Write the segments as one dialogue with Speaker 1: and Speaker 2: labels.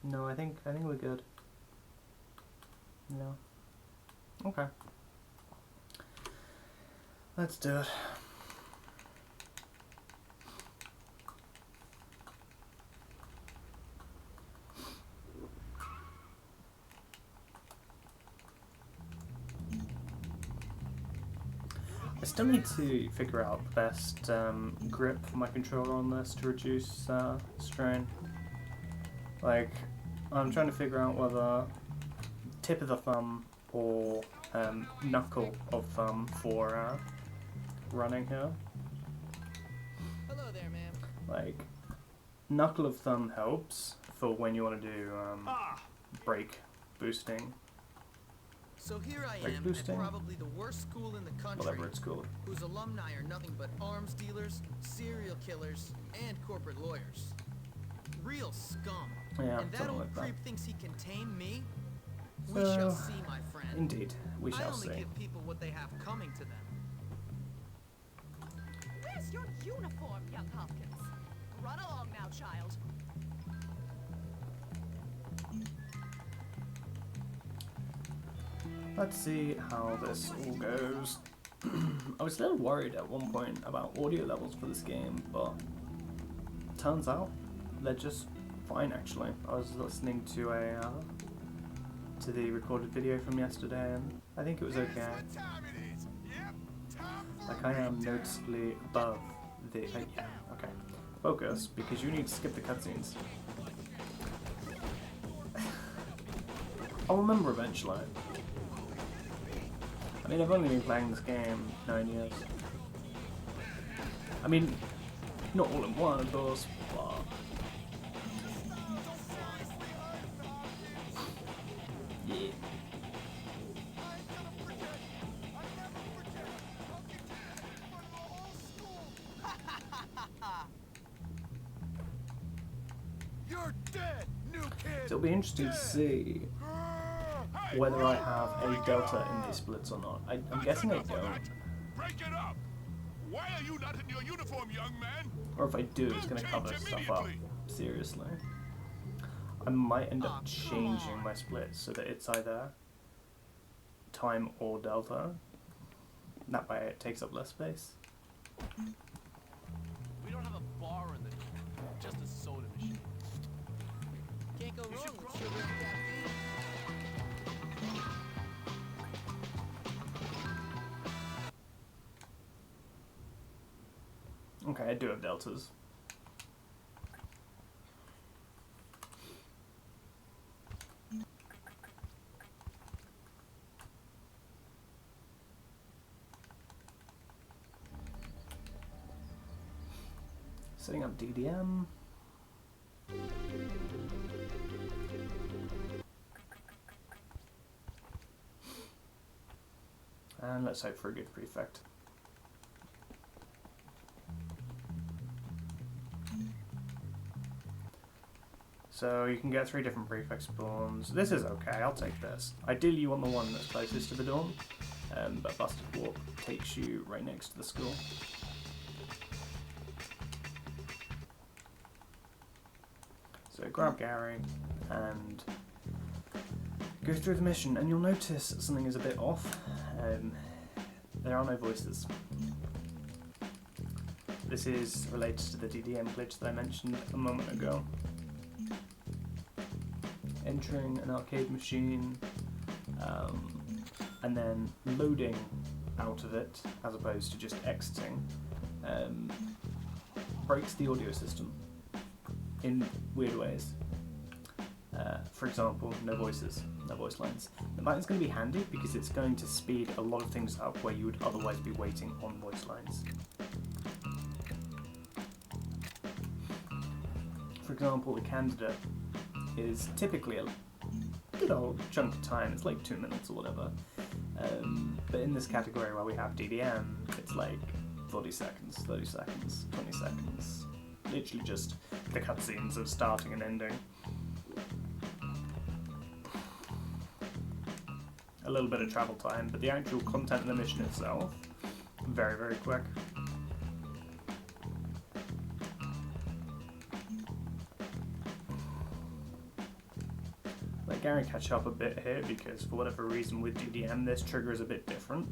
Speaker 1: No, I think we're good. No. Okay. Let's do it. I still need to figure out the best grip for my controller on this to reduce strain. Like, I'm trying to figure out whether tip of the thumb or knuckle of thumb for running here.
Speaker 2: Hello there, ma'am.
Speaker 1: Like, knuckle of thumb helps for when you want to do brake boosting.
Speaker 2: So here I
Speaker 1: Brake
Speaker 2: am
Speaker 1: boosting?
Speaker 2: at probably the worst school in the country,
Speaker 1: Whatever it's called.
Speaker 2: whose alumni are nothing but arms dealers, serial killers, and corporate lawyers. Real scum.
Speaker 1: Yeah,
Speaker 2: And that
Speaker 1: something
Speaker 2: old
Speaker 1: like that.
Speaker 2: creep thinks he can tame me? We
Speaker 1: So,
Speaker 2: shall see, my friend.
Speaker 1: Indeed, we
Speaker 2: I
Speaker 1: shall
Speaker 2: only
Speaker 1: see.
Speaker 2: give people what they have coming to them.
Speaker 3: Where's your uniform, young Hopkins? Run along now, child.
Speaker 1: Let's see how this all goes. I was a little worried at one point about audio levels for this game, but turns out they're just fine actually. I was listening to the recorded video from yesterday and I think it was okay. Like I am noticeably above the... yeah, okay. Focus, because you need to skip the cutscenes. I'll remember eventually. I mean, I've only been playing this game 9 years. I mean, not all in one, of course, but... yeah.
Speaker 4: You're dead, new kid.
Speaker 1: So it'll be interesting to see whether I have a delta in these splits or not. I'm guessing I don't.
Speaker 4: Break it up. Why are you not in your uniform, young man?
Speaker 1: Or if I do, it's going to cover stuff up. Seriously. I might end up changing my splits so that it's either time or delta. That way it takes up less space.
Speaker 5: We don't have a bar in the just a soda machine.
Speaker 2: Can't go wrong with sugar and caffeine.
Speaker 1: Okay, I do have deltas. Setting up DDM. And let's hope for a good prefect. So you can get 3 different prefect spawns. This is okay, I'll take this. Ideally you want the one that's closest to the dorm, but Busted Walk takes you right next to the school. So grab Gary and go through the mission, and you'll notice something is a bit off. There are no voices. This is related to the DDM glitch that I mentioned a moment ago. Entering an arcade machine and then loading out of it as opposed to just exiting breaks the audio system in weird ways. For example, no voices, no voice lines. And that is going to be handy because it's going to speed a lot of things up where you would otherwise be waiting on voice lines. For example, the candidate is typically a good old chunk of time, it's like 2 minutes or whatever. But in this category where we have DDM, it's like 40 seconds, 30 seconds, 20 seconds. Literally just the cutscenes of starting and ending. A little bit of travel time, but the actual content of the mission itself, very, very quick. going to catch up a bit here because for whatever reason with DDM this trigger is a bit different.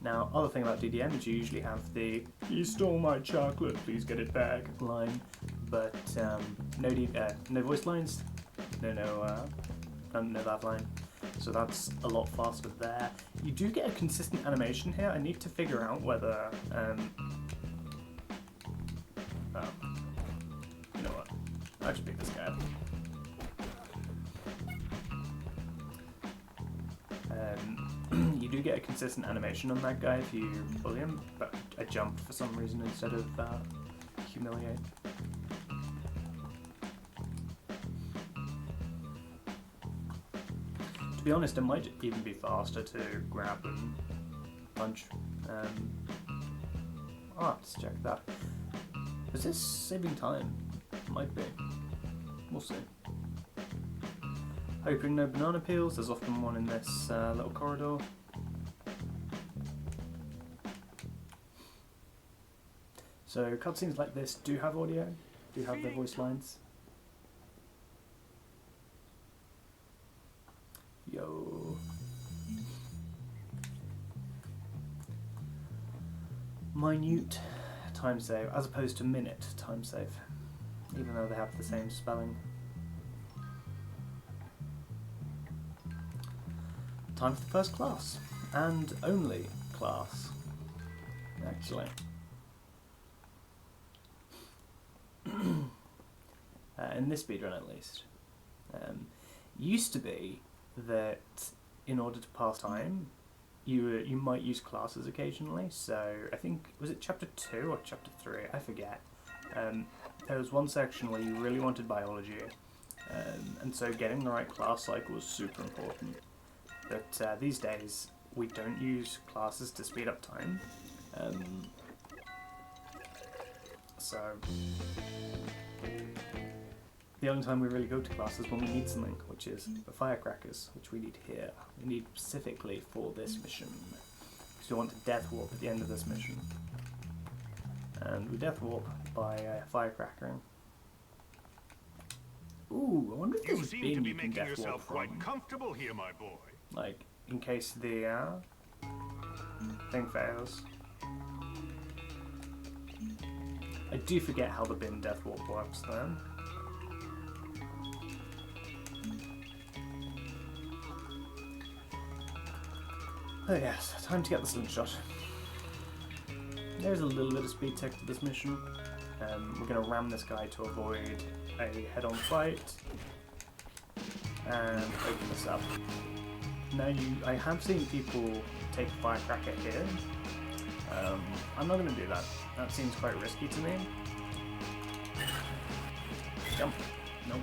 Speaker 1: Now, other thing about DDM is you usually have the "You stole my chocolate, please get it back" line, but no voice lines, no that line. So that's a lot faster there. You do get a consistent animation here. I need to figure out whether you know what? I'll just pick this guy up. You do get a consistent animation on that guy if you pull him, but I jumped for some reason instead of humiliate. To be honest, it might even be faster to grab and punch. Let's check that. Is this saving time? Might be. We'll see. Hoping no banana peels. There's often one in this little corridor. So cutscenes like this do have audio, do have their voice lines. Yo. Minute time save, as opposed to minute time save, even though they have the same spelling. Time for the first class, and only class, actually. In this speedrun at least. Used to be that in order to pass time, you might use classes occasionally. So I think, was it chapter 2 or chapter 3? I forget. There was one section where you really wanted biology, and so getting the right class cycle was super important. But these days we don't use classes to speed up time. So the only time we really go to class is when we need something, which is the firecrackers, which we need here. We need specifically for this mission. Because we want to death warp at the end of this mission. And we death warp by firecrackering. Ooh, I wonder if
Speaker 4: You
Speaker 1: there's a
Speaker 4: seem
Speaker 1: bin
Speaker 4: to be
Speaker 1: you can
Speaker 4: making
Speaker 1: death warp
Speaker 4: yourself quite
Speaker 1: from.
Speaker 4: comfortable here, my boy.
Speaker 1: Like, in case the thing fails. I do forget how the bin death warp works then. Oh yes, time to get the slingshot. There's a little bit of speed tech to this mission. We're going to ram this guy to avoid a head-on fight. And open this up. Now I have seen people take a firecracker here. I'm not going to do that. That seems quite risky to me. Jump. Nope.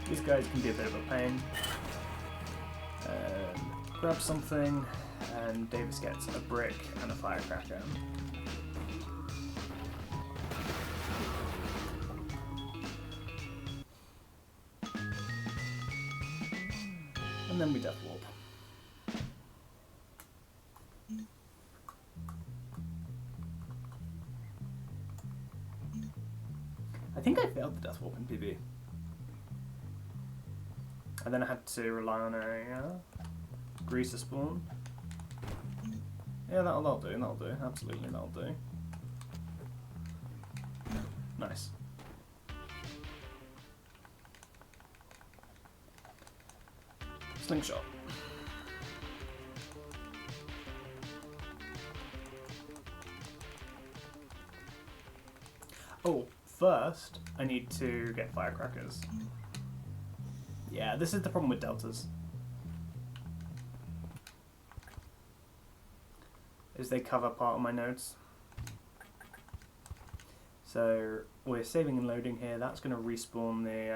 Speaker 1: These guys can be a bit of a pain. Grab something, and Davis gets a brick and a firecracker. And then we death warp. I think I failed the death warp in PB. And then I had to rely on a greaser spawn. Yeah, that'll do, absolutely that'll do. Nice. Slingshot. Oh, first I need to get firecrackers. Yeah, this is the problem with deltas. Is they cover part of my nodes. So we're saving and loading here. That's going to respawn the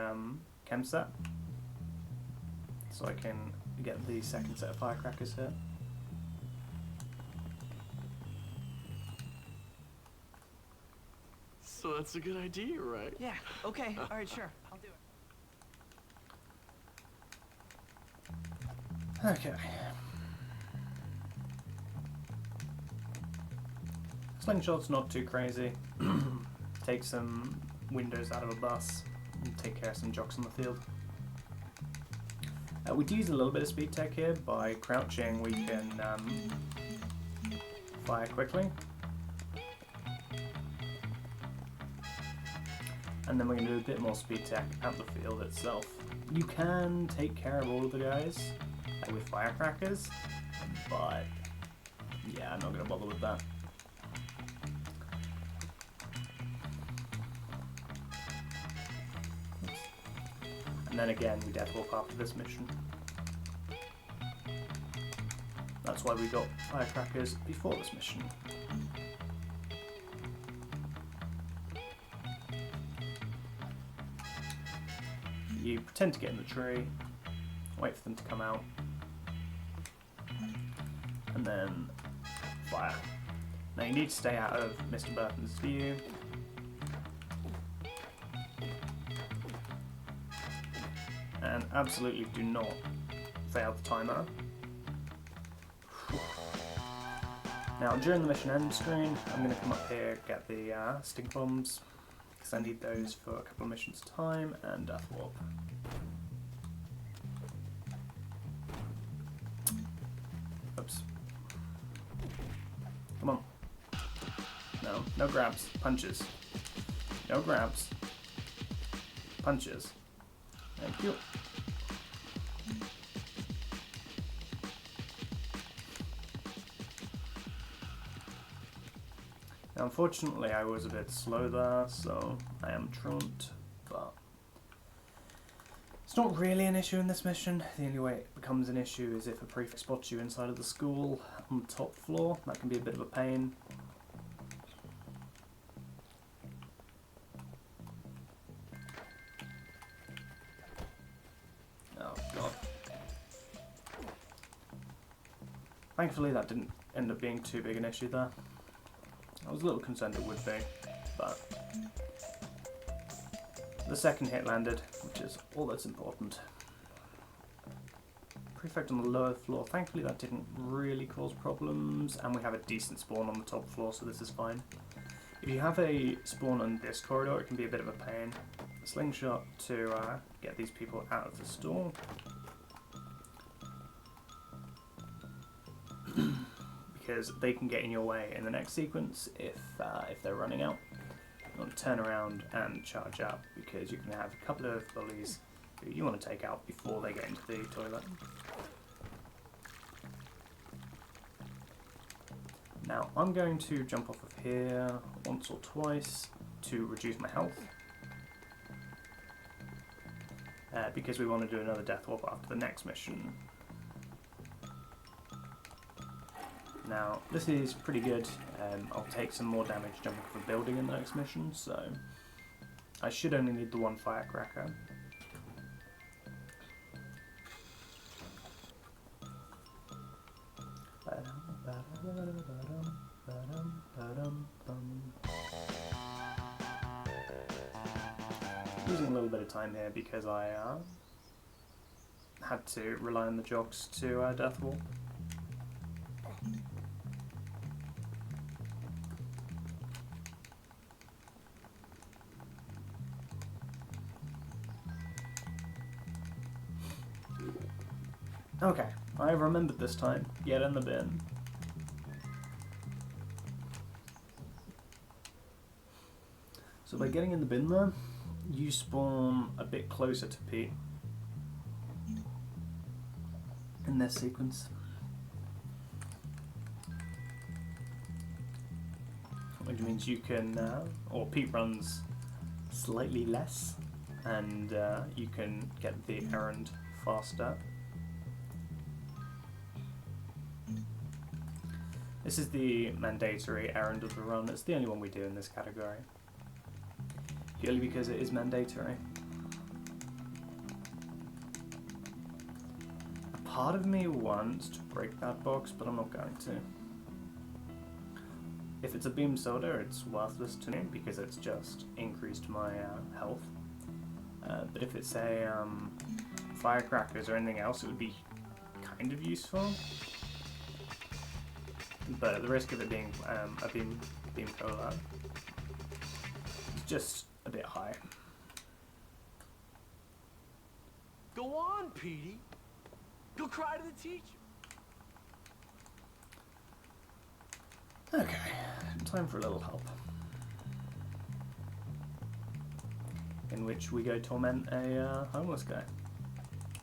Speaker 1: chem set. So I can get the second set of firecrackers here.
Speaker 5: So that's a good idea, right?
Speaker 2: Yeah, okay, alright, sure. I'll do it.
Speaker 1: Okay. Slingshot's not too crazy. Take some windows out of a bus and take care of some jocks on the field. We do use a little bit of speed tech here. By crouching we can fire quickly. And then we're going to do a bit more speed tech at the field itself. You can take care of all of the guys with firecrackers, but yeah, I'm not going to bother with that. And then again, we death warp after this mission. That's why we got firecrackers before this mission. You pretend to get in the tree, wait for them to come out, and then fire. Now you need to stay out of Mr. Burton's view. And absolutely do not fail the timer. Now during the mission end screen, I'm going to come up here, get the stink bombs, because I need those for a couple of missions time, and death warp. Oops. Come on. No, no grabs, punches. No grabs. Punches. Thank you. Now, unfortunately, I was a bit slow there, so I am truant, but it's not really an issue in this mission. The only way it becomes an issue is if a prefect spots you inside of the school on the top floor. That can be a bit of a pain. Oh, God. Thankfully, that didn't end up being too big an issue there. I was a little concerned it would be, but the second hit landed, which is all that's important. Prefect on the lower floor, thankfully that didn't really cause problems, and we have a decent spawn on the top floor, so this is fine. If you have a spawn on this corridor, it can be a bit of a pain. A slingshot to get these people out of the store. Because they can get in your way in the next sequence if they're running out. You want to turn around and charge up, because you can have a couple of bullies who you want to take out before they get into the toilet. Now I'm going to jump off of here once or twice to reduce my health, because we want to do another death warp after the next mission. Now, this is pretty good. I'll take some more damage jumping off a building in the next mission, so I should only need the one firecracker. Losing a little bit of time here because I had to rely on the jocks to death warp. Okay, I remembered this time. Get in the bin. So by getting in the bin there, you spawn a bit closer to Pete in this sequence. Which means you can, or Pete runs slightly less, and you can get the errand faster. This is the mandatory errand of the run. It's the only one we do in this category, purely because it is mandatory. A part of me wants to break that box, but I'm not going to. If it's a beam soda, it's worthless to me because it's just increased my health. But if it's a firecrackers or anything else, it would be kind of useful. but at the risk of it being a beam collab, it's just a bit high.
Speaker 5: Go on, Petey. Go cry to the teacher.
Speaker 1: Okay, time for a little help. In which we go torment a homeless guy.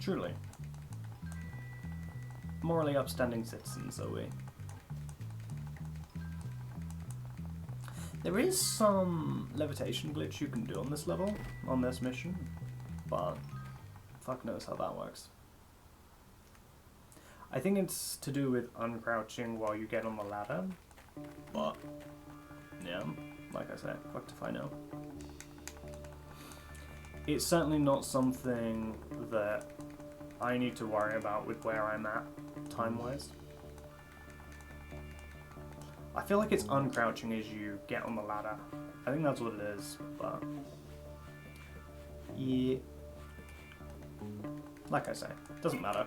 Speaker 1: Truly. Morally upstanding citizens, are we? There is some levitation glitch you can do on this level, on this mission, but fuck knows how that works. I think it's to do with uncrouching while you get on the ladder, but yeah, like I said, fucked if I know. It's certainly not something that I need to worry about with where I'm at time-wise. I feel like it's uncrouching as you get on the ladder. I think that's what it is, but yeah. Like I say, doesn't matter.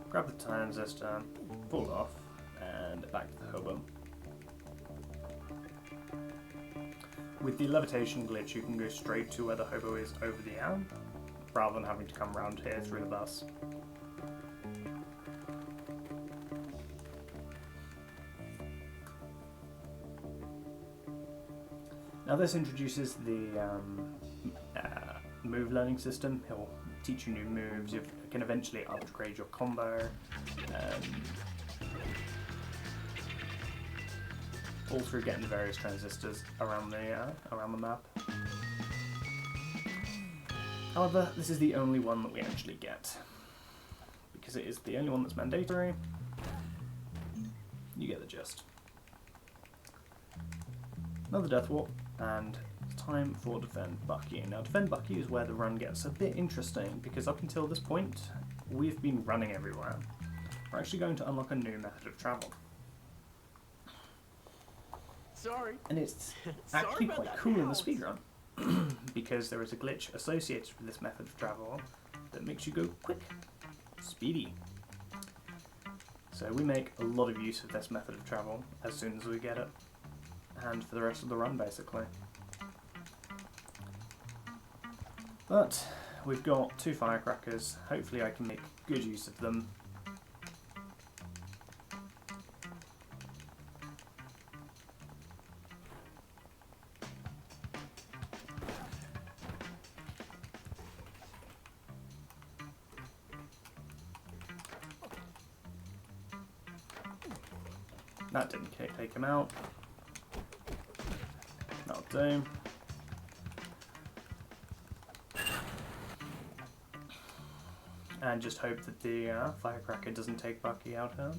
Speaker 1: Grab the transistor, pull it off, and back to the hobo. With the levitation glitch, you can go straight to where the hobo is over the air, rather than having to come around here through the bus. Now this introduces the move learning system. He'll teach you new moves. You can eventually upgrade your combo. All through getting the various transistors around the map. However, this is the only one that we actually get, because it is the only one that's mandatory. You get the gist. Another death warp, and it's time for Defend Bucky. Now, Defend Bucky is where the run gets a bit interesting, because up until this point, we've been running everywhere. We're actually going to unlock a new method of travel.
Speaker 5: Sorry.
Speaker 1: And it's actually quite cool in the speedrun, because there is a glitch associated with this method of travel that makes you go quick, speedy. So we make a lot of use of this method of travel as soon as we get it, and for the rest of the run basically. But we've got 2 firecrackers, hopefully I can make good use of them. That didn't take him out. That'll do. And just hope that the firecracker doesn't take Bucky out here.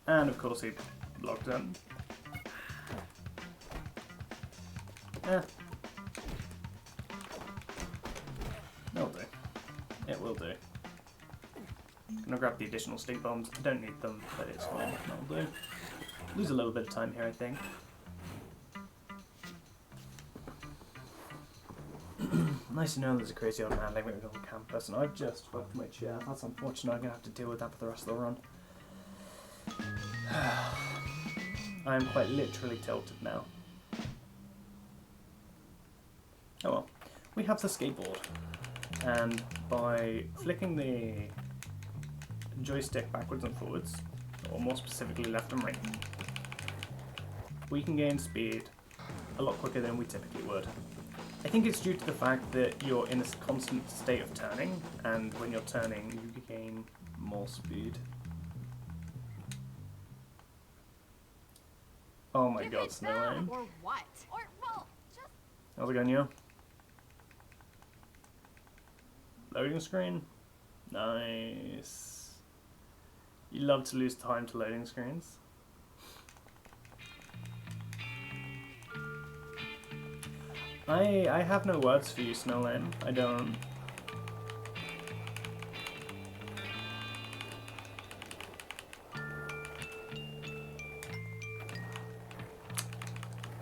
Speaker 1: And of course he locked in. It'll do. It will do. I'm gonna grab the additional stink bombs. I don't need them, but it's fine. That'll do. Lose a little bit of time here, I think. Nice to know there's a crazy old man living on campus, and I've just fucked my chair. That's unfortunate. I'm gonna have to deal with that for the rest of the run. I am quite literally tilted now. Oh well. We have the skateboard, and by flicking the joystick backwards and forwards, or more specifically left and right, we can gain speed a lot quicker than we typically would. I think it's due to the fact that you're in a constant state of turning, and when you're turning you gain more speed. Oh my god, Snowline.
Speaker 3: Or what? Or, well, just...
Speaker 1: How's it going, you? Loading screen? Nice. You love to lose time to loading screens. I have no words for you, Snowland. I don't.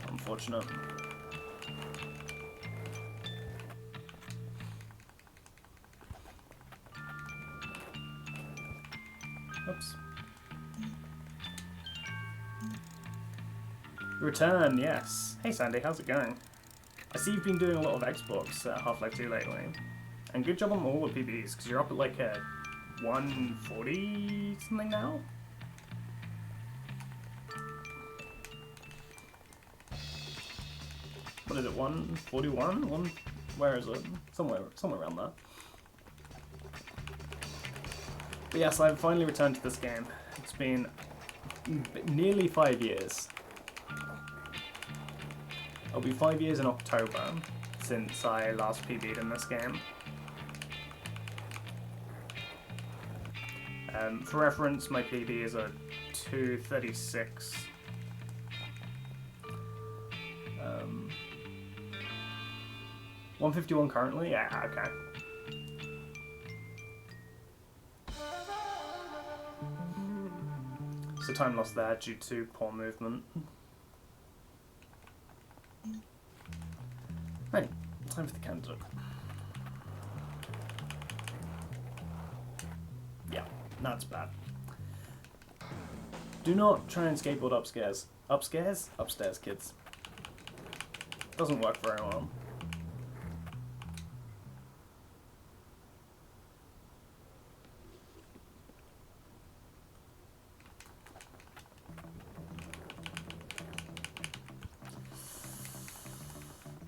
Speaker 1: Unfortunate. Oops. Return, yes. Hey Sandy, how's it going? I see you've been doing a lot of Xbox Half-Life 2 lately. And good job on all the PBs, because you're up at like a 140 something now? What is it, 141? Where is it? Somewhere around there. But yes, I've finally returned to this game. It's been nearly 5 years. It'll be 5 years in October since I last PB'd in this game. For reference, my PB is a 236. 151 currently? Yeah, okay. So time lost there due to poor movement. Right, time for the candidate. Yeah, that's bad. Do not try and skateboard upstairs. Upstairs? Upstairs, kids. Doesn't work very well.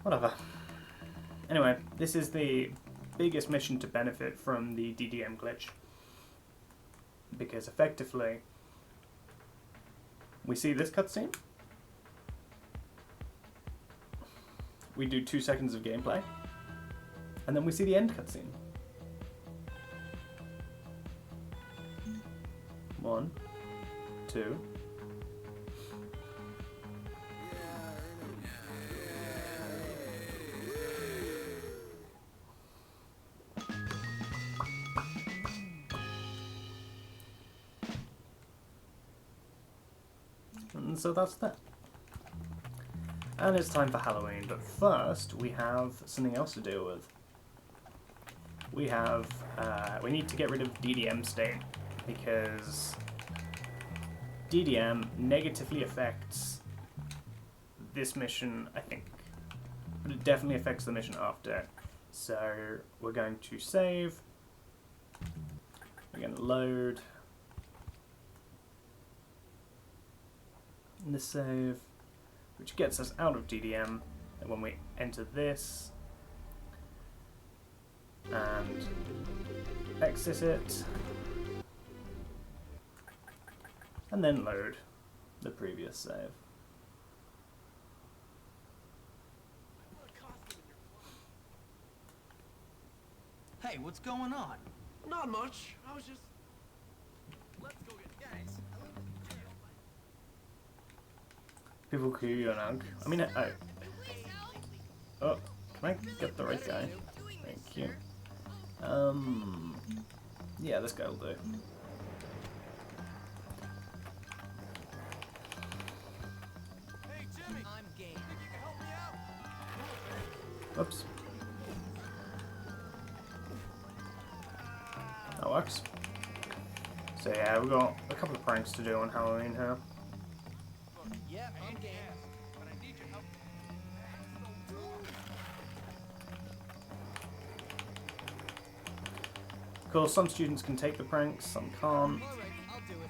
Speaker 1: Whatever. Anyway, this is the biggest mission to benefit from the DDM glitch. Because effectively, we see this cutscene. We do 2 seconds of gameplay. And then we see the end cutscene. 1, 2. And so that's that. And it's time for Halloween, but first we have something else to deal with. We have, we need to get rid of DDM state, because DDM negatively affects this mission, I think, but it definitely affects the mission after. So we're going to save, we're going to load the save, which gets us out of DDM, and when we enter this and exit it and then load the previous save.
Speaker 5: Hey, what's going on?
Speaker 6: Not much. I was just...
Speaker 2: Let's go get guys.
Speaker 1: People call you an unk. I mean, oh, can I get the right guy? Thank you. Yeah, this guy will do.
Speaker 2: Hey Jimmy, I'm game. Think you can help me out?
Speaker 1: Oops. That works. So yeah, we've got a couple of pranks to do on Halloween here.
Speaker 2: Yep, I'm game.
Speaker 4: But I need your help.
Speaker 1: Of course, some students can take the pranks, some can't.
Speaker 2: Alright, I'll do it.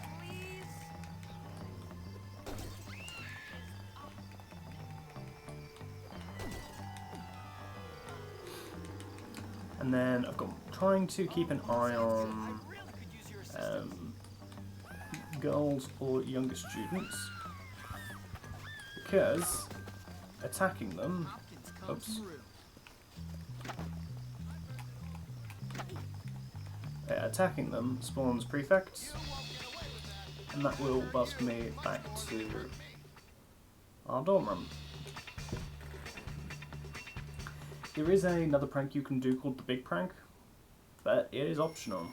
Speaker 1: And then I've got trying to keep an eye on girls or younger students, because attacking them, oops, attacking them spawns prefects, and that will bust me back to our dorm room. There is another prank you can do called the big prank, but it is optional.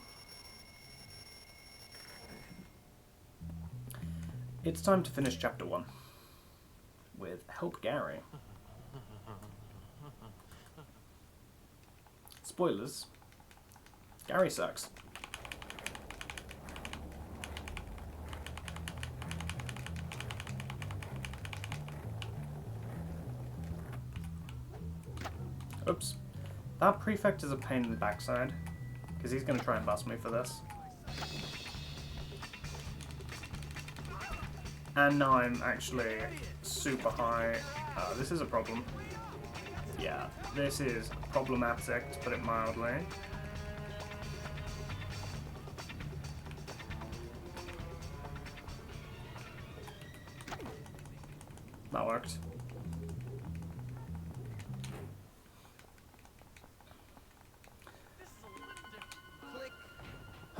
Speaker 1: It's time to finish chapter 1 with Help Gary. Spoilers, Gary sucks. Oops. That prefect is a pain in the backside, because he's going to try and bust me for this. And now I'm actually super high. This is a problem. Yeah, this is problematic, to put it mildly. That worked.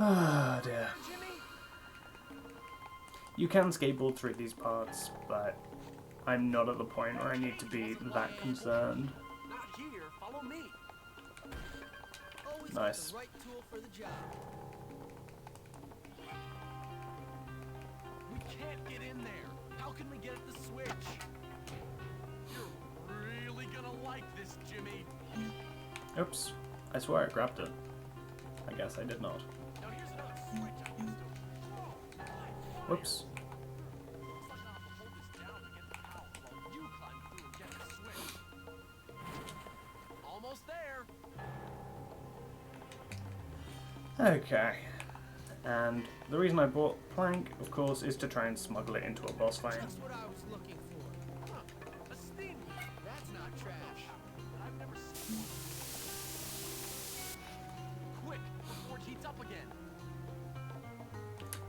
Speaker 1: Ah, dear. You can skateboard through these parts, but I'm not at the point where I need to be that concerned.
Speaker 6: Not here. Follow me.
Speaker 2: Always
Speaker 1: Nice.
Speaker 2: the right tool for the job.
Speaker 5: We can't get in there. How can we get at the switch? You're really gonna like this, Jimmy.
Speaker 1: Oops. I swear I grabbed it. I guess I did not.
Speaker 5: Now here's another switch I can still control.
Speaker 1: Whoops.
Speaker 5: Looks like I'll have to hold this down to get the power while you climb through and get the switch. Almost there.
Speaker 1: Okay. And the reason I bought Plank, of course, is to try and smuggle it into a boss fight.
Speaker 2: Just what I was looking for.
Speaker 5: A steam.
Speaker 2: That's not trash.
Speaker 5: I've never seen one. Quick, before it heats up again.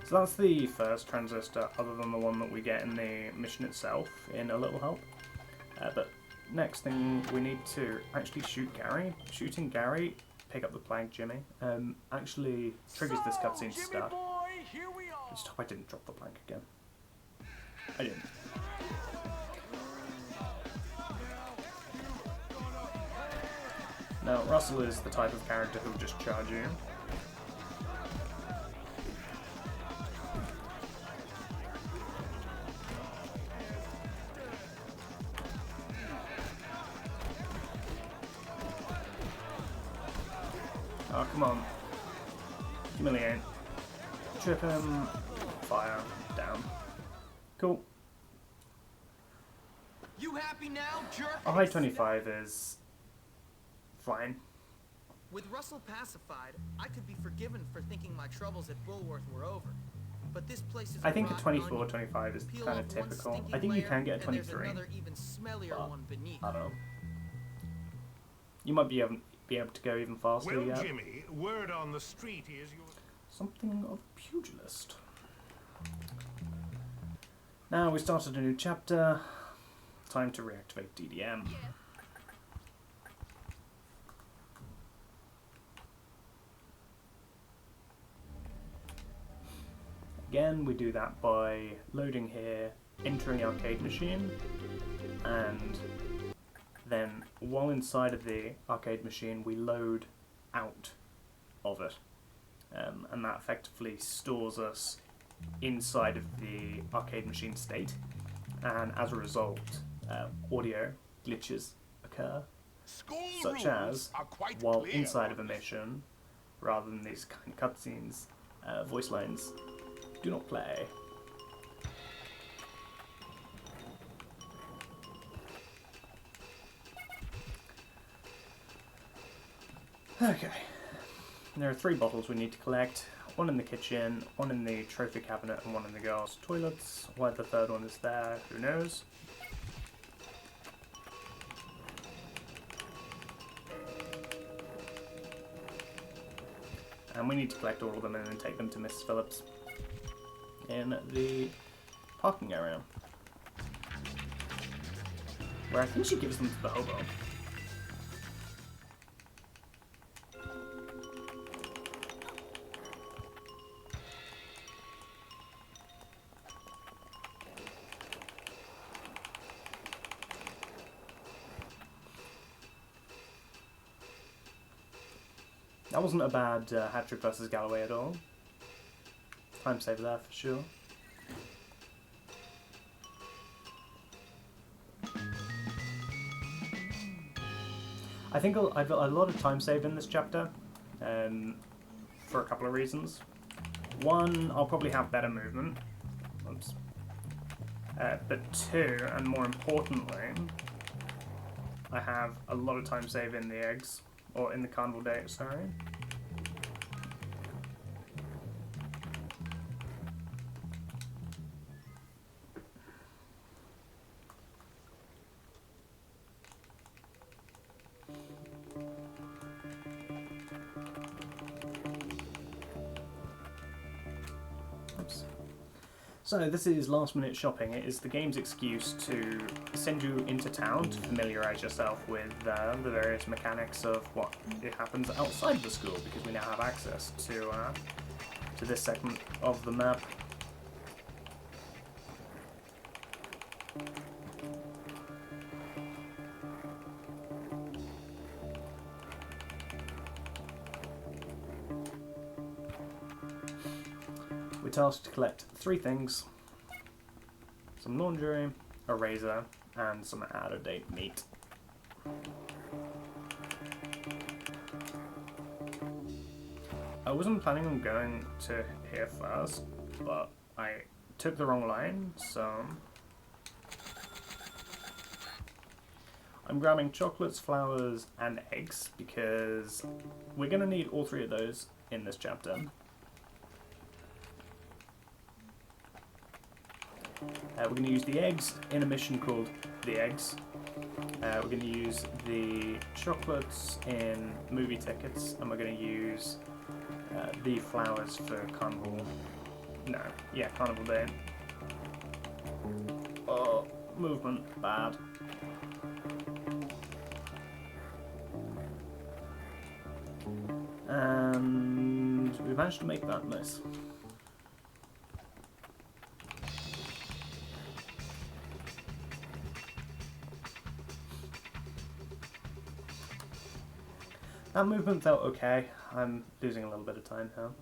Speaker 1: So that's the first transistor, other than the one that we get in the mission itself, in A Little Help. But next thing, we need to actually shoot Gary. Shooting Gary, pick up the Plank Jimmy, actually triggers this cutscene to
Speaker 5: Jimmy
Speaker 1: start.
Speaker 5: boy, here we are.
Speaker 1: Just hope I didn't drop the Plank again. I didn't. Now, Russell is the type of character who will just charge you. Oh, come on. Humiliate. Trip him. Fire. Down. Cool.
Speaker 2: You happy now, jerk?
Speaker 1: A high 25 is fine.
Speaker 2: With Russell pacified, I could be forgiven for thinking my troubles at Bullworth were over. But this place is
Speaker 1: I think a
Speaker 2: rotten
Speaker 1: 24,
Speaker 2: onion.
Speaker 1: 25 is
Speaker 2: Peel
Speaker 1: kind of
Speaker 2: off one
Speaker 1: typical.
Speaker 2: stinking
Speaker 1: I think you
Speaker 2: layer,
Speaker 1: can get a
Speaker 2: and there's
Speaker 1: 23.
Speaker 2: another even smellier
Speaker 1: but
Speaker 2: one beneath.
Speaker 1: I don't know. You might be able to go even faster.
Speaker 4: Well,
Speaker 1: Yeah.
Speaker 4: Jimmy, word on the street is you're...
Speaker 1: Something of pugilist. Now we started a new chapter. Time to reactivate DDM. Again, we do that by loading here, entering the arcade machine, and then while inside of the arcade machine, we load out of it. And that effectively stores us inside of the arcade machine state, and as a result, audio glitches occur,
Speaker 4: School
Speaker 1: such
Speaker 4: rules
Speaker 1: as
Speaker 4: are quite
Speaker 1: while
Speaker 4: clear
Speaker 1: inside of a
Speaker 4: on this.
Speaker 1: mission, rather than these kind of cutscenes, voice lines do not play. Okay. There are 3 bottles we need to collect. One in the kitchen, one in the trophy cabinet, and one in the girls' toilets. Why the third one is there, who knows? And we need to collect all of them and then take them to Mrs. Phillips in the parking area, where I think she gives them to the hobo. That wasn't a bad hat-trick versus Galloway at all. Time saver there for sure. I think I've got a lot of time saved in this chapter, for a couple of reasons. One, I'll probably have better movement. Oops. But 2, and more importantly, I have a lot of time saved in the eggs, or in the carnival day, sorry. Oops. So this is last minute shopping. It is the game's excuse to send you into town to familiarise yourself with the various mechanics of what it happens outside of the school, because we now have access to this segment of the map. We're tasked to collect 3 things: some laundry, a razor, and some out-of-date meat. I wasn't planning on going to here first, but I took the wrong line, so I'm grabbing chocolates, flowers, and eggs, because we're going to need all 3 of those in this chapter. We're going to use the eggs in a mission called The Eggs. We're going to use the chocolates in movie tickets, and we're going to use the flowers for Carnival. No, yeah, Carnival Day. Oh, movement, bad. And we managed to make that nice. That movement felt okay. I'm losing a little bit of time now.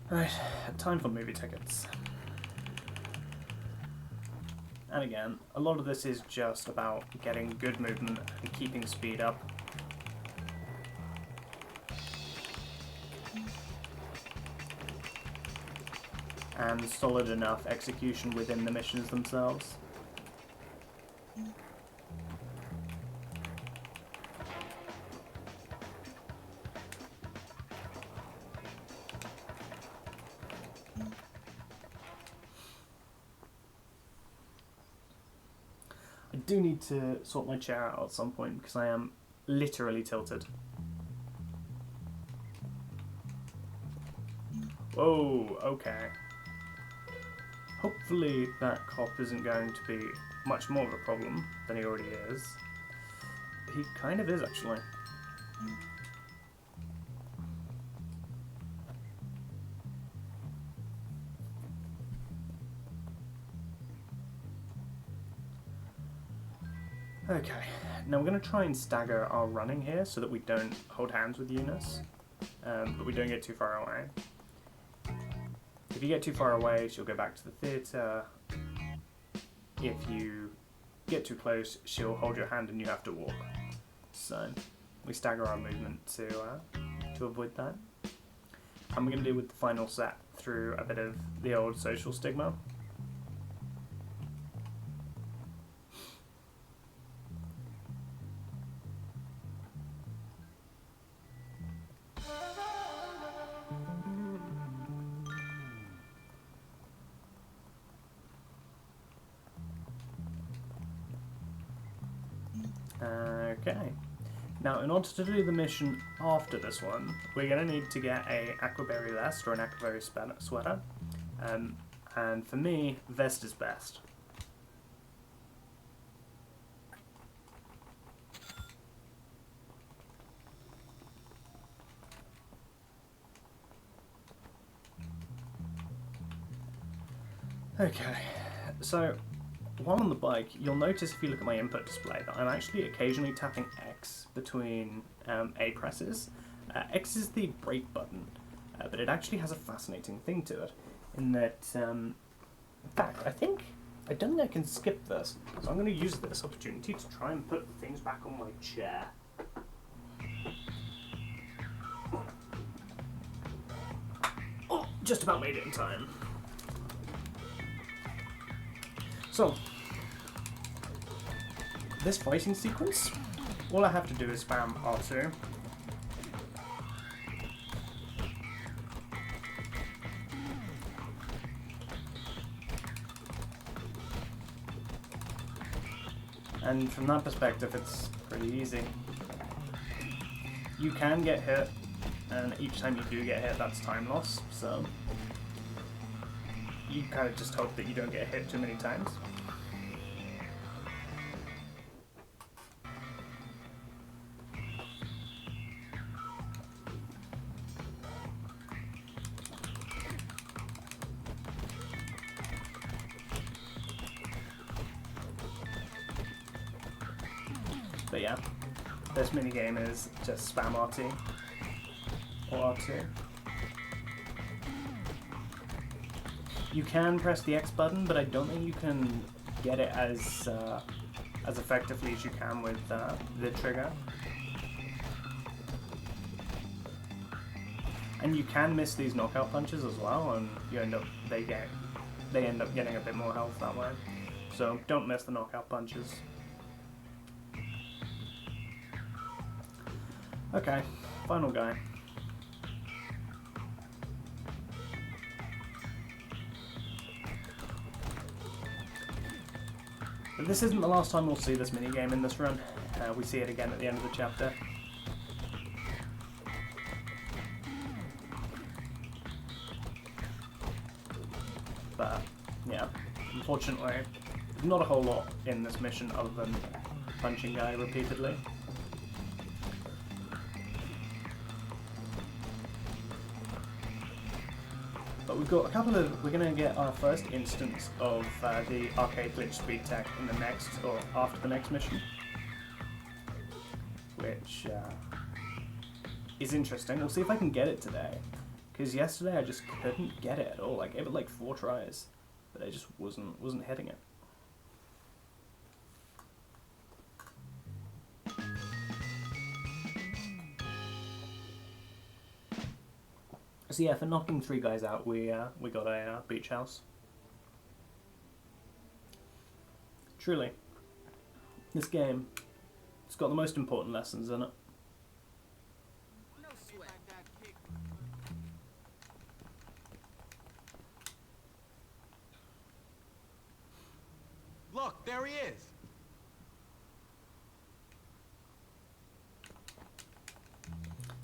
Speaker 1: Right, time for movie tickets. And again, a lot of this is just about getting good movement and keeping speed up. And solid enough execution within the missions themselves. I do need to sort my chair out at some point because I am literally tilted. Whoa, okay. Hopefully that cop isn't going to be much more of a problem than he already is. He kind of is, actually. Okay, now we're going to try and stagger our running here so that we don't hold hands with Eunice, but we don't get too far away. If you get too far away, she'll go back to the theatre. If you get too close, she'll hold your hand and you have to walk. So we stagger our movement to avoid that. And we're going to deal with the final set through a bit of the old social stigma. Okay. Now, in order to do the mission after this one, we're going to need to get a aquaberry vest or an aquaberry sweater. And for me, vest is best. Okay, so while on the bike, you'll notice if you look at my input display that I'm actually occasionally tapping X between A presses. X is the brake button, but it actually has a fascinating thing to it, in that, in fact, I don't think I can skip this, so I'm going to use this opportunity to try and put things back on my chair. just about made it in time. So, this fighting sequence, all I have to do is spam R2. And from that perspective, it's pretty easy. You can get hit, and each time you do get hit, that's time loss, so you kind of just hope that you don't get hit too many times. But yeah, this minigame is just spam RT or R2. You can press the X button, but I don't think you can get it as effectively as you can with the trigger. And you can miss these knockout punches as well, and you end up they end up getting a bit more health that way. So don't miss the knockout punches. Okay, final guy. But this isn't the last time we'll see this minigame in this run. We see it again at the end of the chapter. But, yeah, unfortunately, there's not a whole lot in this mission other than punching guy repeatedly. But we've got a couple of, we're going to get our first instance of the arcade glitch speed tech in the next, or after the next mission. Which is interesting. We'll see if I can get it today. Because yesterday I just couldn't get it at all. I gave it like 4 tries, but I just wasn't hitting it. So yeah, for knocking 3 guys out, we got a beach house. Truly, this game, it's got the most important lessons in it.
Speaker 2: No sweat.
Speaker 6: Look, there he is.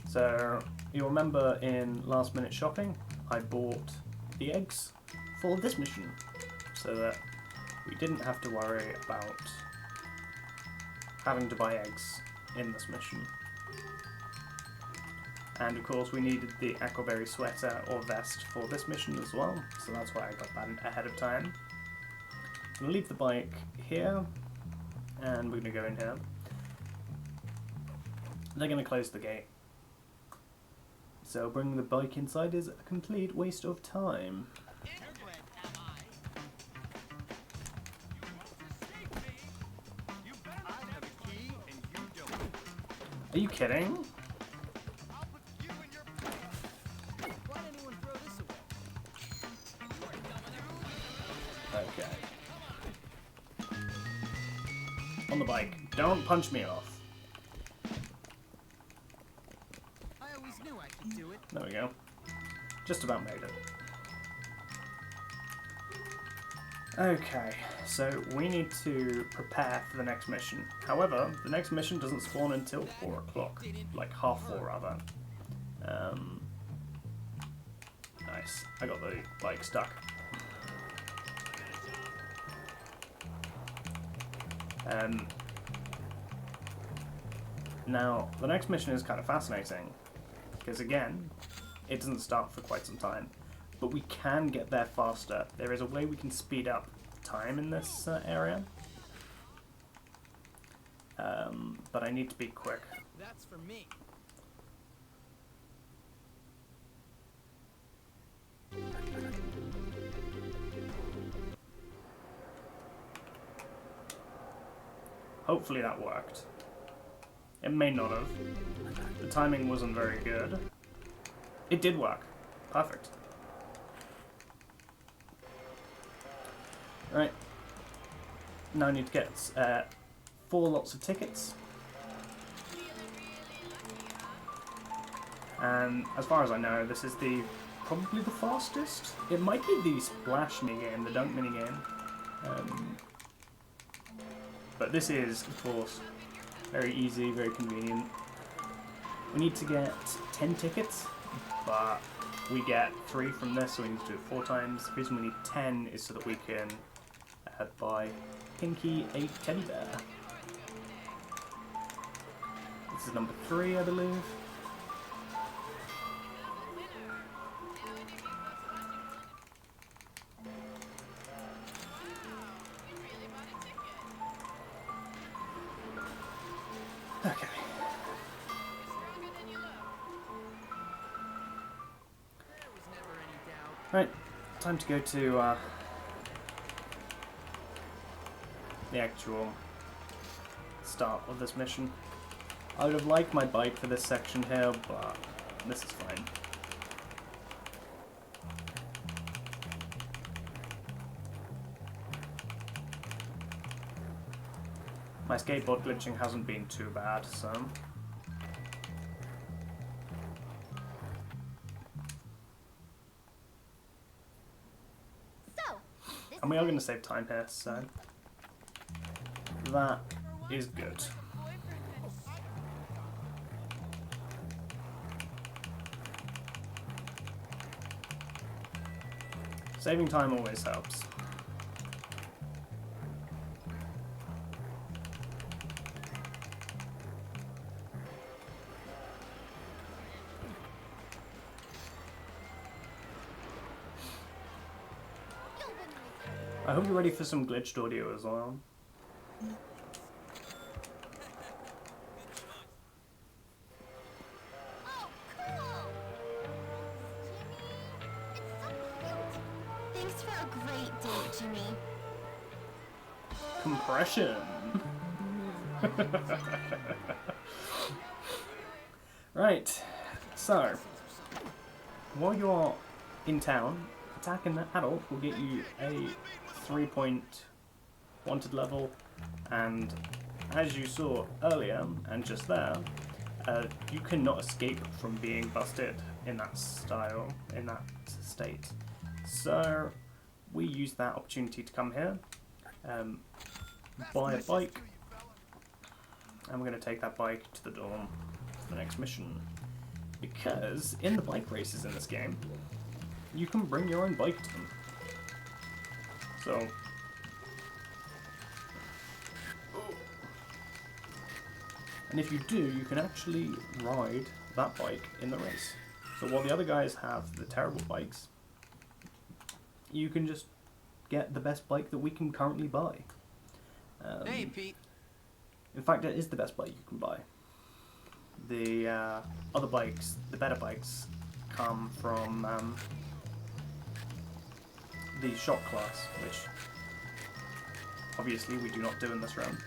Speaker 1: So, you'll remember in last minute shopping, I bought the eggs for this mission, so that we didn't have to worry about having to buy eggs in this mission. And of course we needed the aquaberry sweater or vest for this mission as well, so that's why I got that ahead of time. I'm going to leave the bike here, and we're going to go in here. They're going to close the gate. So bringing the bike inside is a complete waste of time. Are you kidding?
Speaker 2: Why'd anyone throw this away?
Speaker 1: Okay. On the bike. Don't punch me off.
Speaker 2: I always knew I could do it.
Speaker 1: There we go. Just about made it. Okay, so we need to prepare for the next mission. However, the next mission doesn't spawn until 4 o'clock. Like half 4 rather. Nice. I got the bike stuck. Now, the next mission is kind of fascinating. Because again, it doesn't start for quite some time. But we can get there faster. There is a way we can speed up time in this area. But I need to be quick.
Speaker 2: That's for me.
Speaker 1: Hopefully that worked. It may not have. The timing wasn't very good. It did work. Perfect. Right. Now I need to get 4 lots of tickets. And as far as I know, this is probably the fastest. It might be the splash minigame, the dunk minigame. But this is, of course, very easy, very convenient. We need to get 10 tickets, but we get 3 from this, so we need to do it 4 times. The reason we need 10 is so that we can buy Pinky a teddy bear. This is number 3, I believe. Okay. Right, time to go to the actual start of this mission. I would have liked my bike for this section here, but this is fine. My skateboard glitching hasn't been too bad, so... And we are going to save time here, so... that is good. Saving time always helps. I hope you're ready for some glitched audio as well.
Speaker 7: Oh, cool! Jimmy, it's so cute. Thanks for a great date, Jimmy.
Speaker 1: Compression! Right, so, while you're in town, attacking the adult will get you a 3-point wanted level, and as you saw earlier, and just there, you cannot escape from being busted in that style, in that state. So, we use that opportunity to come here, buy a bike, and we're going to take that bike to the dorm for the next mission. Because in the bike races in this game, you can bring your own bike to them. So, and if you do, you can actually ride that bike in the race. So while the other guys have the terrible bikes, you can just get the best bike that we can currently buy.
Speaker 2: Hey, Pete.
Speaker 1: In fact, it is the best bike you can buy. The other bikes, the better bikes, come from the shop class, which obviously we do not do in this round.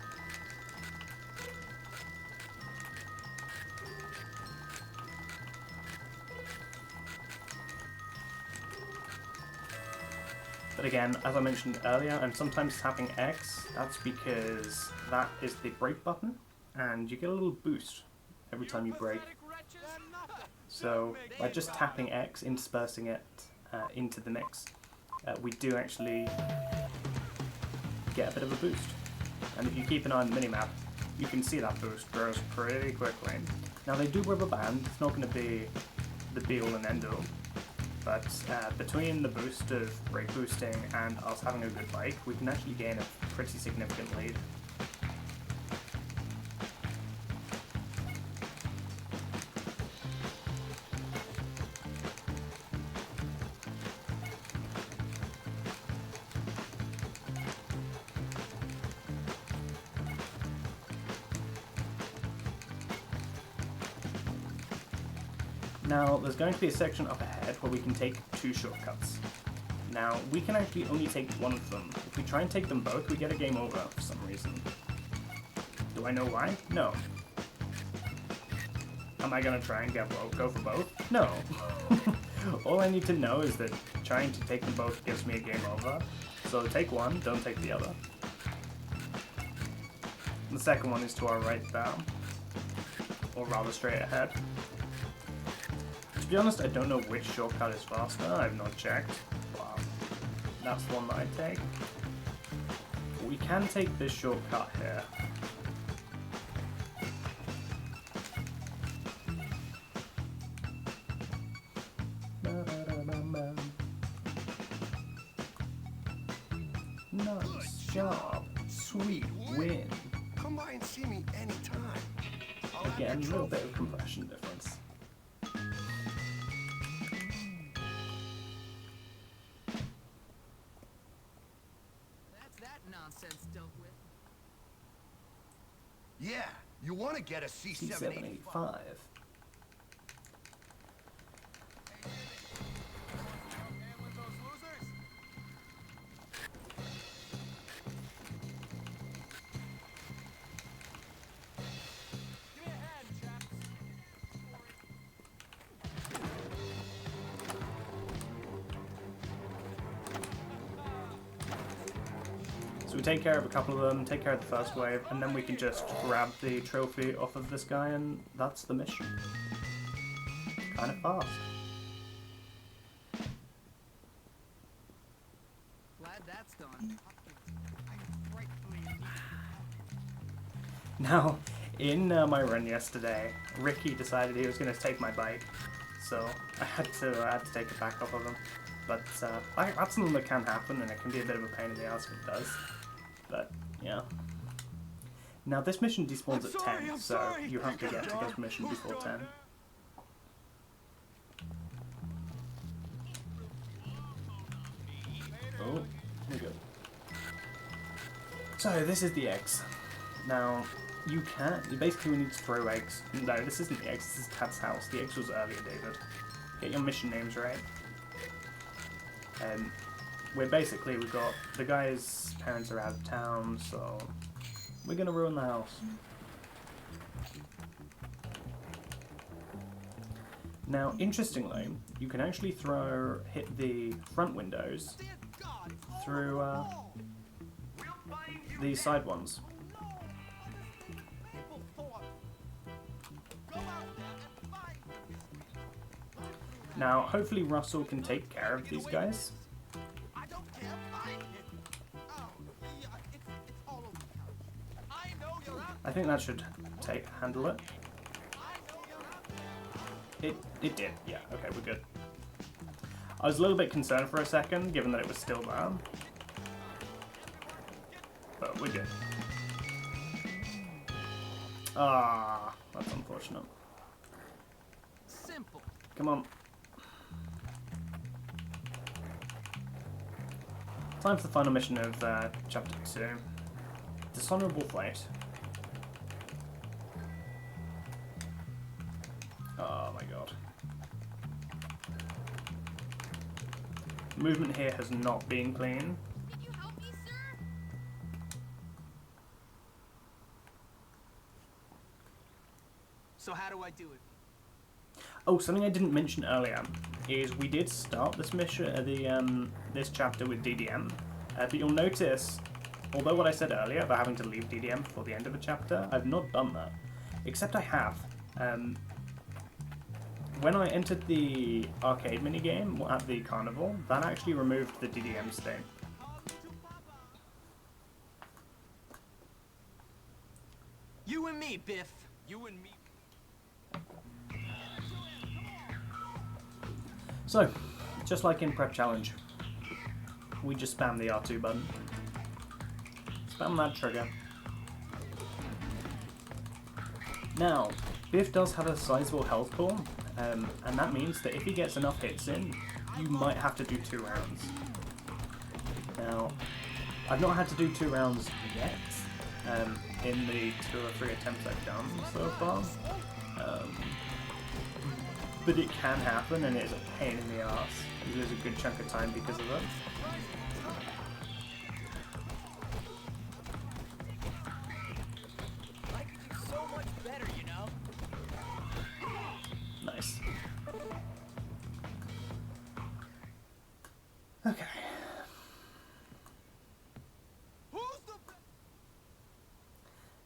Speaker 1: But again, as I mentioned earlier, I'm sometimes tapping X. That's because that is the brake button, and you get a little boost every time you brake. So by just tapping X, interspersing it into the mix, we do actually get a bit of a boost. And if you keep an eye on the minimap, you can see that boost grows pretty quickly. Now they do rubber band, it's not going to be the be-all and end-all, but between the boost of brake boosting and us having a good bike, we can actually gain a pretty significant lead. Now, there's going to be a section up ahead where we can take 2 shortcuts. Now, we can actually only take one of them. If we try and take them both, we get a game over for some reason. Do I know why? No. Am I going to try and go for both? No. All I need to know is that trying to take them both gives me a game over. So take one, don't take the other. The second one is to our right down, or rather straight ahead. To be honest, I don't know which shortcut is faster, I've not checked. Wow. That's the one that I take. But we can take this shortcut here. Nice job. Sweet win.
Speaker 8: Come by and see me anytime. I'll have
Speaker 1: Again, a
Speaker 8: your
Speaker 1: little bit
Speaker 8: trophy.
Speaker 1: of compression difference.
Speaker 2: That's that nonsense dealt with.
Speaker 8: Yeah, you want to get a C785.
Speaker 1: C785.
Speaker 5: Give me a hand, chaps.
Speaker 1: So we take care of a couple of them, take care of the first wave, and then we can just grab the trophy off of this guy, and that's the mission. Kind of fast.
Speaker 2: Glad that's done. I'm frightfully.
Speaker 1: Now, in my run yesterday, Ricky decided he was going to take my bike, so I had to take it back off of him. But that's something that can happen, and it can be a bit of a pain in the ass if it does. But yeah. Now this mission despawns at 10, so you have to get to this mission before 10. Oh, here we go. So this is the eggs. Now you basically need to throw eggs. No, this isn't the eggs. This is Tad's house. The eggs was earlier, David. Get your mission names right. We've got the guy's parents are out of town, so we're gonna ruin the house. Now, interestingly, you can actually hit the front windows through the side ones. Now, hopefully Russell can take care of these guys.
Speaker 2: I don't care. Find it. Oh, yeah, it's all over the couch. I know you're out.
Speaker 1: I think that should handle it.
Speaker 2: I know you're out.
Speaker 1: It did, yeah, okay, we're good. I was a little bit concerned for a second, given that it was still there. But we're good. Ah, that's unfortunate.
Speaker 2: Simple.
Speaker 1: Come on. Time for the final mission of Chapter 2. Dishonorable Flight. Oh my god. Movement here has not been clean.
Speaker 3: Can you help me, sir?
Speaker 2: So how do I do it?
Speaker 1: Oh, something I didn't mention earlier is we did start this mission, this chapter with DDM, but you'll notice, although what I said earlier about having to leave DDM before the end of a chapter, I've not done that. Except I have. When I entered the arcade minigame at the carnival, that actually removed the DDM state.
Speaker 2: You and me, Biff. You and me.
Speaker 1: So, just like in Prep Challenge, we just spam the R2 button. Spam that trigger. Now, Biff does have a sizable health pool, and that means that if he gets enough hits in, you might have to do 2 rounds. Now, I've not had to do 2 rounds yet, in the 2 or 3 attempts I've done so far. But it can happen, and it's a pain in the ass. You lose a good chunk of time because of it.
Speaker 2: I could do so much better, you know?
Speaker 1: Nice. Okay.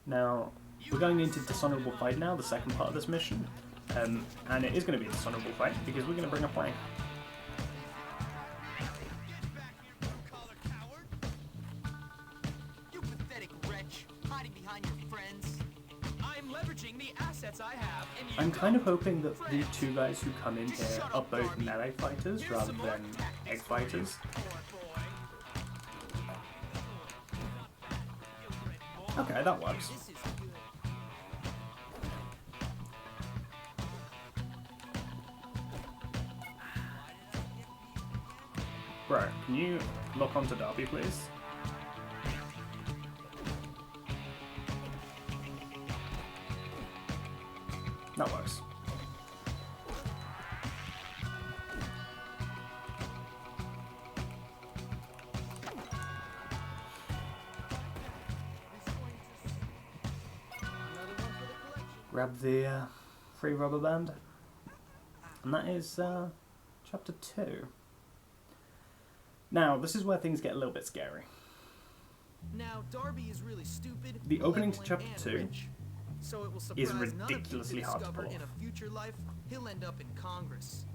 Speaker 1: Now, we're going into Dishonorable Fight now, the second part of this mission. And it is going to be a dishonorable fight because we're going to bring a plank.
Speaker 2: You pathetic wretch, hiding behind your friends.
Speaker 5: I'm leveraging the assets I have, and you
Speaker 1: I'm kind of hoping that the two guys who come in here are both melee fighters rather than egg fighters. Okay, that works.
Speaker 2: This is good.
Speaker 1: Bro, can you lock onto Darby, please? That works. Grab the free rubber band. And that is chapter 2. Now, this is where things get a little bit scary.
Speaker 2: Now, Darby is really stupid.
Speaker 1: The opening to
Speaker 2: malevolent,
Speaker 1: chapter
Speaker 2: and
Speaker 1: 2
Speaker 2: rich. So it will
Speaker 1: is
Speaker 2: surprise none of you
Speaker 1: ridiculously
Speaker 2: to
Speaker 1: hard to
Speaker 2: discover
Speaker 1: pull
Speaker 2: in
Speaker 1: off.
Speaker 2: a future life he'll end up in Congress.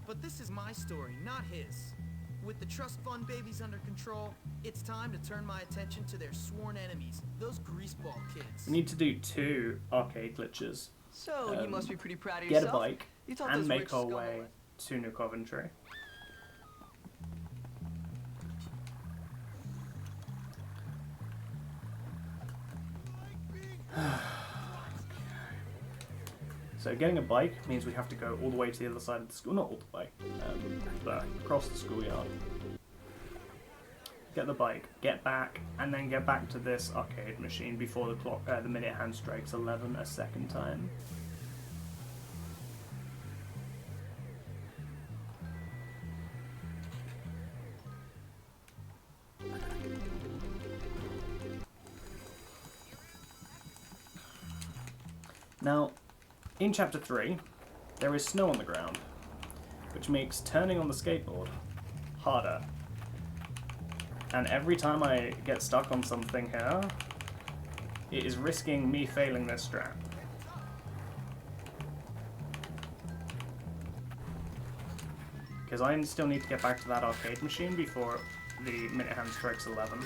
Speaker 2: But this is my story, not his. With the trust fund babies under control, it's time to turn my attention to their sworn enemies, those greaseball kids.
Speaker 1: We need to do 2 arcade glitches.
Speaker 6: So, you must be pretty proud of
Speaker 1: Get a
Speaker 6: yourself.
Speaker 1: bike
Speaker 6: You thought
Speaker 1: and
Speaker 6: those
Speaker 1: make
Speaker 6: rich
Speaker 1: our
Speaker 6: scum
Speaker 1: way
Speaker 6: away.
Speaker 1: to New Coventry. So getting a bike means we have to go all the way to the other side of the school. Not all the way, but across the schoolyard. Get the bike, get back, and then get back to this arcade machine before the clock, the minute hand strikes 11 a second time. Now, in chapter 3, there is snow on the ground, which makes turning on the skateboard harder. And every time I get stuck on something here, it is risking me failing this strat. Because I still need to get back to that arcade machine before the minute hand strikes 11.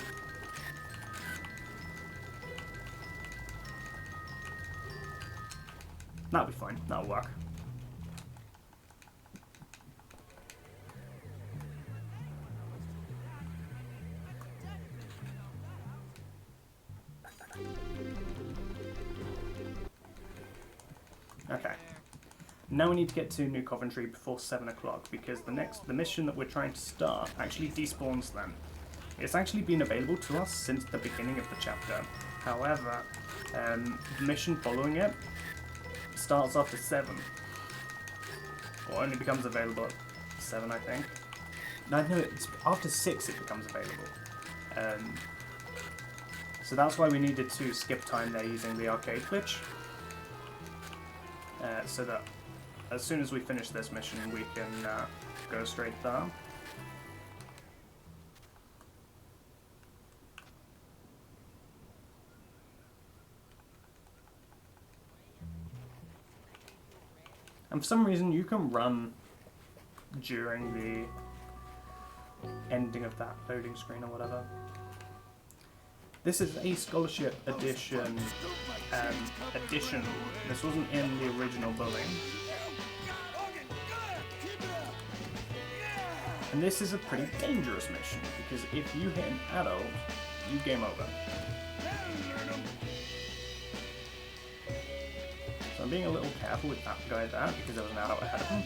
Speaker 1: That'll be fine, that'll work. Okay. Now we need to get to New Coventry before 7 o'clock because the mission that we're trying to start actually despawns then. It's actually been available to us since the beginning of the chapter. However, the mission following it starts after 7. Or only becomes available at 7, I think. No, it's after 6 it becomes available. So that's why we needed to skip time there using the arcade glitch. So that as soon as we finish this mission, we can go straight there. And for some reason, you can run during the ending of that loading screen or whatever. This is a scholarship edition. This wasn't in the original bullying. And this is a pretty dangerous mission, because if you hit an adult, you game over. So I'm being a little careful with that guy there, because there was an adult ahead of him.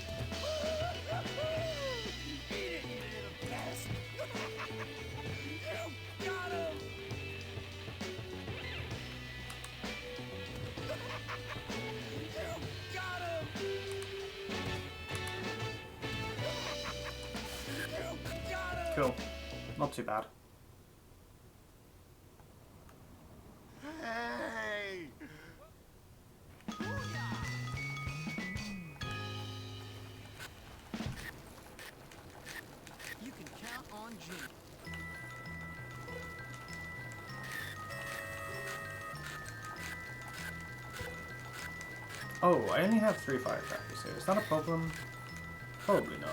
Speaker 1: Cool. Not too bad.
Speaker 8: Hey!
Speaker 2: You can count on Jimmy.
Speaker 1: Oh, I only have 3 firecrackers here. Is that a problem? Probably not.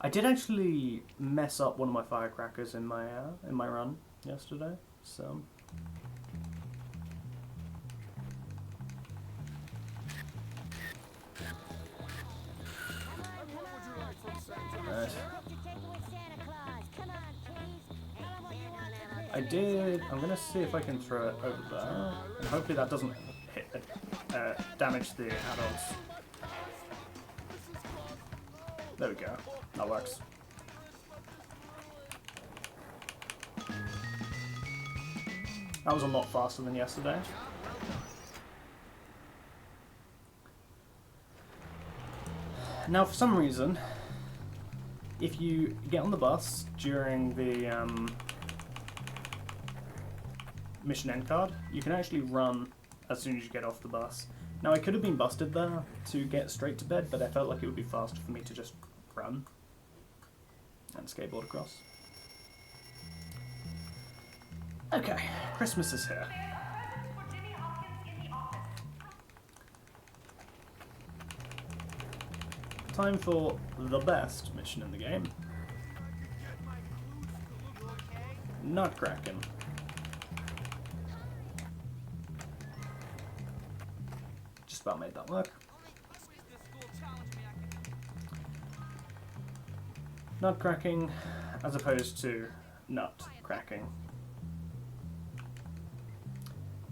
Speaker 1: I did actually mess up one of my firecrackers in my run yesterday, so. I did. I'm gonna see if I can throw it over there. And hopefully that doesn't hit, damage the adults. There we go. That works. That was a lot faster than yesterday. Now, for some reason, if you get on the bus during the mission end card, you can actually run as soon as you get off the bus. Now, I could have been busted there to get straight to bed, but I felt like it would be faster for me to just run and skateboard across. Okay, Christmas is here. Time for the best mission in the game. Nutcracking. Just about made that work. Nutcracking as opposed to nut cracking.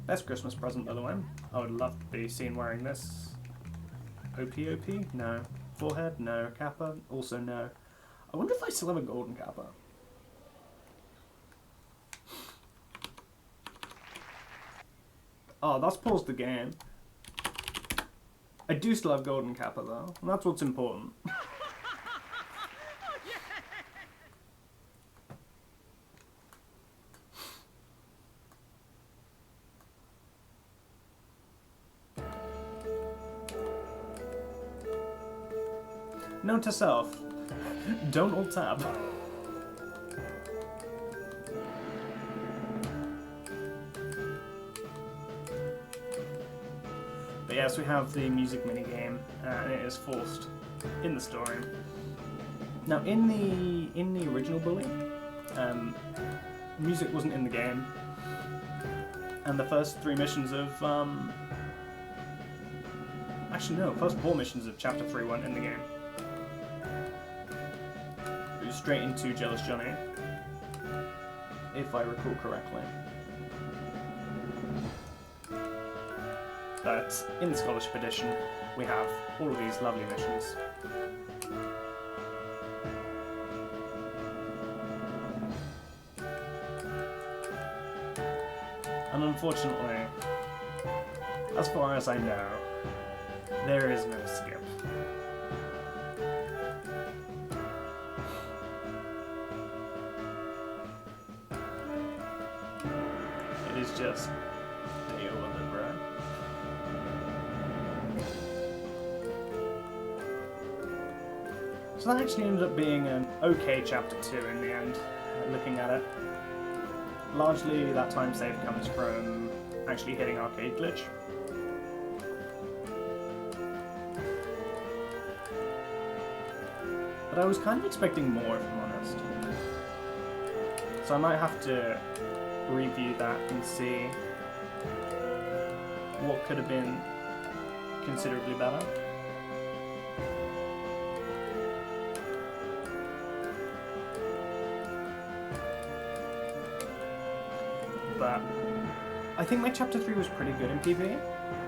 Speaker 1: Best Christmas present, by the way. I would love to be seen wearing this. OPOP? No. Forehead? No. Kappa? Also no. I wonder if I still have a golden kappa. Oh, that's paused the game. I do still have golden kappa though, and that's what's important. Note to self, don't alt tab. But yes, we have the music minigame, and it is forced in the story. Now, in the original Bully, music wasn't in the game, and the first 3 missions of actually no, first 4 missions of Chapter 3 weren't in the game. It was straight into Jealous Johnny, if I recall correctly. But in the Scholarship Edition, we have all of these lovely missions. And unfortunately, as far as I know, there is no skip. It is just deal with it, bro. So that actually ended up being an okay Chapter 2 in the end, looking at it. Largely, that time save comes from actually hitting arcade glitch. But I was kind of expecting more, if I'm honest. So I might have to review that and see what could have been considerably better. But I think my Chapter 3 was pretty good in PvE,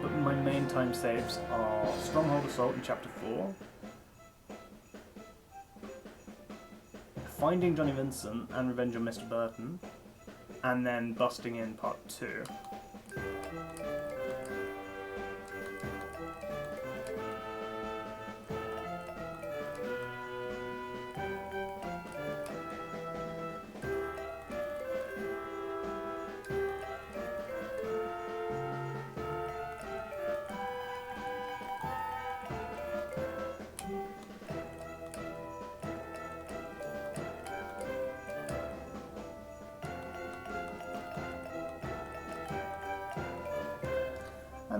Speaker 1: but my main time saves are Stronghold Assault in Chapter 4, Finding Johnny Vincent and Revenge on Mr. Burton, and then Busting in Part 2.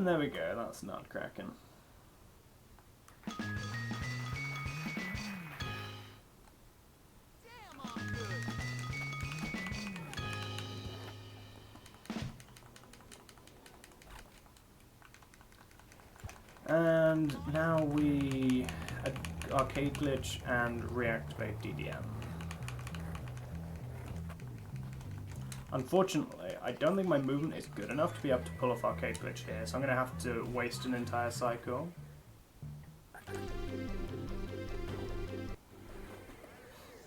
Speaker 1: And there we go, that's not cracking.
Speaker 2: Damn, I'm good.
Speaker 1: And now we arcade glitch and reactivate DDM. Unfortunately, I don't think my movement is good enough to be able to pull off arcade glitch here, so I'm going to have to waste an entire cycle.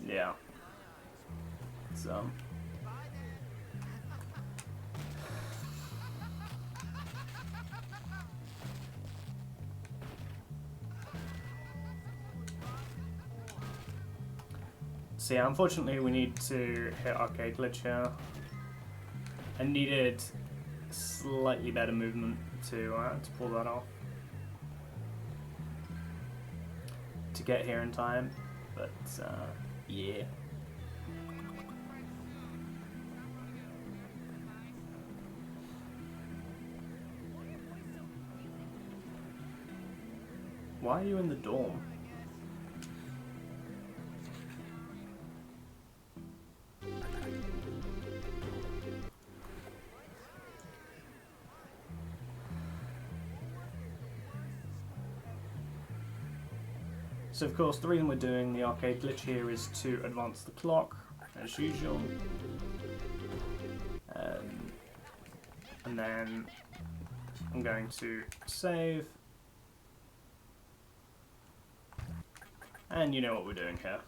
Speaker 1: Yeah. So. So yeah, unfortunately we need to hit arcade glitch here. I needed slightly better movement to pull that off. To get here in time, but yeah. Why are you in the dorm? So of course the reason we're doing the arcade glitch here is to advance the clock, as usual. And then I'm going to save. And you know what we're doing here.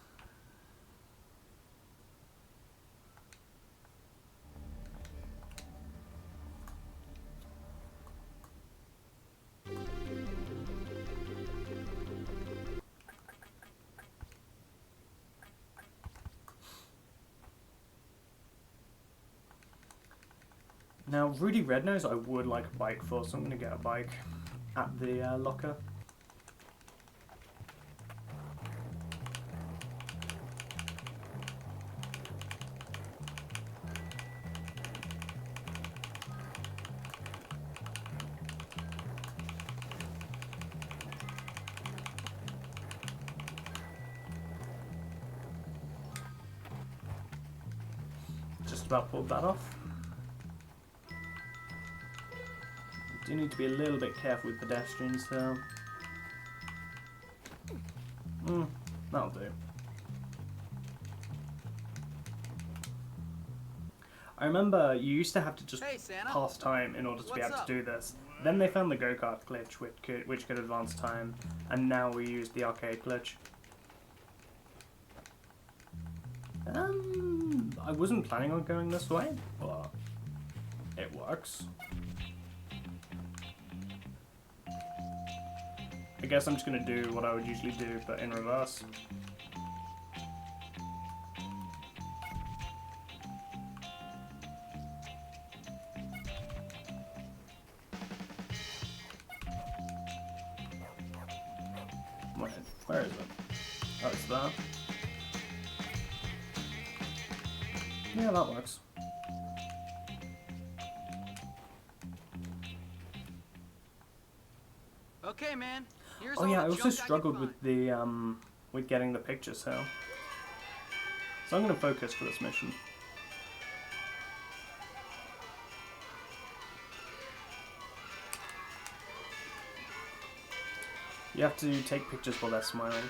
Speaker 1: Now, Rudy Rednose I would like a bike for, so I'm going to get a bike at the locker. Just about pulled that off. Do need to be a little bit careful with pedestrians though. That'll do. I remember you used to have to just
Speaker 2: Hey, Santa.
Speaker 1: pass time in order to be
Speaker 2: What's
Speaker 1: able
Speaker 2: up?
Speaker 1: to do this. Then they found the go-kart glitch which could advance time, and now we use the arcade glitch. I wasn't planning on going this way, but it works. I guess I'm just going to do what I would usually do, but in reverse. Wait, where is it? Oh, it's there. Yeah, that works.
Speaker 2: Okay, man. Here's
Speaker 1: Oh
Speaker 2: all
Speaker 1: yeah,
Speaker 2: the
Speaker 1: I also
Speaker 2: junk
Speaker 1: struggled
Speaker 2: can
Speaker 1: with the with getting the pictures here. So I'm going to focus for this mission. You have to take pictures while they're smiling,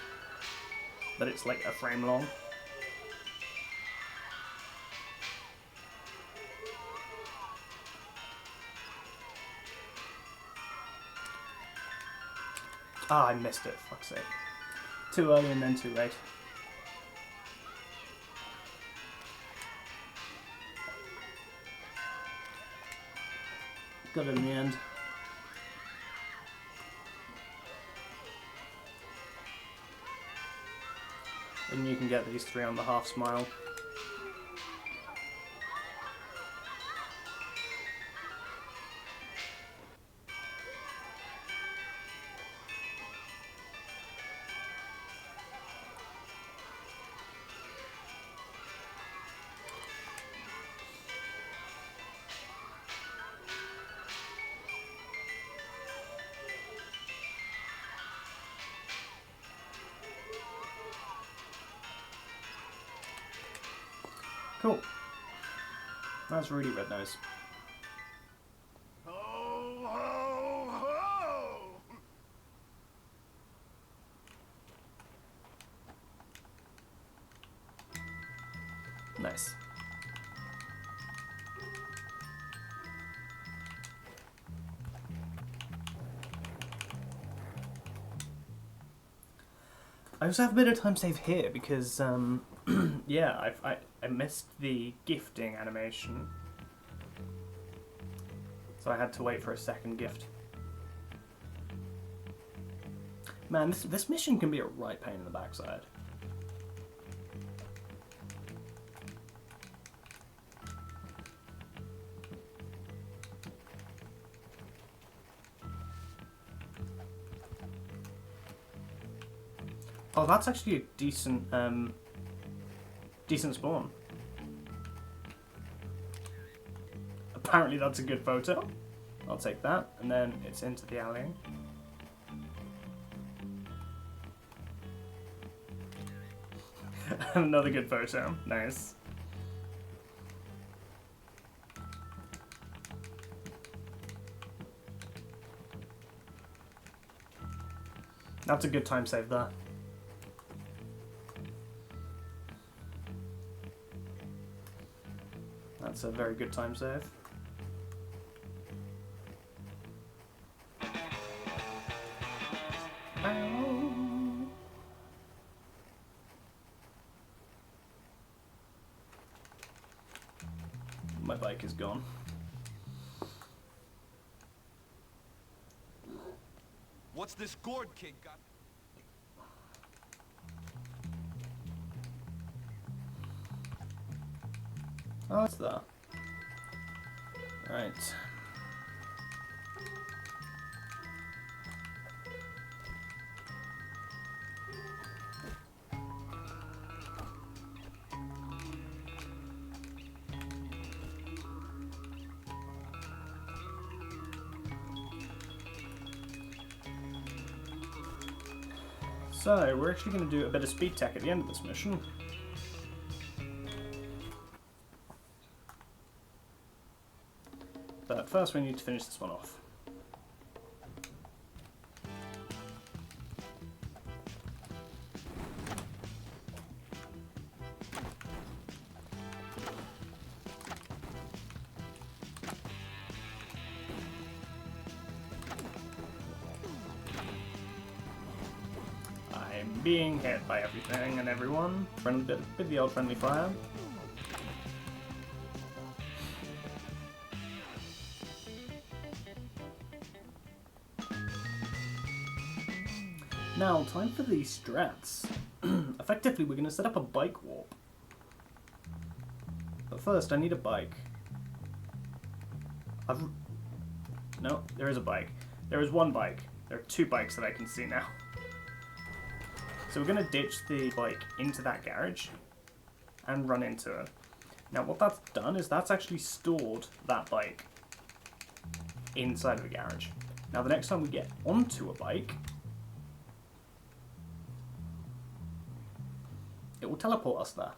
Speaker 1: but it's like a frame long. Ah, I missed it, fuck's sake. Too early and then too late. Got it in the end. And you can get these three on the half smile. That's Rudy Rednose.
Speaker 8: Ho, ho, ho!
Speaker 1: Nice. I also have a bit of time save here because, yeah, I missed the gifting animation. So I had to wait for a second gift. Man, this mission can be a right pain in the backside. Oh, that's actually a decent, decent spawn. Apparently that's a good photo. I'll take that, and then it's into the alley. Another good photo. Nice. That's a good time save there. That's a very good time save. My bike is gone.
Speaker 5: What's this gourd kid got?
Speaker 1: Oh, it's there. Right. So, we're actually going to do a bit of speed tech at the end of this mission. But first we need to finish this one off. I'm being hit by everything and everyone. Bit of the old friendly fire. Now, time for the strats. Effectively, we're going to set up a bike warp. But first, I need a bike. No, there is a bike. There is one bike. There are two bikes that I can see now. So we're going to ditch the bike into that garage and run into it. Now, what that's done is that's actually stored that bike inside of a garage. Now, the next time we get onto a bike, it will teleport us there.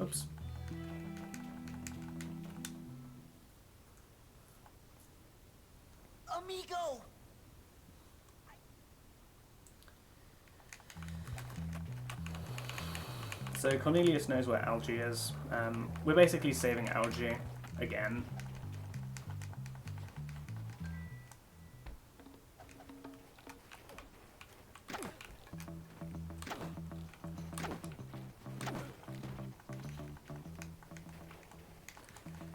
Speaker 1: Oops.
Speaker 2: Amigo!
Speaker 1: So Cornelius knows where Algae is. We're basically saving Algae again.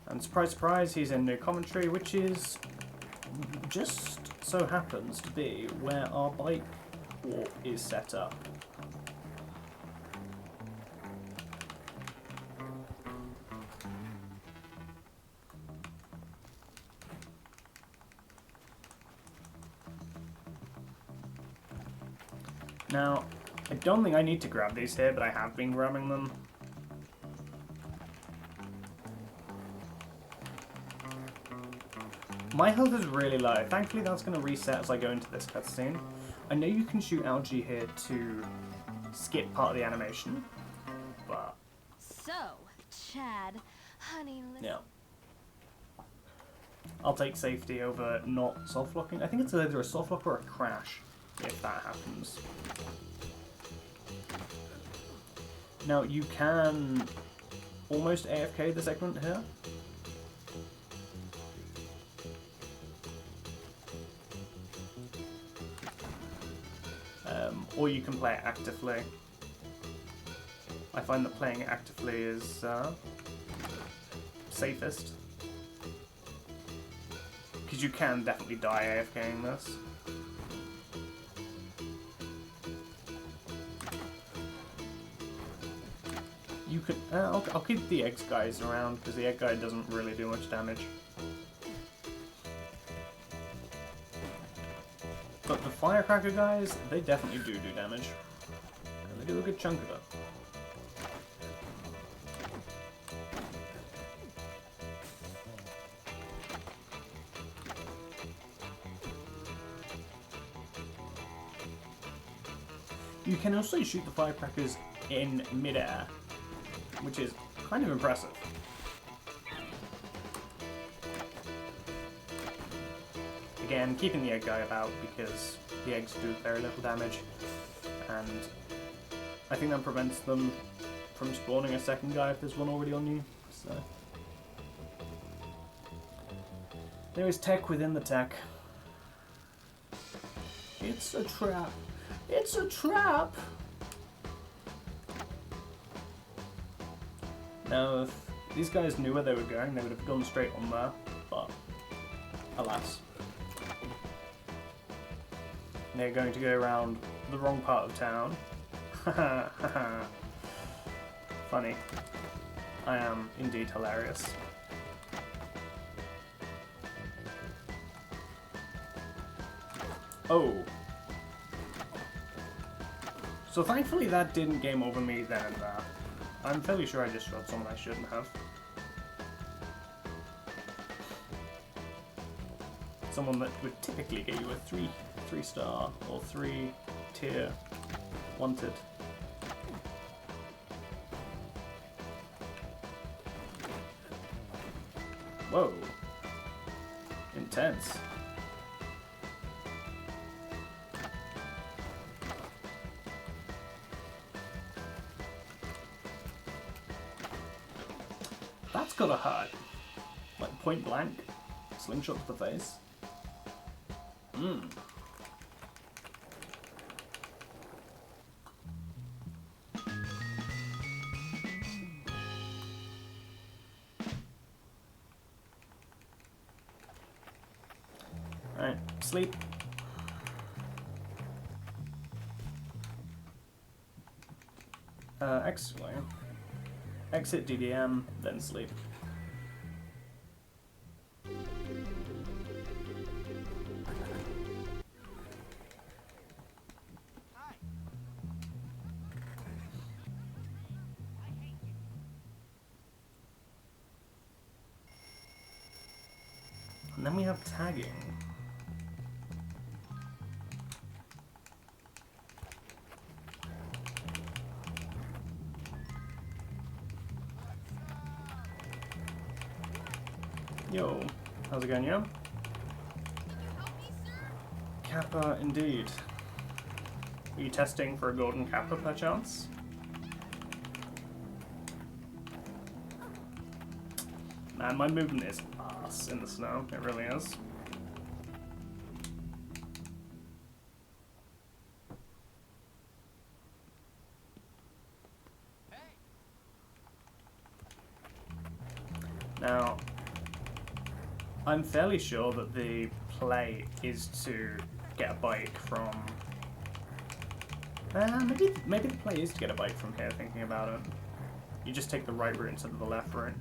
Speaker 1: And surprise, surprise, he's in new commentary, which is just so happens to be where our bike warp is set up. Now, I don't think I need to grab these here, but I have been grabbing them. My health is really low. Thankfully that's going to reset as I go into this cutscene. I know you can shoot algae here to skip part of the animation, but...
Speaker 7: So, Chad, honey, listen.
Speaker 1: Yeah. I'll take safety over not soft locking. I think it's either a soft lock or a crash, if that happens. Now, you can almost AFK the segment here. Or you can play it actively. I find that playing it actively is safest. Because you can definitely die AFKing this. You could... I'll keep the eggs guys around, because the egg guy doesn't really do much damage. But the firecracker guys, they definitely do damage. And they do a good chunk of it. You can also shoot the firecrackers in mid-air, which is kind of impressive. Again, keeping the egg guy about because the eggs do very little damage, and I think that prevents them from spawning a second guy if there's one already on you. So there is tech within the tech. It's a trap. It's a trap! Now, if these guys knew where they were going, they would have gone straight on there, but alas. They're going to go around the wrong part of town. Haha, haha. Funny. I am indeed hilarious. Oh. So thankfully that didn't game over me then and there. I'm fairly sure I just shot someone I shouldn't have. Someone that would typically get you a 3-star or 3-tier wanted. Whoa. Intense. That's gotta hurt. Like point blank. Slingshot to the face. Alright, sleep. Exit DDM, then sleep. And then we have tagging. Yo, how's it going, yo? Kappa, indeed. Are you testing for a golden Kappa, perchance? Man, my movement is ass in the snow. It really is. Now, I'm fairly sure that the play is to get a bike from... maybe the play is to get a bike from here, thinking about it. You just take the right route instead of the left route.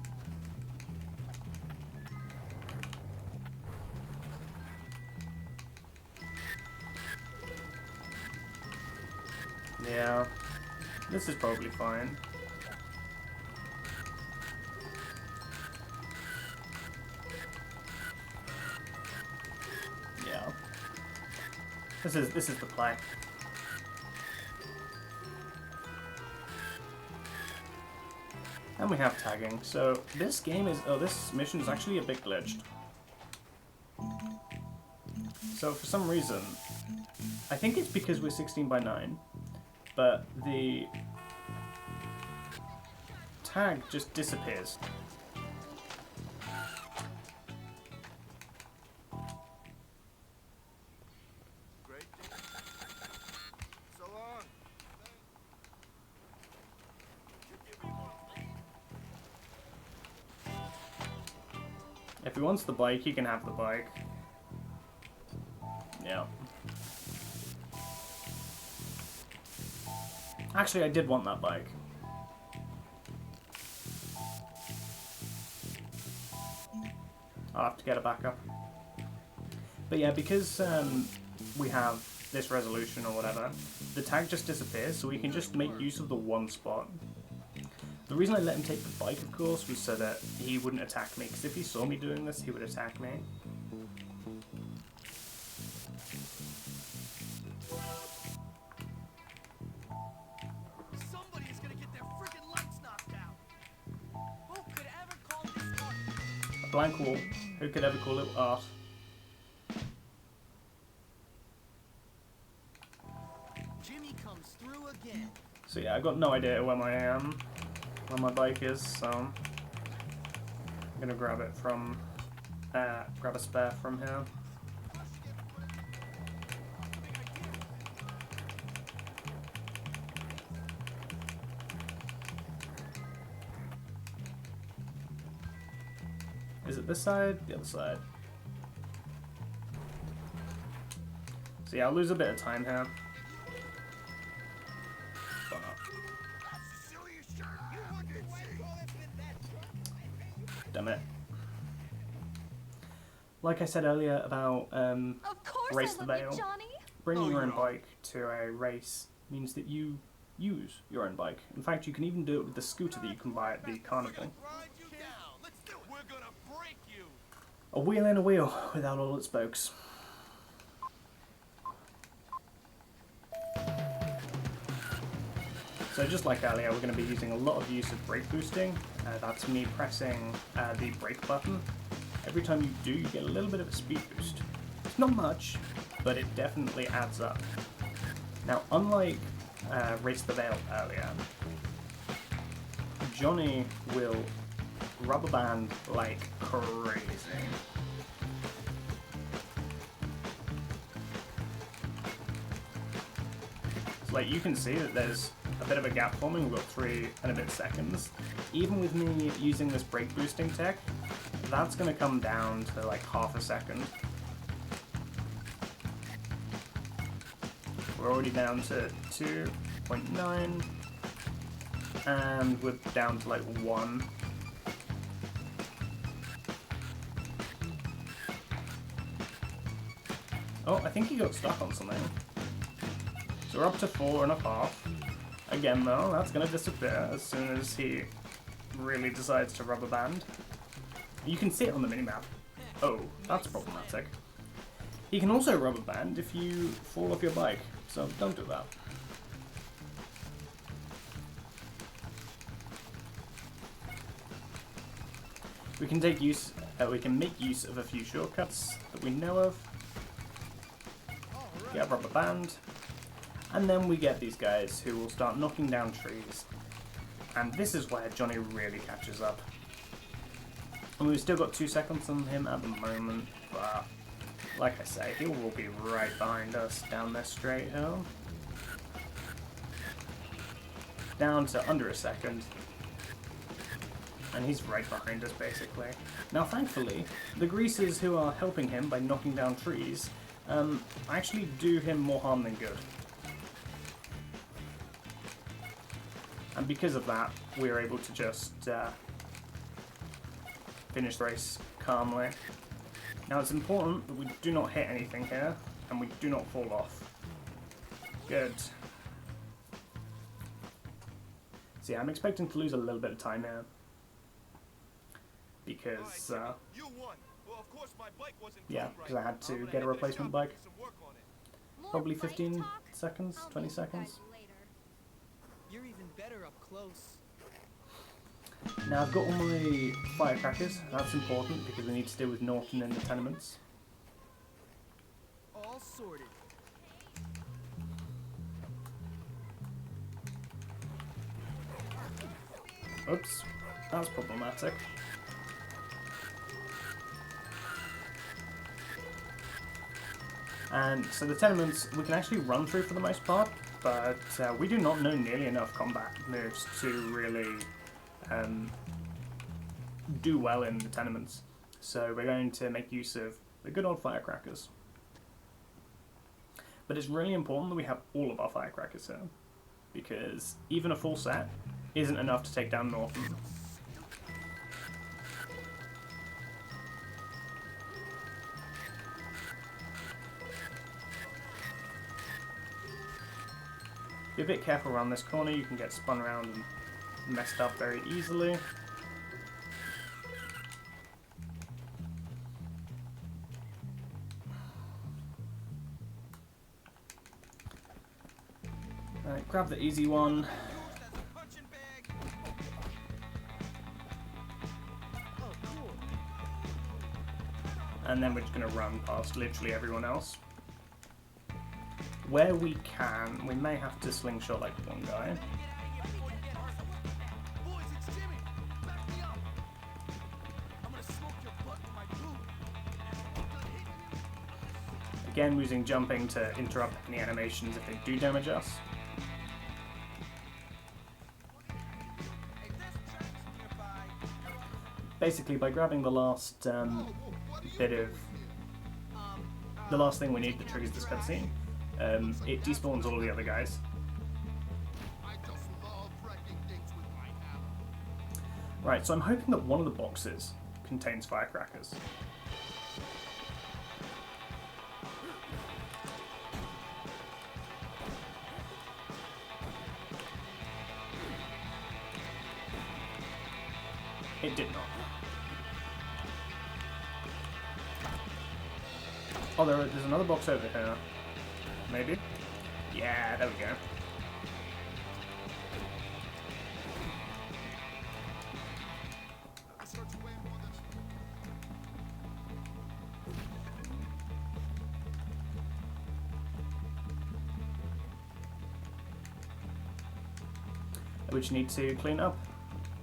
Speaker 1: Yeah. This is probably fine. Yeah. This is the play. And we have tagging. So this game is this mission is actually a bit glitched. So for some reason, I think it's because we're 16 by 9, but the tag just disappears.
Speaker 8: Great day. So long.
Speaker 1: If he wants the bike, he can have the bike. Yeah. Actually, I did want that bike. I'll have to get it back up. But yeah, because we have this resolution or whatever, the tag just disappears, so we can just make use of the one spot. The reason I let him take the bike, of course, was so that he wouldn't attack me, because if he saw me doing this, he would attack me.
Speaker 5: Somebody is gonna get their freaking lights knocked out. Who could ever call this art?
Speaker 1: A blank wall. Who could ever call it art?
Speaker 2: Jimmy comes through again.
Speaker 1: So yeah, I got no idea where my bike is, so I'm gonna grab it from, grab a spare from here. Is it this side? The other side. So yeah, I'll lose a bit of time here. But damn it. Like I said earlier about
Speaker 3: Of course
Speaker 1: Race
Speaker 3: I
Speaker 1: the
Speaker 3: love it,
Speaker 1: Veil,
Speaker 3: Johnny.
Speaker 1: bringing your own bike to a race means that you use your own bike. In fact, you can even do it with the scooter that you can buy at the carnival.
Speaker 4: Grind you down. Let's do it. We're gonna break you.
Speaker 1: A wheel in a wheel without all its spokes. So just like earlier, we're going to be using a lot of use of brake boosting. That's me pressing the brake button. Every time you do, you get a little bit of a speed boost. It's not much, but it definitely adds up. Now, unlike Race the Veil earlier, Johnny will rubber band like crazy. So like you can see that there's a bit of a gap forming. We've got 3 and a bit seconds. Even with me using this brake boosting tech, that's going to come down to like half a second. We're already down to 2.9 and we're down to like 1. Oh, I think he got stuck on something. So we're up to 4.5. Again though, that's going to disappear as soon as he really decides to rubber band. You can see it on the minimap. Oh, that's problematic. You can also rubber band if you fall off your bike, so don't do that. We can make use of a few shortcuts that we know of. Get rubber band, and then we get these guys who will start knocking down trees. And this is where Johnny really catches up. And we've still got 2 seconds on him at the moment, but like I say, he will be right behind us down this straight hill. Down to under a second. And he's right behind us, basically. Now, thankfully, the greasers who are helping him by knocking down trees actually do him more harm than good. And because of that, we're able to just finish the race calmly. Now, it's important that we do not hit anything here, and we do not fall off. Good. So yeah, I'm expecting to lose a little bit of time here. Because,
Speaker 4: You won. Well, of course my bike wasn't
Speaker 1: yeah,
Speaker 4: tuned
Speaker 1: because
Speaker 4: right.
Speaker 1: I had to
Speaker 4: I'm gonna
Speaker 1: get a
Speaker 4: head the
Speaker 1: replacement
Speaker 4: shop and
Speaker 1: bike.
Speaker 4: do some work on it.
Speaker 7: More
Speaker 1: Probably
Speaker 7: bike
Speaker 1: 15
Speaker 7: talk?
Speaker 1: seconds,
Speaker 7: I'll
Speaker 1: 20
Speaker 7: meet you guys
Speaker 1: seconds.
Speaker 7: later.
Speaker 2: You're even better up close.
Speaker 1: Now I've got all my firecrackers. That's important because we need to deal with Norton in the tenements.
Speaker 2: All sorted.
Speaker 1: Oops, that was problematic. And so the tenements we can actually run through for the most part, but we do not know nearly enough combat moves to really do well in the tenements. So we're going to make use of the good old firecrackers. But it's really important that we have all of our firecrackers here, because even a full set isn't enough to take down Norton. Be a bit careful around this corner, you can get spun around and messed up very easily. Alright, grab the easy one.
Speaker 2: Punching bag. Oh, cool.
Speaker 1: And then we're just going to run past literally everyone else. Where we can, we may have to slingshot like one guy.
Speaker 5: Boys, it's Jimmy. Back me up. I'm gonna smoke your butt with my boot.
Speaker 1: Again, using jumping to interrupt any animations if they do damage us.
Speaker 5: Hey, there's tracks nearby.
Speaker 1: Basically, by grabbing the last bit of... the last thing we need that triggers this cutscene, it despawns all of the other guys.
Speaker 4: I just love wrecking things with my hammer.
Speaker 1: Right, so I'm hoping that one of the boxes contains firecrackers. It did not. Oh, there's another box over here. Maybe? Yeah, there we go.
Speaker 4: This hurts way more than...
Speaker 1: Which need to clean up.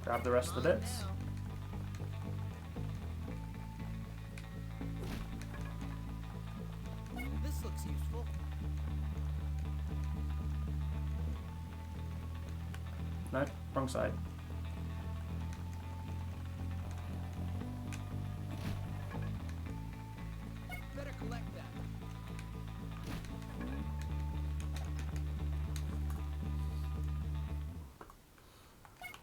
Speaker 1: Grab the rest of the bits.
Speaker 2: This looks useful.
Speaker 1: No, wrong side.
Speaker 2: Better collect that.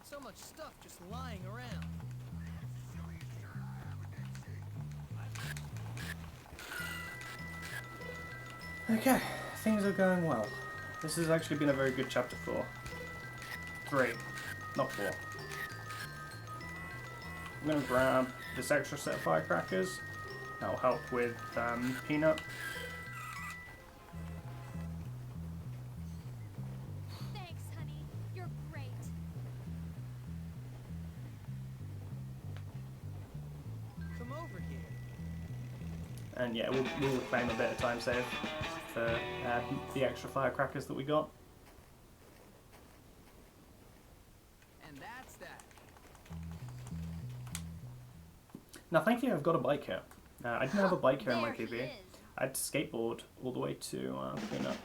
Speaker 2: So much stuff just lying around.
Speaker 1: Okay, things are going well. This has actually been a very good chapter 4. 3, not 4. I'm going to grab this extra set of firecrackers. That'll help with Peanut.
Speaker 7: Thanks, honey. You're great.
Speaker 2: Come over here.
Speaker 1: And yeah, we'll claim a bit of time save for the extra firecrackers that we got.
Speaker 2: And that's that.
Speaker 1: Now, thankfully, I've got a bike here. I didn't have a bike here in my
Speaker 7: There he
Speaker 1: PB.
Speaker 7: is.
Speaker 1: I had to skateboard all the way to Peanut.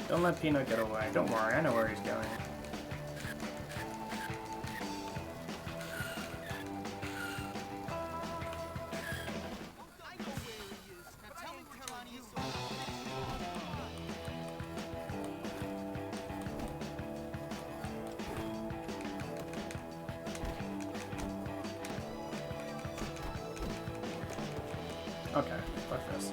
Speaker 1: Don't let Peanut get away. Don't worry, I know where he's going.
Speaker 2: I know where he is. Now tell me where Connie is.
Speaker 1: Okay, fuck this.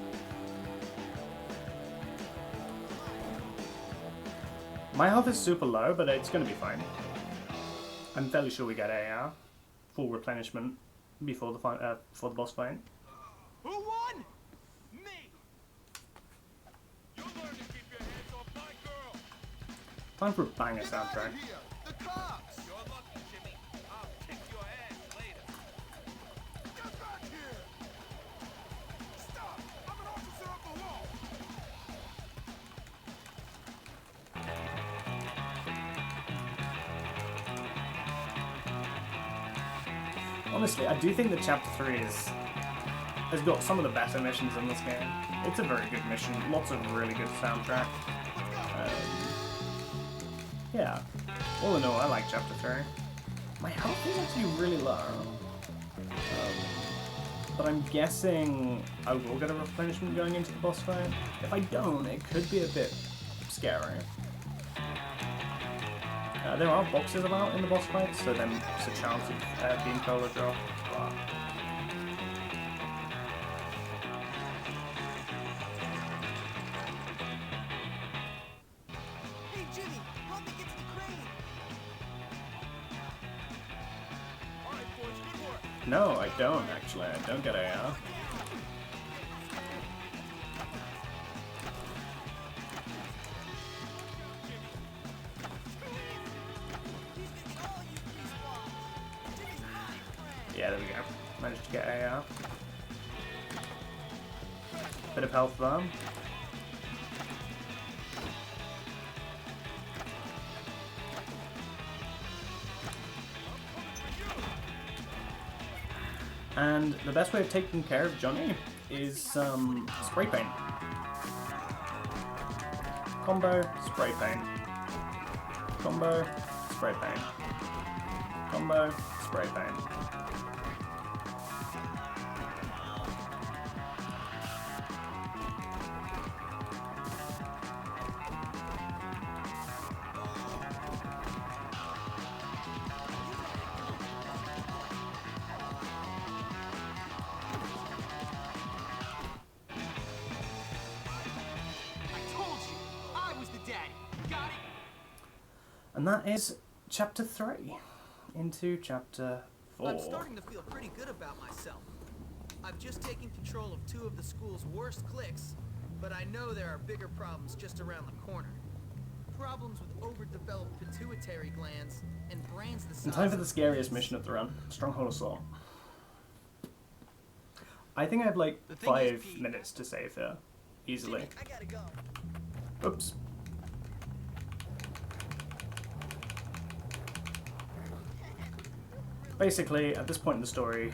Speaker 1: My health is super low, but it's gonna be fine. I'm fairly sure we get a full replenishment before the boss fight.
Speaker 2: Who won? Me.
Speaker 4: You learn to keep your hands off my girl.
Speaker 1: Time for a banger soundtrack.
Speaker 8: Here, the cops!
Speaker 4: You're lucky, Jimmy. I'll kick your ass later.
Speaker 8: Get back here! Stop! I'm an officer of the law!
Speaker 1: Honestly, I do think that Chapter 3 has got some of the better missions in this game. It's a very good mission, lots of really good soundtrack. Yeah, all in all, I like Chapter 3. My health is actually really low. But I'm guessing I will get a replenishment going into the boss fight. If I don't, it could be a bit scary. There are boxes about in the boss fight, so then there's a chance of being cola drop. But
Speaker 2: Hey, Jimmy, help me get to the crane.
Speaker 4: All right, boys, good work.
Speaker 1: no, I don't actually. I don't get AR. Yeah, there we go. Managed to get AR. Bit of health there. And the best way of taking care of Johnny is spray paint. Combo, spray paint. Combo, spray paint. Combo, spray paint.
Speaker 2: I told you, I was the daddy. Got it?
Speaker 1: And that is Chapter 3. Into Chapter 4.
Speaker 2: I'm starting to feel pretty good about myself. I've just taken control of 2 of the school's worst cliques, but I know there are bigger problems just around the corner. Problems with overdeveloped pituitary glands and brains the size
Speaker 1: And time for
Speaker 2: of
Speaker 1: the scariest
Speaker 2: peas.
Speaker 1: mission of the run. Stronghold Assault. I think I have like
Speaker 2: The thing is,
Speaker 1: 5
Speaker 2: Pete-
Speaker 1: minutes to save here. Easily.
Speaker 2: Jimmy, I gotta go.
Speaker 1: Oops. Basically, at this point in the story,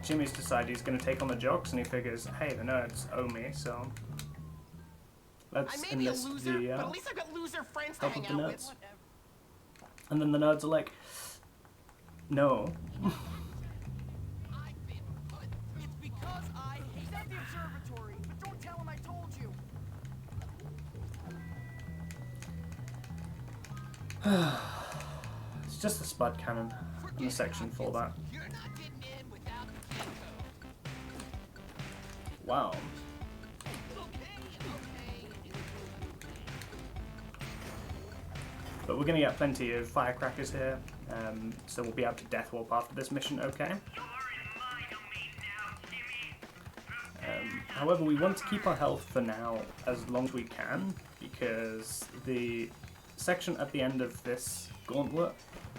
Speaker 1: Jimmy's decided he's going to take on the jocks, and he figures, hey, the nerds owe me, so
Speaker 9: I
Speaker 1: let's
Speaker 9: may be a
Speaker 1: enlist
Speaker 9: loser,
Speaker 1: the
Speaker 9: but at least I've got loser friends to
Speaker 1: help
Speaker 9: hang
Speaker 1: of the
Speaker 9: out with.
Speaker 1: nerds. And then the nerds are like, no.
Speaker 9: I've been put. It's because I hate. He's at the observatory, but don't tell him I told you.
Speaker 1: It's just a spud cannon in the section for that.
Speaker 9: You're not getting in without the info.
Speaker 1: Wow.
Speaker 9: Okay.
Speaker 1: But we're going to get plenty of firecrackers here, so we'll be able to death warp after this mission, okay? However, we want to keep our health for now as long as we can, because the section at the end of this gauntlet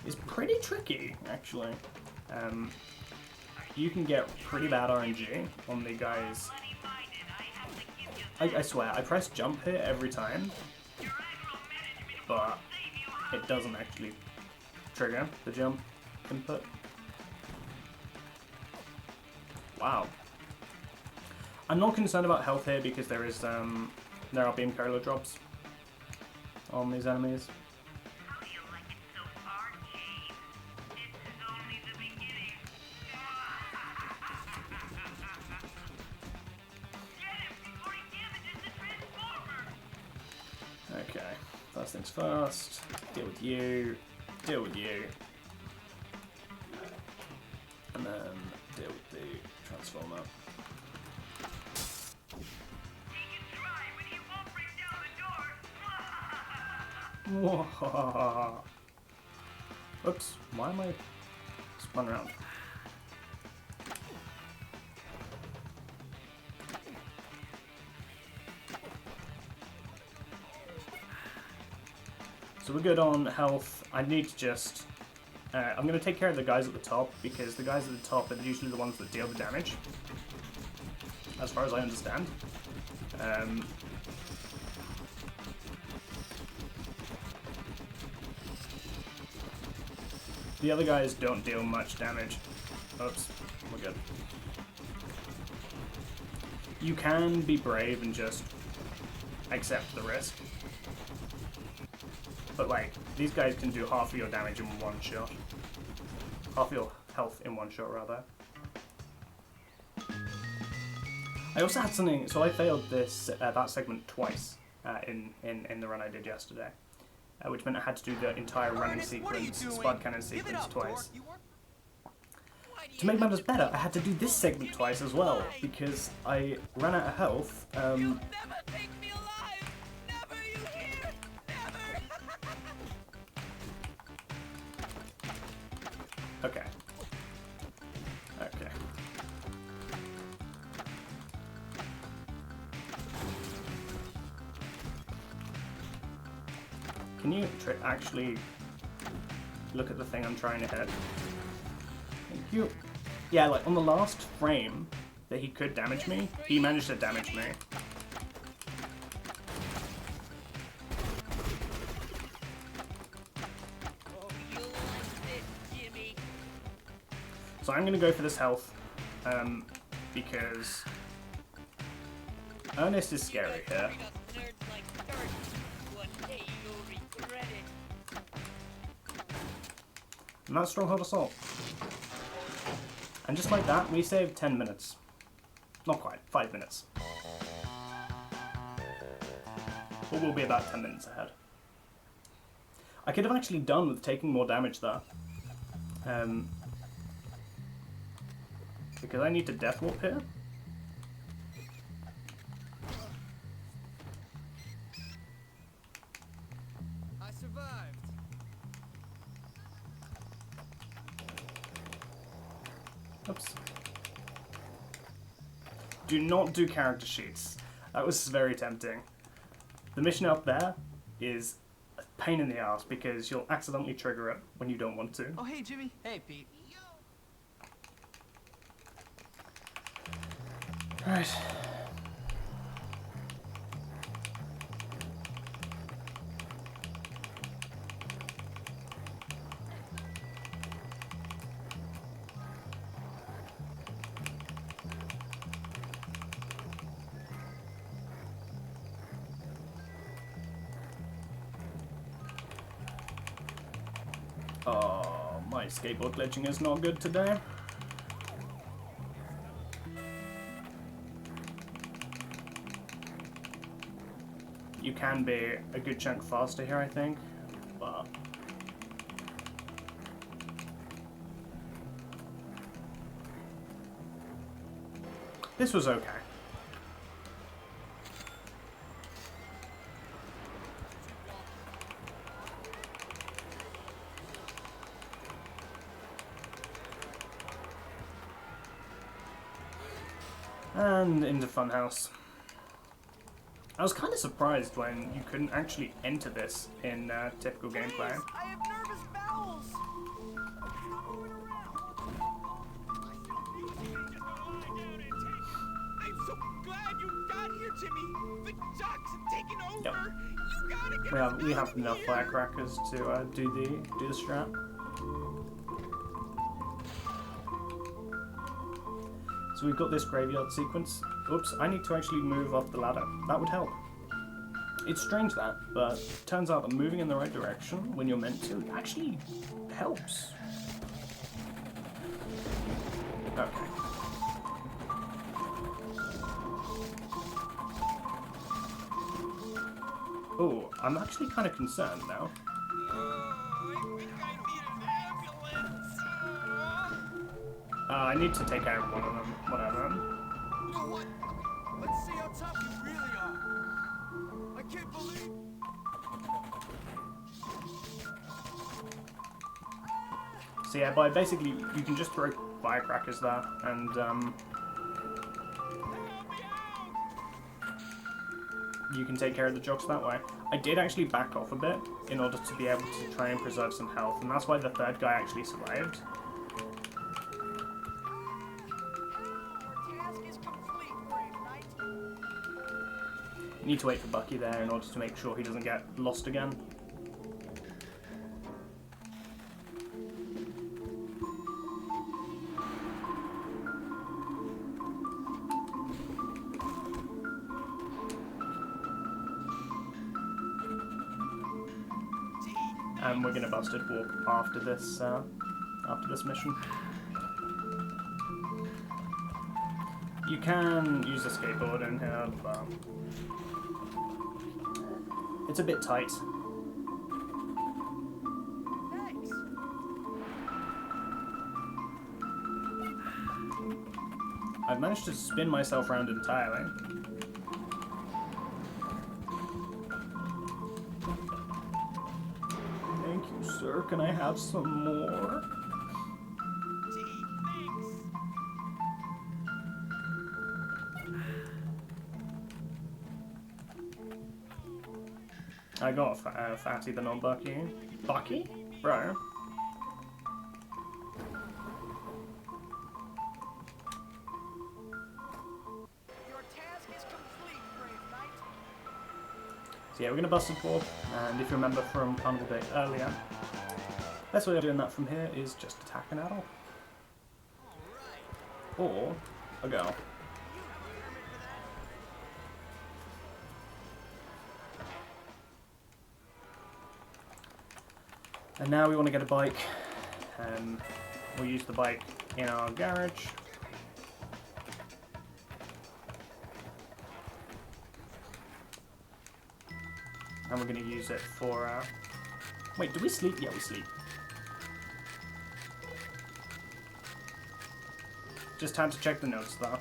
Speaker 1: is pretty tricky, actually. You can get pretty bad RNG on the guys. I swear, I press jump here every time, but it doesn't actually trigger the jump input. Wow. I'm not concerned about health here because there are beam cola drops on these enemies. Okay, first things first, deal with you, deal with you, and then deal with the transformer. Oops, why am I spun around? So we're good on health. I need to just... I'm going to take care of the guys at the top, because the guys at the top are usually the ones that deal the damage, as far as I understand. The other guys don't deal much damage. Oops, we're good. You can be brave and just accept the risk. But like, these guys can do half of your damage in one shot. Half your health in one shot, rather. I also had something, so I failed this that segment twice in the run I did yesterday. Which meant I had to do the entire running sequence, spud cannon sequence twice. To make matters better, I had to do this segment twice as well, because I ran out of health.
Speaker 9: You'll never take me alive! Never, you hear? Never!
Speaker 1: Okay. Okay. Can you actually look at the thing I'm trying to hit? Thank you. Yeah, like on the last frame that he could damage me, he managed to damage me.
Speaker 9: Oh, you like this, Jimmy.
Speaker 1: So I'm gonna go for this health, because Ernest is scary here.
Speaker 9: Nerds like dirt. One day you'll regret it.
Speaker 1: And that's Stronghold Assault. And just like that, we saved 10 minutes. Not quite, 5 minutes. But we'll be about 10 minutes ahead. I could have actually done with taking more damage there. Because I need to death warp here.
Speaker 2: I survived.
Speaker 1: Oops. Do not do character sheets. That was very tempting. The mission up there is a pain in the ass because you'll accidentally trigger it when you don't want to.
Speaker 6: Oh, hey, Jimmy.
Speaker 2: Hey, Pete.
Speaker 1: Right. Oh, my skateboard glitching is not good today. You can be a good chunk faster here, I think, but... This was okay. And into Funhouse. I was kind of surprised when you couldn't actually enter this in typical gameplay.
Speaker 9: Please, I have nervous bowels. Stop moving around.
Speaker 5: I'm so glad you got here, Jimmy. The jocks have taken over.
Speaker 1: Yep.
Speaker 5: You gotta get
Speaker 1: We have enough firecrackers to do the strap. So we've got this graveyard sequence. Oops, I need to actually move up the ladder. That would help. It's strange that, but it turns out that moving in the right direction when you're meant to actually helps. Okay. Oh, I'm actually kind of concerned now.
Speaker 5: I think I need an ambulance.
Speaker 1: I need to take care of one of them, whatever.
Speaker 9: You know what? Let's see how tough you really are. I can't believe.
Speaker 1: So yeah, by basically, you can just throw firecrackers there, and you can take care of the jocks that way. I did actually back off a bit in order to be able to try and preserve some health, and that's why the third guy actually survived.
Speaker 9: Your task is complete, brave knight.
Speaker 1: You need to wait for Bucky there in order to make sure he doesn't get lost again. And we're gonna busted walk after this mission. You can use a skateboard in here, but it's a bit tight.
Speaker 9: Thanks.
Speaker 1: I've managed to spin myself around entirely. Thank you, sir. Can I have some more? I got Fatty but not Bucky. Bucky? Bro.
Speaker 9: Your task is complete, brave knight.
Speaker 1: So yeah, we're gonna bust a ball, and if you remember from Carnival Day earlier, best way of doing that from here is just attack an adult. Or a girl. And now we want to get a bike. We'll use the bike in our garage. And we're going to use it for... Wait, do we sleep? Yeah, we sleep. Just had to check the notes though.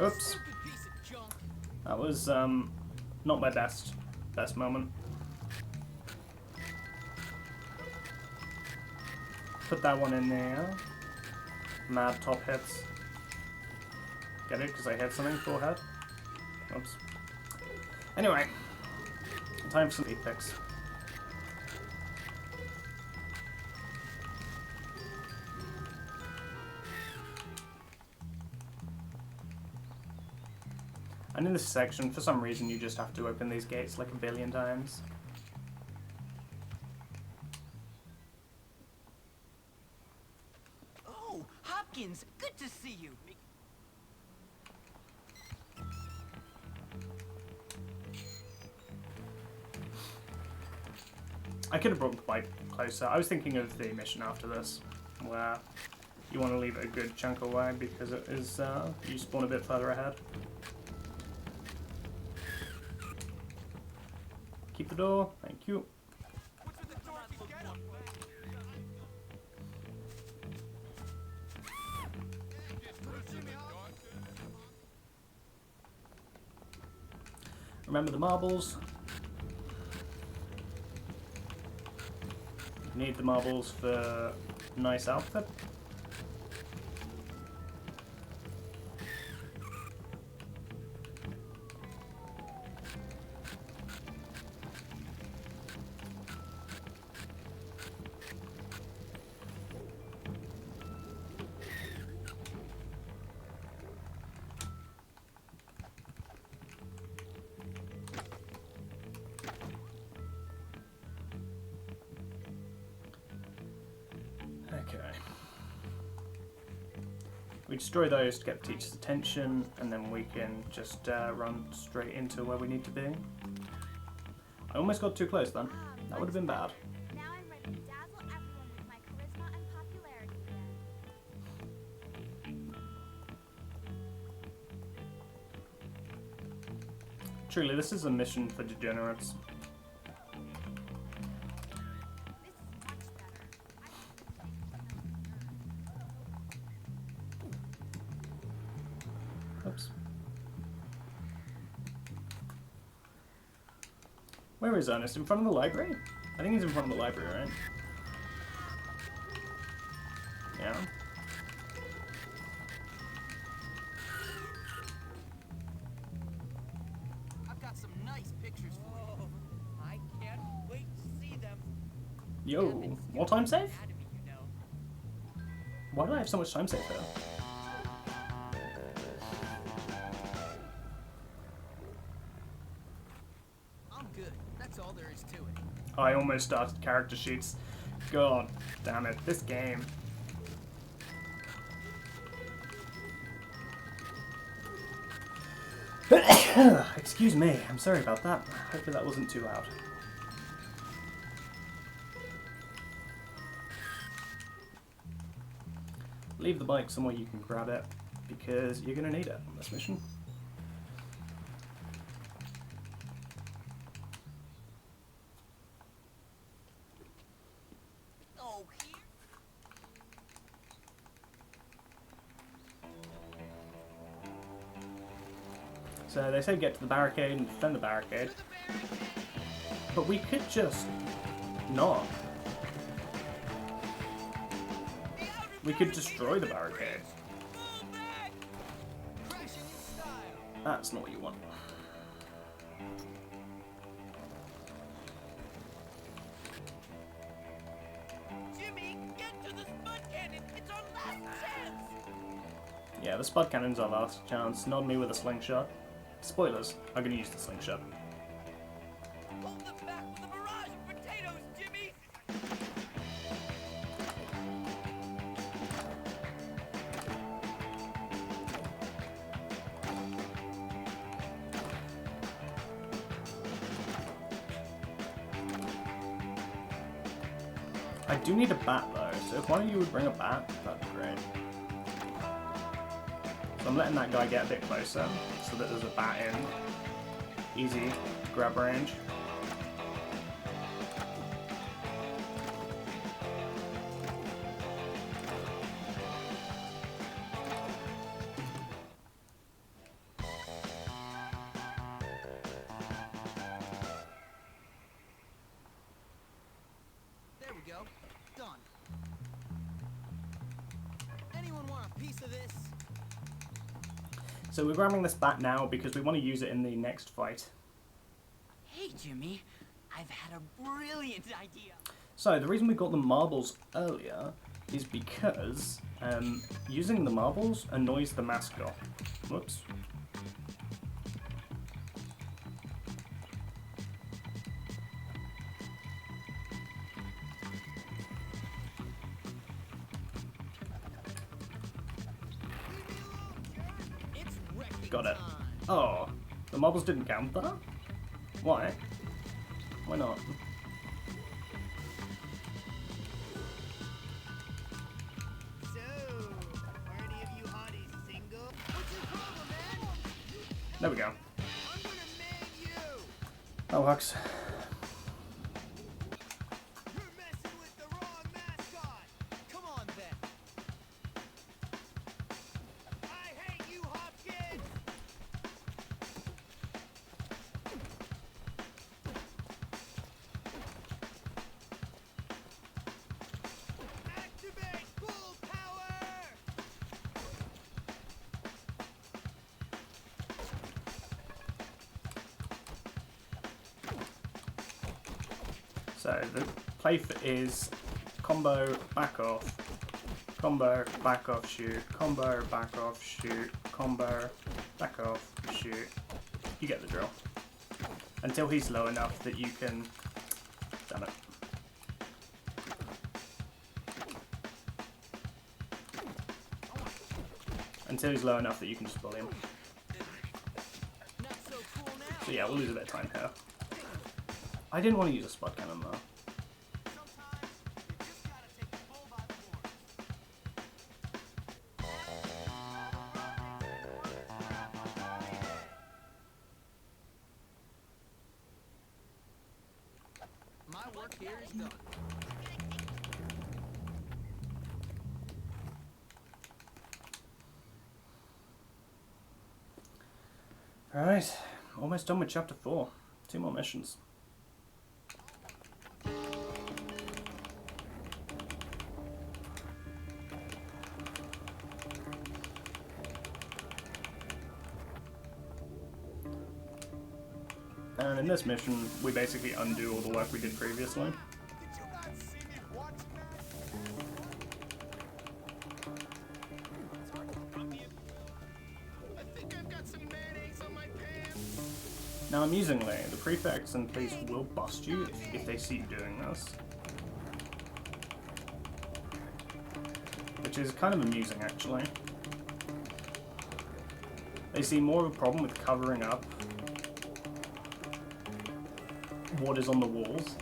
Speaker 1: Oops. That was not my best moment. Put that one in there. Mad top hits. Get it? Because I hit something. Forehead. Oops. Anyway, time for some lead picks. And in this section, for some reason, you just have to open these gates like a billion times.
Speaker 6: Oh, Hopkins, good to see you.
Speaker 1: I could have brought the bike closer. I was thinking of the mission after this, where you want to leave it a good chunk away because it is, you spawn a bit further ahead. Keep the door, thank you. Remember the marbles. Need the marbles for nice outfit. Okay. We destroy those to get the teacher's attention, and then we can just run straight into where we need to be. I almost got too close then. That would have been bad.
Speaker 7: Now I'm ready to dazzle everyone with my charisma and popularity.
Speaker 1: Truly, this is a mission for degenerates. Oops. Where is Ernest? In front of the library? I think he's in front of the library, right? Yeah.
Speaker 9: I've got some nice pictures for you.
Speaker 6: I can't wait to see them.
Speaker 1: Yo, more time save?
Speaker 6: Anatomy, you know.
Speaker 1: Why do I have so much time save here?
Speaker 2: I'm good. That's all there is to it.
Speaker 1: I almost started character sheets. God damn it, this game. Excuse me, I'm sorry about that. Hopefully that wasn't too loud. Leave the bike somewhere you can grab it, because you're going to need it on this mission.
Speaker 6: Oh, here.
Speaker 1: So they say get to the barricade and defend the barricade. But we could just not. We could destroy the barricade. That's not what you want.
Speaker 6: Jimmy, get to the spud cannon. It's our last chance.
Speaker 1: Yeah, the spud cannon's our last chance. Nod me with a slingshot. Spoilers, I'm gonna use the slingshot.
Speaker 6: Hold them back with a barrage of potatoes, Jimmy.
Speaker 1: I do need a bat though, so if one of you would bring a bat, that'd be great. So I'm letting that guy get a bit closer, so that there's a bat in. Easy grab range.
Speaker 2: There we go. Done. Anyone want a piece of this?
Speaker 1: So we're grabbing this bat now because we want to use it in the next fight.
Speaker 6: Hey, Jimmy. I've had a brilliant idea.
Speaker 1: So the reason we got the marbles earlier is because using the marbles annoys the mascot. Whoops.
Speaker 2: It's wrecking
Speaker 1: Got it.
Speaker 2: time.
Speaker 1: Oh, the marbles didn't count that? Why? Why not?
Speaker 2: So, are any of you hotties single? What's your problem, man?
Speaker 1: There we go.
Speaker 2: I'm gonna man you.
Speaker 1: That works.
Speaker 2: You're messing with the wrong mascot. Come on, then. I hate you, Hopkins. Activate full power.
Speaker 1: So the play is combo, back off, combo, back off, shoot, combo, back off, shoot, combo, back off, shoot. You get the drill. Until he's low enough that you can... Damn it. Until he's low enough that you can just bully him.
Speaker 2: Not so cool now.
Speaker 1: So yeah, we'll lose a bit of time here. I didn't want to use a spud cannon though.
Speaker 2: Sometimes you just gotta take the bull by the horns. here is done.
Speaker 1: Alright, almost done with chapter 4. 2 more missions. And in this mission, we basically undo all the work we did previously.
Speaker 8: Did you not see me watching that?
Speaker 6: I think I've got some mayonnaise on my pants.
Speaker 1: Now, amusingly, the prefects and police will bust you if they see you doing this. Which is kind of amusing, actually. They see more of a problem with covering up what is on the walls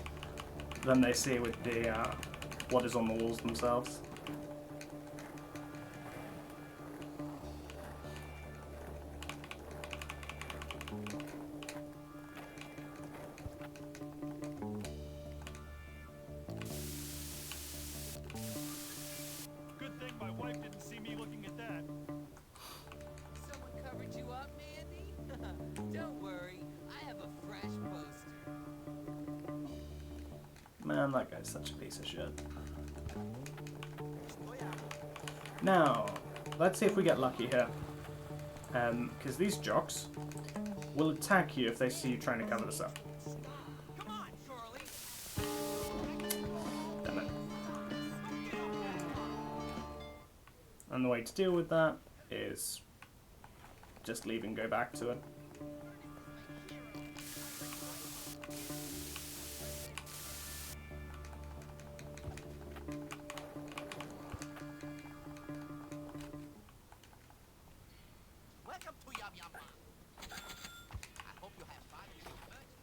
Speaker 1: than they see with the what is on the walls themselves.
Speaker 5: Good thing my wife didn't see me looking at that.
Speaker 6: Someone covered you up, Mandy? Don't worry, I have a fresh poster.
Speaker 1: Man, that guy's such a piece of shit. Now, let's see if we get lucky here. Because these jocks will attack you if they see you trying to cover this up.
Speaker 6: Come on, Charlie.
Speaker 1: Damn it. And the way to deal with that is just leave and go back to it.
Speaker 6: Welcome to Yum Yum Mom. I hope you have fun with your purchase.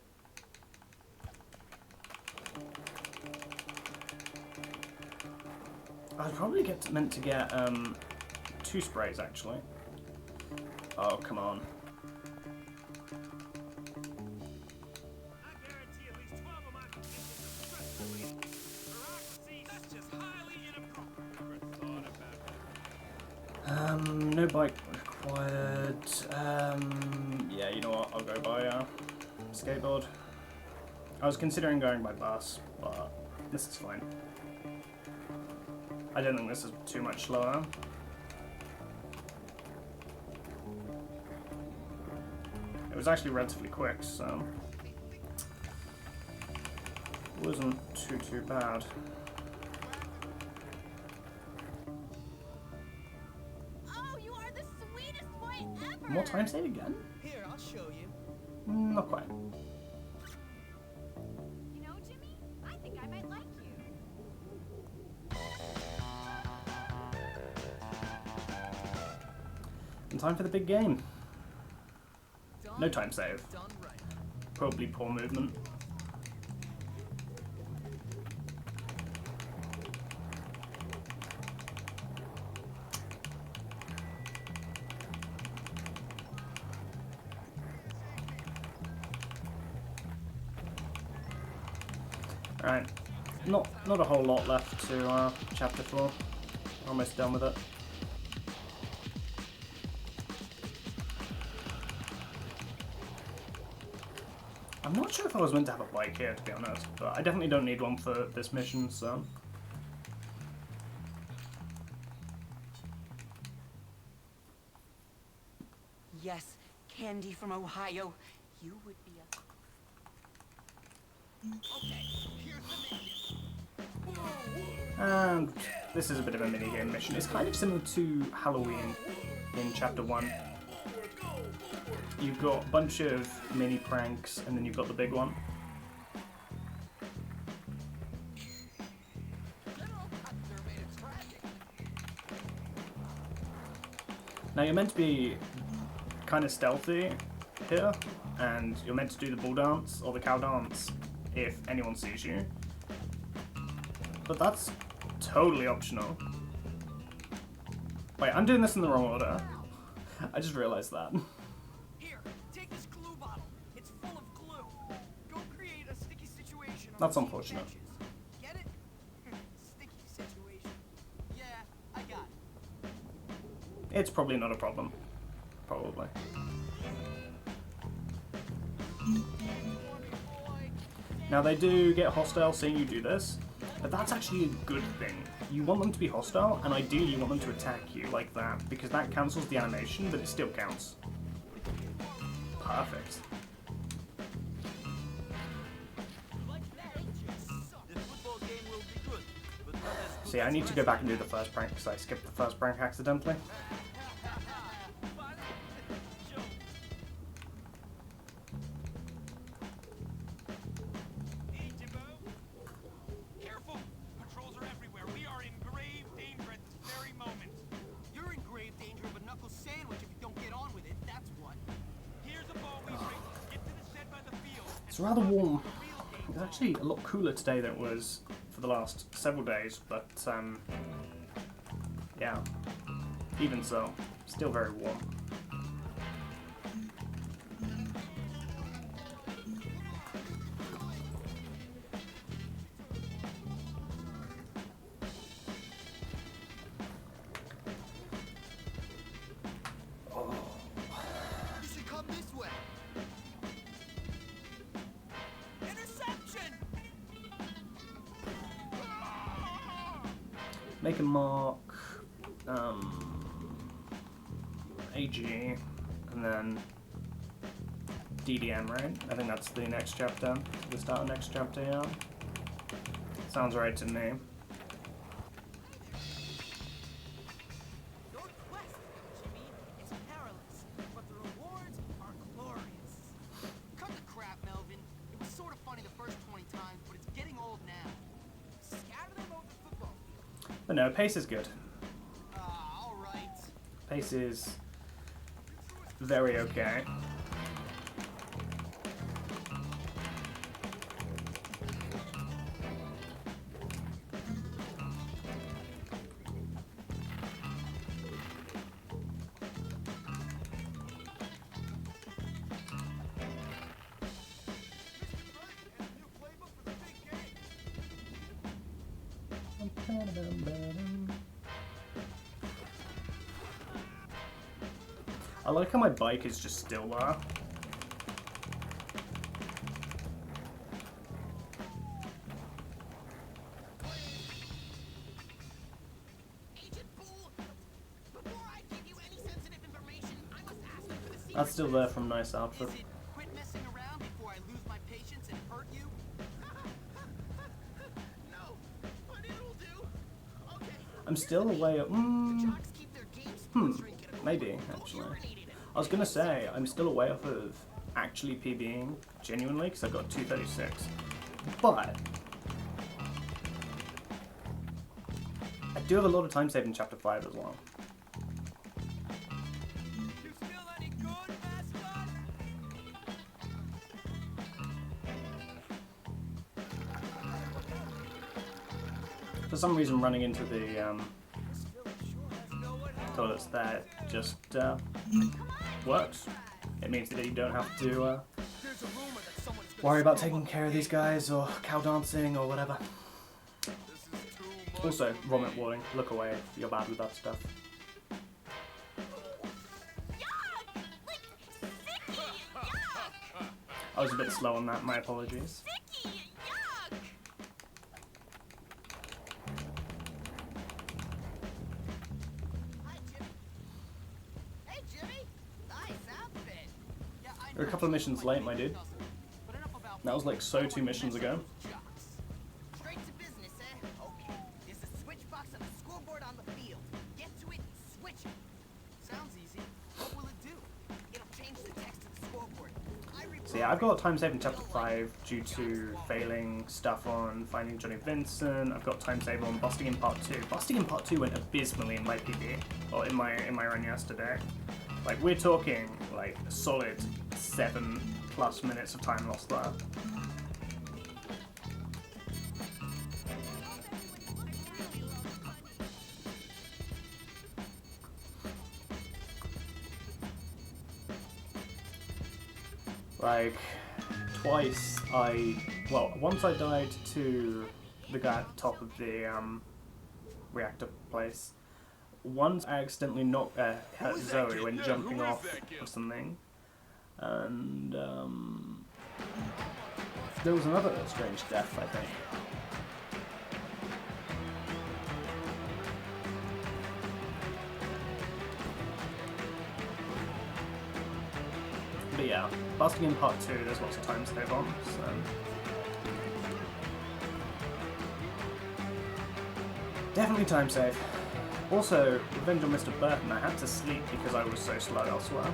Speaker 1: I'd probably meant to get 2 sprays actually. Oh, come on.
Speaker 5: I guarantee at least 12 of my contingents are stressful reading. Bureaucracy, that's just highly inappropriate. Never thought about that.
Speaker 1: No bike required. Yeah, you know what? I'll go by skateboard. I was considering going by bus, but this is fine. I don't think this is too much slower. It was actually relatively quick, so it wasn't too bad.
Speaker 3: Oh, you are the sweetest boy ever!
Speaker 1: More time save again?
Speaker 2: Here, I'll show you.
Speaker 1: Not quite.
Speaker 3: You know, Jimmy, I think I might like you.
Speaker 1: And time for the big game.
Speaker 2: Done,
Speaker 1: No time save.
Speaker 2: done right.
Speaker 1: Probably poor movement. Alright, not a whole lot left to chapter 4. Almost done with it. I'm not sure if I was meant to have a bike here, to be honest, but I definitely don't need one for this mission, so...
Speaker 10: Yes, Candy from Ohio. You would be a...
Speaker 6: Okay, here's the mission.
Speaker 1: And this is a bit of a minigame mission. It's kind of similar to Halloween in chapter 1. You've got a bunch of mini pranks, and then you've got the big one.
Speaker 6: General Custer made it tragic.
Speaker 1: Now you're meant to be kind of stealthy here, and you're meant to do the bull dance, or the cow dance, if anyone sees you. But that's totally optional. Wait, I'm doing this in the wrong order. I just realized that.
Speaker 9: Here, take this glue bottle. It's full of glue. Go create a sticky situation on
Speaker 1: That's
Speaker 9: the
Speaker 1: unfortunate.
Speaker 9: benches.
Speaker 1: it's probably not a problem. Probably. Now they do get hostile seeing you do this, but that's actually a good thing. You want them to be hostile, and ideally you want them to attack you like that, because that cancels the animation, but it still counts. Perfect. See, I need to go back and do the first prank, because I skipped the first prank accidentally. It's rather warm. It's actually a lot cooler today than it was for the last several days, but yeah, even so, still very warm. Make a mark, AG, and then DDM, right? I think that's the next chapter, the start of next chapter, yeah. Sounds right to me.
Speaker 9: Your quest, Jimmy, is perilous, but the rewards are glorious.
Speaker 2: Cut the crap, Melvin. It was sort of funny the first 20 times, but it's getting old now.
Speaker 9: Scatter them over the football.
Speaker 1: But no, pace is good.
Speaker 2: Alright.
Speaker 1: Pace is very okay. I like how my bike is just still there. That's still there from Nice Outfit.
Speaker 2: Quit messing around before I lose my patience and hurt you? No, but it'll do. Okay.
Speaker 1: I'm still away. Maybe actually. I was gonna say I'm still away off of actually PBing genuinely because I've got 236, but I do have a lot of time saved in Chapter 5 as well.
Speaker 9: You still any good, mascot?
Speaker 1: For some reason, running into the toilets there just works. It means that you don't have to worry about taking care of these guys or cow dancing or whatever. Also, vomit warning. Look away if you're bad with that stuff. I was a bit slow on that, my apologies. You're a couple of missions late, my dude. That was like so 2 missions ago.
Speaker 2: Straight to business, eh? Okay. There's a switch box on the scoreboard on the field. Get to it and switch it. Sounds easy. What will it do? It'll change the text of the scoreboard.
Speaker 1: So yeah, I've got time saved in Chapter 5 due to failing stuff on finding Johnny Vincent. I've got time saved on busting in Part 2. Busting in Part 2 went abysmally in my PB, or in my run yesterday. Like, we're talking like a solid 7+ minutes of time lost there. Like, twice once I died to the guy at the top of the reactor place. once I accidentally hurt Zoe when jumping off or something, and there was another strange death, I think. But yeah, busting in part 2, there's lots of time save on, so... Definitely time save. Also, Revenge on Mr. Burton, I had to sleep because I was so slow elsewhere.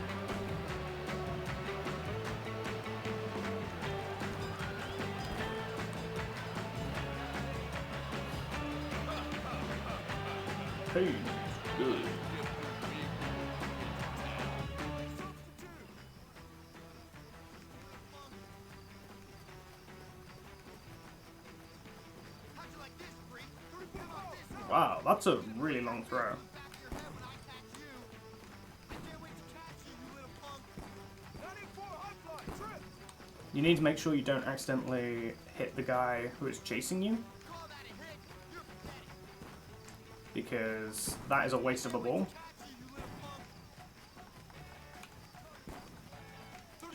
Speaker 1: Pain. Good. Wow, that's a really long throw. You need to make sure you don't accidentally hit the guy who is chasing you, because that is a waste of a ball.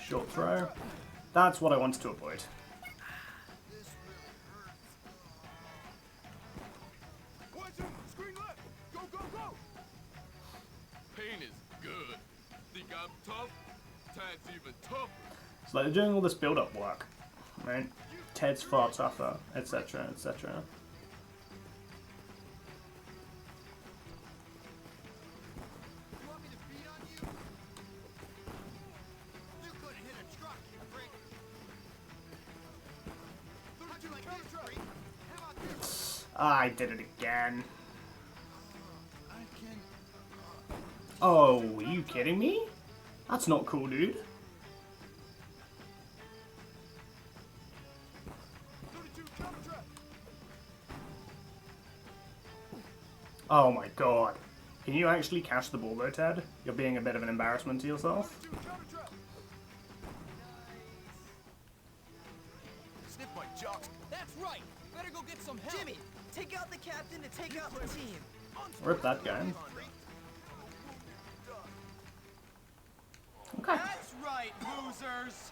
Speaker 1: Short throw. That's what I wanted to avoid.
Speaker 4: Pain is good. Think I'm tough? Ted's even tougher.
Speaker 1: So they're doing all this build-up work, right? Ted's far tougher, etc., etc. I did it again. Oh, are you kidding me? That's not cool, dude. Oh my god. Can you actually catch the ball though, Ted? You're being a bit of an embarrassment to yourself.
Speaker 2: Sniff my jocks. That's right. Better go get some help. Jimmy, take out the captain to take out the team.
Speaker 1: Rip that guy. Okay.
Speaker 9: That's right, losers.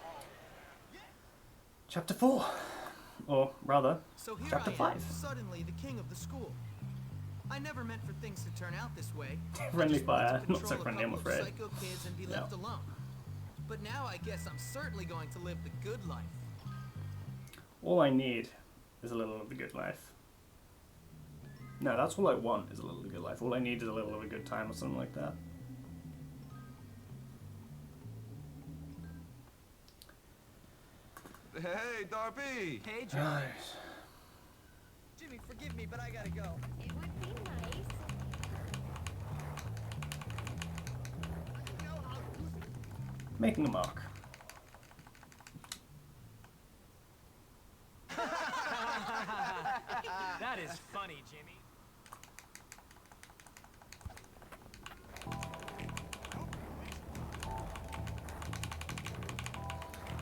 Speaker 1: Chapter 4. Or rather,
Speaker 2: So here
Speaker 1: Chapter
Speaker 2: I am,
Speaker 1: 5.
Speaker 2: suddenly the king of the school. I never meant for things to turn out this way.
Speaker 1: Friendly
Speaker 2: I just wanted
Speaker 1: fire,
Speaker 2: to
Speaker 1: not so
Speaker 2: control a
Speaker 1: friendly, I'm
Speaker 2: couple of
Speaker 1: afraid.
Speaker 2: psycho kids and be left alone. But now I guess I'm certainly going to live the good life.
Speaker 1: All I need is a little of the good life. No, that's all I want is a little of the good life. All I need is a little of a good time or something like that.
Speaker 8: Hey, Darby!
Speaker 9: Hey, Jimmy.
Speaker 1: Nice.
Speaker 9: Jimmy, forgive me, but I gotta go.
Speaker 7: It would be nice.
Speaker 1: Making a mark.
Speaker 5: That is funny, Jimmy.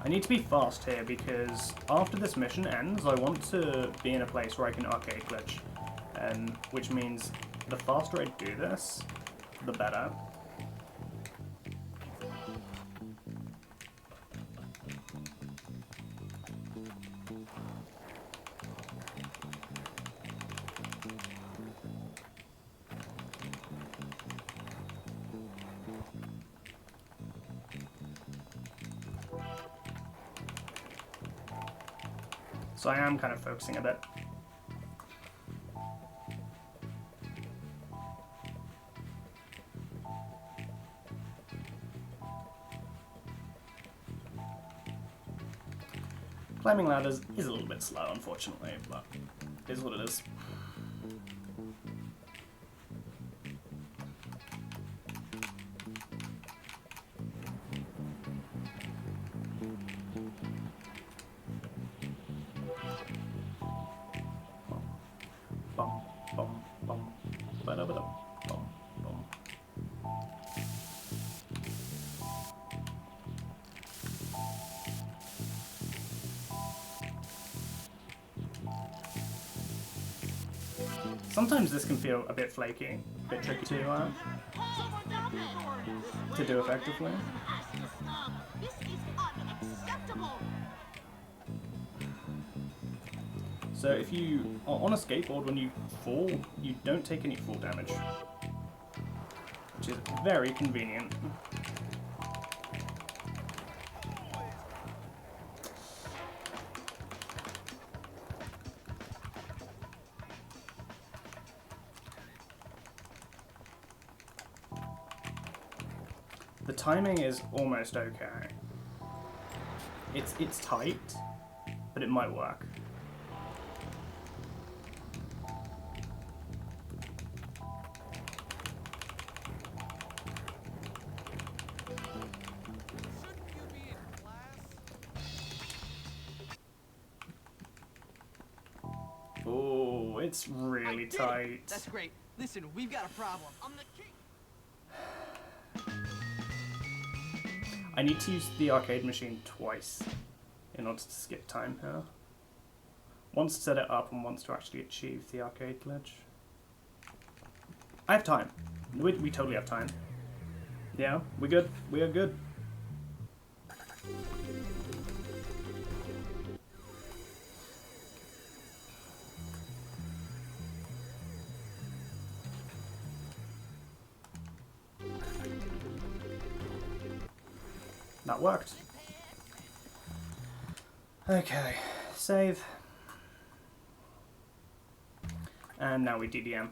Speaker 1: I need to be fast here because after this mission ends, I want to be in a place where I can arcade glitch, which means the faster I do this, the better. So I am kind of focusing a bit. Climbing ladders is a little bit slow, unfortunately, but it is what it is. Bum, bum, bum, ba-da-ba-dum, bum, bum. Sometimes this can feel a bit flaky, bit tricky to do effectively.
Speaker 3: This is unacceptable.
Speaker 1: So if you on a skateboard, when you fall, you don't take any fall damage, which is very convenient. The timing is almost okay. It's tight, but it might work. Oh, it's really tight.
Speaker 9: That's great. Listen, we've got a problem. I'm the king.
Speaker 1: I need to use the arcade machine twice in order to skip time here. Once to set it up and once to actually achieve the arcade glitch. I have time. We totally have time. Yeah, we good. We are good. That worked. Okay, save. And now we DDM.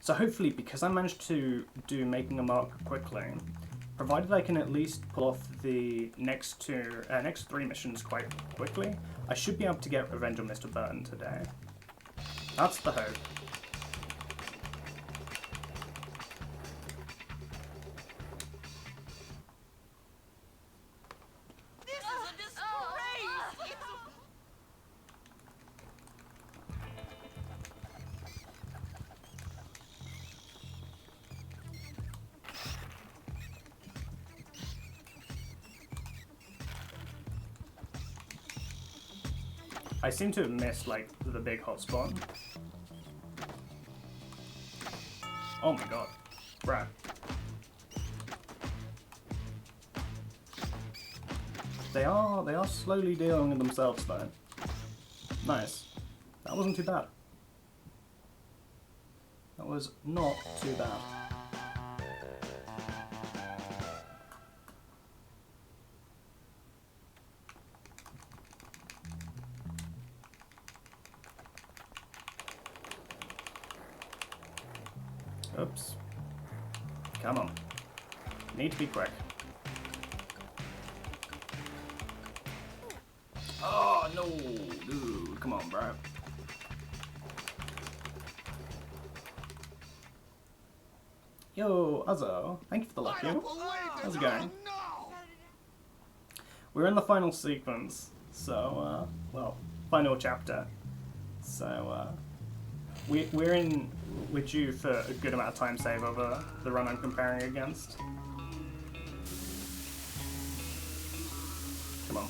Speaker 1: So hopefully, because I managed to do making a mark quickly, provided I can at least pull off the next three missions quite quickly, I should be able to get Revenge on Mr. Burton today. That's the hope.
Speaker 9: This is a disgrace!
Speaker 1: I seem to have missed, like, the big hotspot. Oh my god. Bruh. They are slowly dealing with themselves, though. Nice. That wasn't too bad. That was not too bad. Oops. Come on. Need to be quick. Oh, no. Dude, come on, bro. Yo, Uzzo. Thank you for the luck, yo. How's it going? We're in the final sequence. So, well, final chapter. So, we're due for a good amount of time save over the run I'm comparing against. Come on.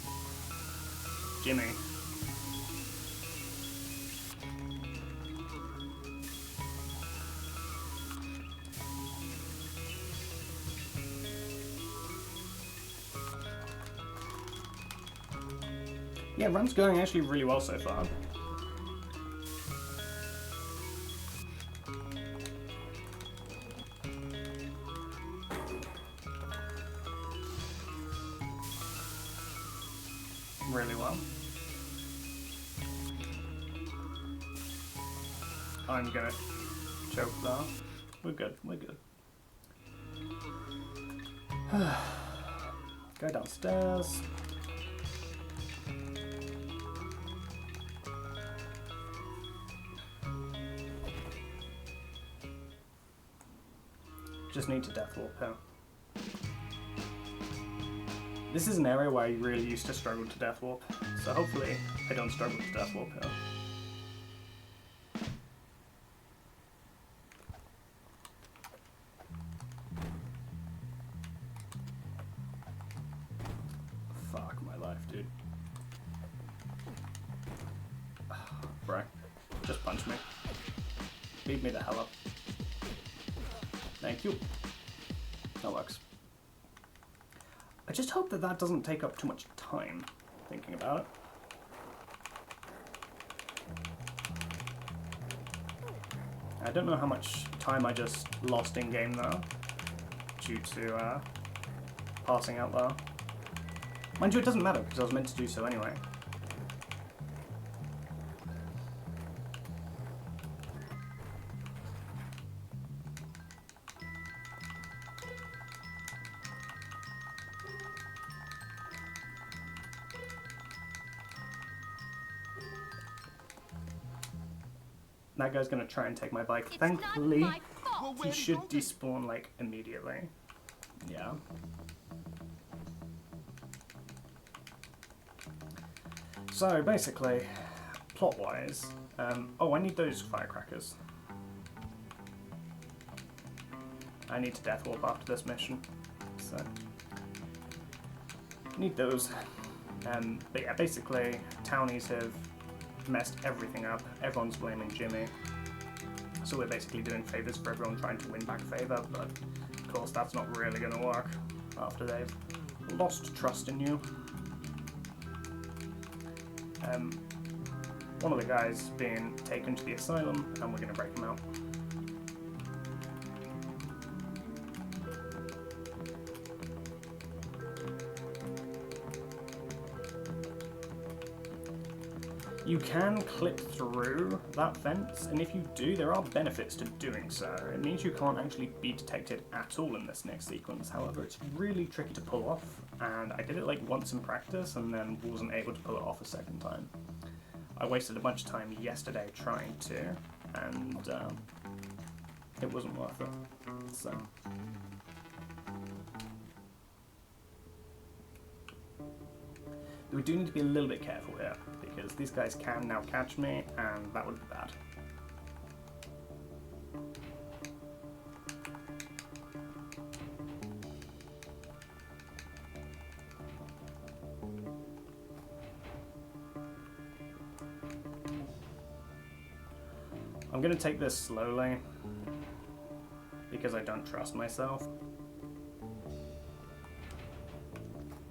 Speaker 1: Jimmy. Yeah, run's going actually really well so far. Really well. I'm gonna choke that. We're good, we're good. Go downstairs. Just need to death warp here. This is an area where I really used to struggle to death warp, so hopefully I don't struggle to death warp here. speed me the hell up. Thank you. That works. I just hope that that doesn't take up too much time, thinking about it. I don't know how much time I just lost in-game though, due to passing out there. Mind you, it doesn't matter, because I was meant to do so anyway. That guy's gonna try and take my bike. Thankfully, he should despawn like immediately. Yeah. So basically, plot-wise, oh, I need those firecrackers. I need to death warp after this mission, so need those. But yeah, basically, townies have messed everything up. Everyone's blaming Jimmy. So we're basically doing favors for everyone trying to win back favor, but of course that's not really going to work after they've lost trust in you. One of the guys being taken to the asylum, and we're going to break him out. You can clip through that fence, and if you do, there are benefits to doing so. It means you can't actually be detected at all in this next sequence. However, it's really tricky to pull off, and I did it like once in practice and then wasn't able to pull it off a second time. I wasted a bunch of time yesterday trying to, and it wasn't worth it. So. We do need to be a little bit careful here, because these guys can now catch me, and that would be bad. I'm going to take this slowly, because I don't trust myself.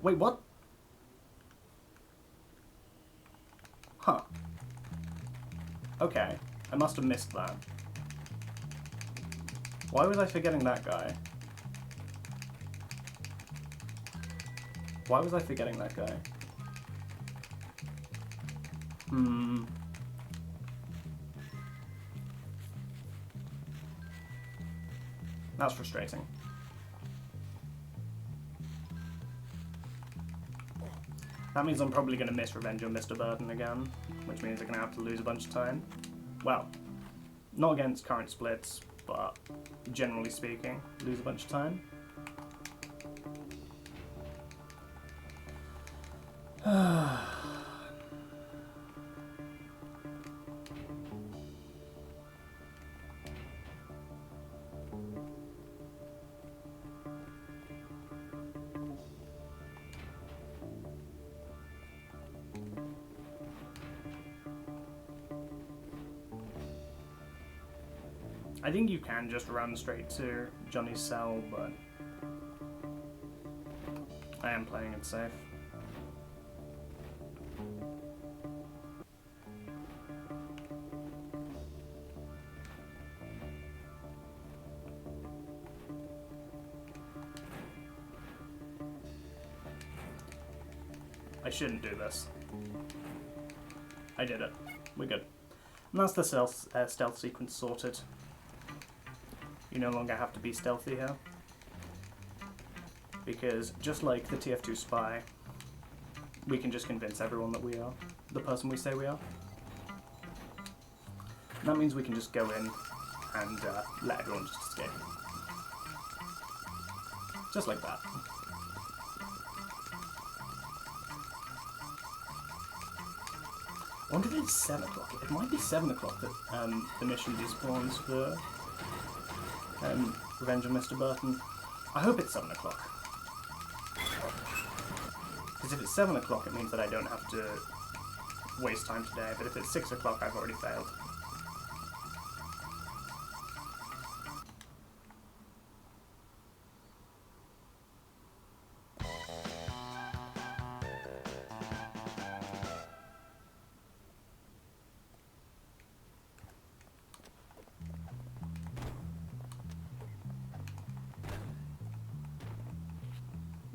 Speaker 1: Wait, what? Huh. Okay, I must have missed that. Why was I forgetting that guy? Why was I forgetting that guy? That's frustrating. That means I'm probably going to miss Revenge on Mr. Burton again, which means I'm going to have to lose a bunch of time. Well, not against current splits, but generally speaking, lose a bunch of time. I think you can just run straight to Johnny's cell, but I am playing it safe. I shouldn't do this. I did it. We're good. And that's the stealth sequence sorted. You no longer have to be stealthy here. Because just like the TF2 spy, we can just convince everyone that we are the person we say we are. And that means we can just go in and let everyone just escape. Just like that. I wonder if it's 7 o'clock. It might be 7 o'clock that the mission despawns for Revenge on Mr. Burton. I hope it's 7 o'clock. Because if it's 7 o'clock, it means that I don't have to waste time today, but if it's 6 o'clock, I've already failed.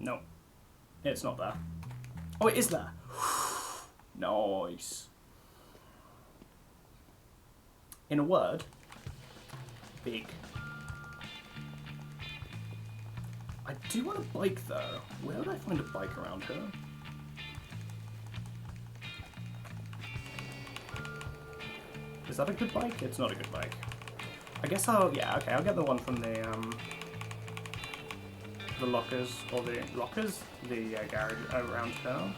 Speaker 1: No, it's not there. Oh, it is there. Nice. In a word, big. I do want a bike though. Where would I find a bike around here? Is that a good bike? It's not a good bike. I guess I'll get the one from the lockers, or the lockers? The garage around here.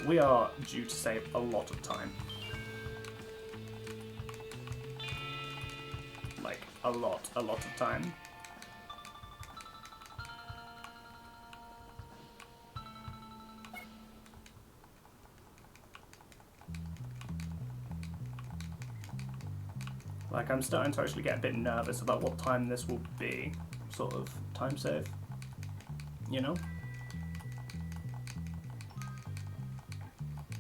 Speaker 1: We are due to save a lot of time. Like, a lot of time. Like, I'm starting to actually get a bit nervous about what time this will be. Sort of time save. You know?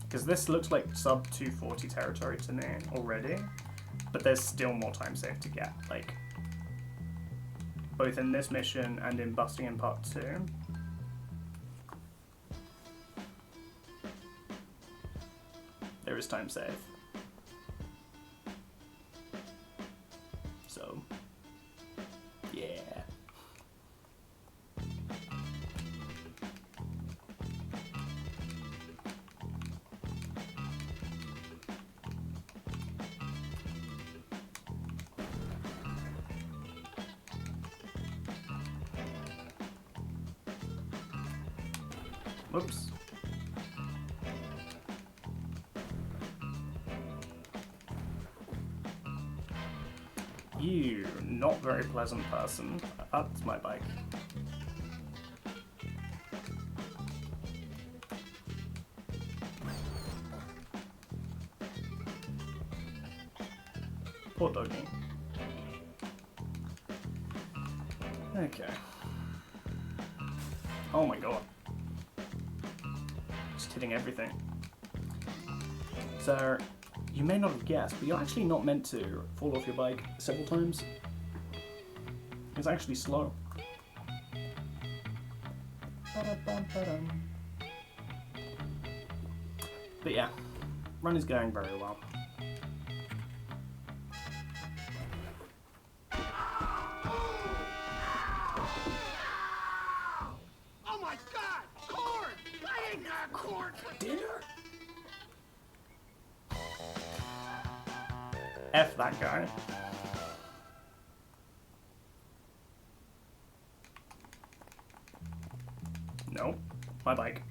Speaker 1: Because this looks like sub 240 territory to me already, but there's still more time saved to get, like, both in this mission and in busting in part 2. There is time save. So, yeah. Whoops. You not very pleasant person. That's my bike. Poor doggy. Okay. Oh my god. Just hitting everything. So, you may not have guessed, but you're actually not meant to fall off your bike several times. It's actually slow. But yeah, run is going very well.
Speaker 8: Oh my god! Corn! I ain't got corn for dinner!
Speaker 1: F that guy. No, my bike.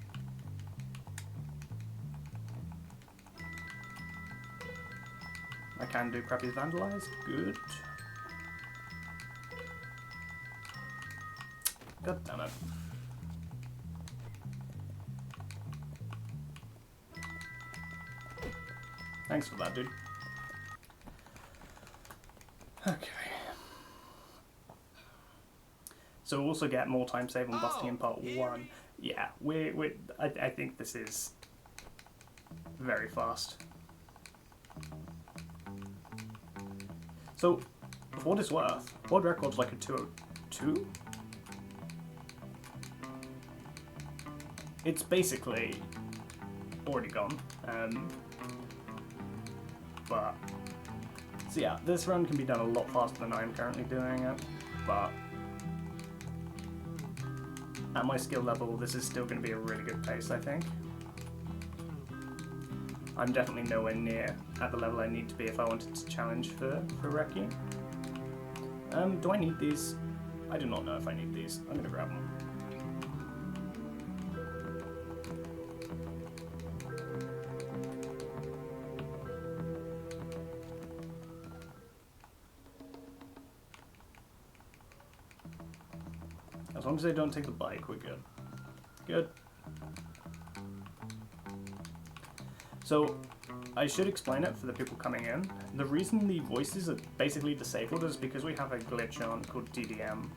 Speaker 1: I can do crappy vandalize. Good. God damn it. Thanks for that, dude. Okay. So we'll also get more time save on busting in part 1. Yeah, I think this is very fast. So, for what it's worth, world record's like a 202? It's basically already gone. But, so yeah, this run can be done a lot faster than I'm currently doing it, but at my skill level, this is still going to be a really good pace, I think. I'm definitely nowhere near at the level I need to be if I wanted to challenge for Recce. Do I need these? I do not know if I need these. I'm going to grab them. As long as they don't take the bike, we're good. Good. So, I should explain it for the people coming in. The reason the voices are basically disabled is because we have a glitch on called DDM.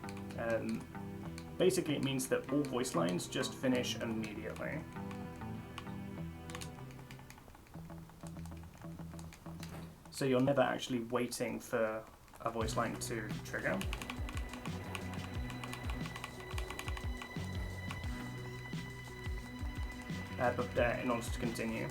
Speaker 1: Basically it means that all voice lines just finish immediately. so you're never actually waiting for a voice line to trigger. But in order to continue.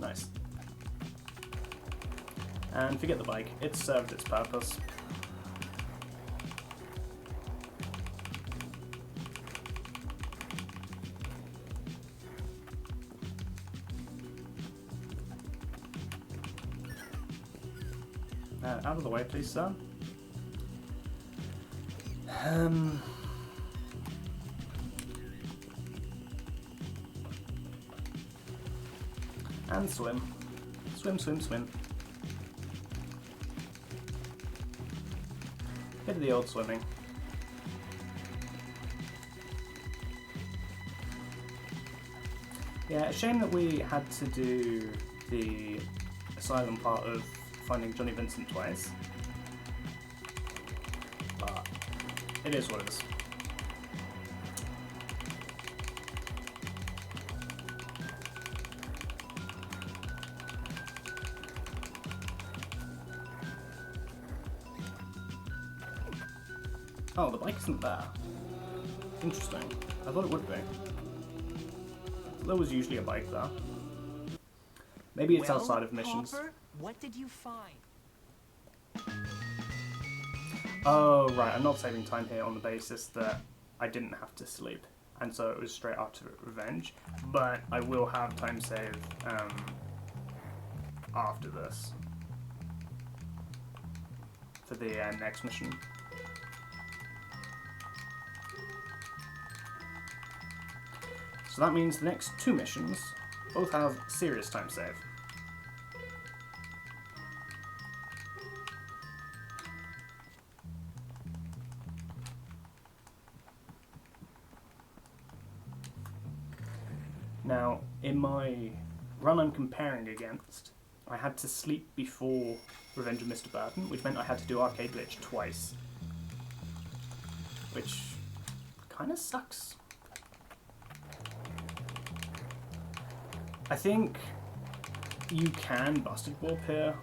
Speaker 1: Nice. And forget the bike, it served its purpose. Out of the way, please, sir. And swim. Swim, swim, swim. Bit of the old swimming. Yeah, a shame that we had to do the asylum part of finding Johnny Vincent twice. But it is what it is. Oh, the bike isn't there. Interesting. I thought it would be. There was usually a bike there. Maybe it's outside of missions.
Speaker 9: Hopper, what did you find?
Speaker 1: Oh, right. I'm not saving time here on the basis that I didn't have to sleep. And so it was straight after Revenge. But I will have time save after this. For the next mission. So that means the next two missions both have serious time save. Now, in my run I'm comparing against, I had to sleep before Revenge of Mr. Burton, which meant I had to do Arcade Glitch twice. Which kind of sucks. I think you can Busted Warp here,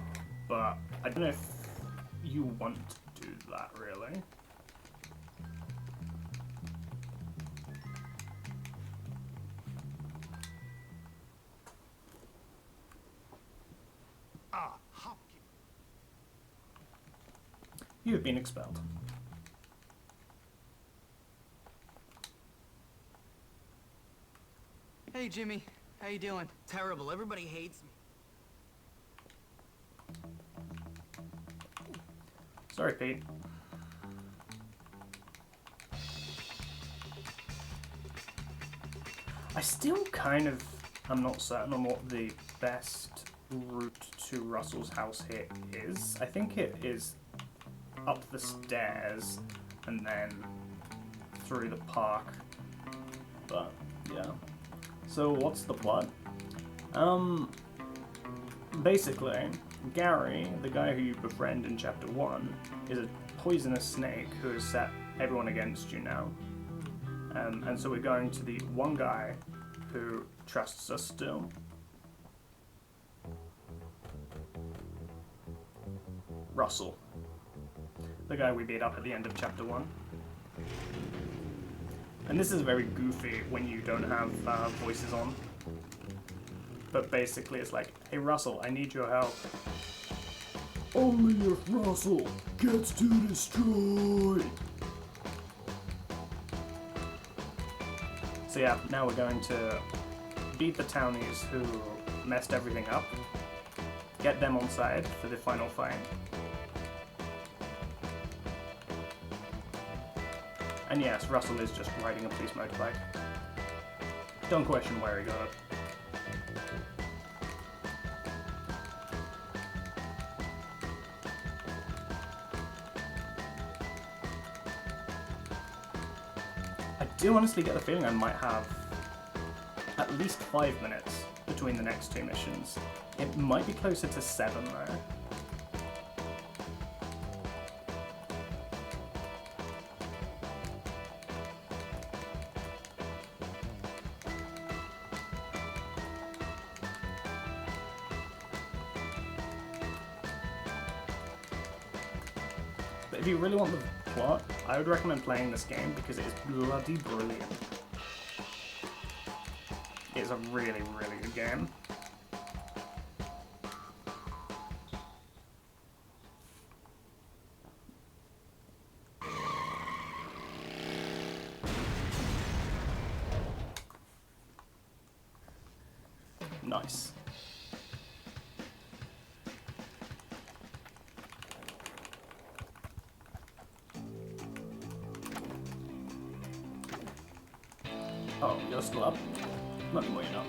Speaker 1: but I don't know if you want to do that, really.
Speaker 8: Ah, Hopkins.
Speaker 1: You have been expelled.
Speaker 9: Hey, Jimmy. How you doing?
Speaker 2: Terrible. Everybody hates me.
Speaker 1: Sorry, Pete. I still kind of am not certain on what the best route to Russell's house here is. I think it is up the stairs and then through the park. But, yeah. So, what's the plot? Basically, Gary, the guy who you befriend in Chapter 1, is a poisonous snake who has set everyone against you now. And so we're going to the one guy who trusts us still. Russell. The guy we beat up at the end of Chapter 1. And this is very goofy when you don't have voices on. But basically it's like, hey Russell, I need your help. Only if Russell gets to destroy. So yeah, now we're going to beat the townies who messed everything up. Get them on side for the final fight. And yes, Russell is just riding a police motorbike. Don't question where he got it. I do honestly get the feeling I might have at least 5 minutes between the next 2 missions. It might be closer to 7 though. But if you really want the plot, I would recommend playing this game because it is bloody brilliant. It's a really, really good game. Nice. Oh, you're still up? Not anymore, you're not.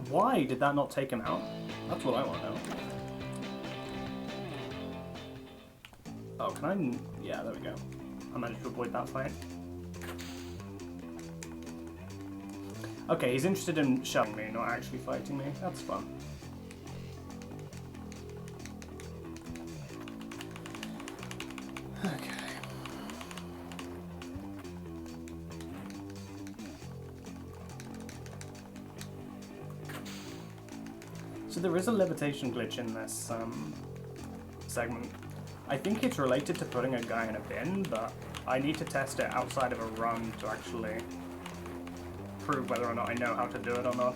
Speaker 1: Why did that not take him out? That's what I want to know. Oh, can I? Yeah, there we go. I managed to avoid that fight. Okay, he's interested in shoving me, not actually fighting me. That's fun. Okay. So there is a levitation glitch in this segment. I think it's related to putting a guy in a bin, but I need to test it outside of a run to actually prove whether or not I know how to do it or not.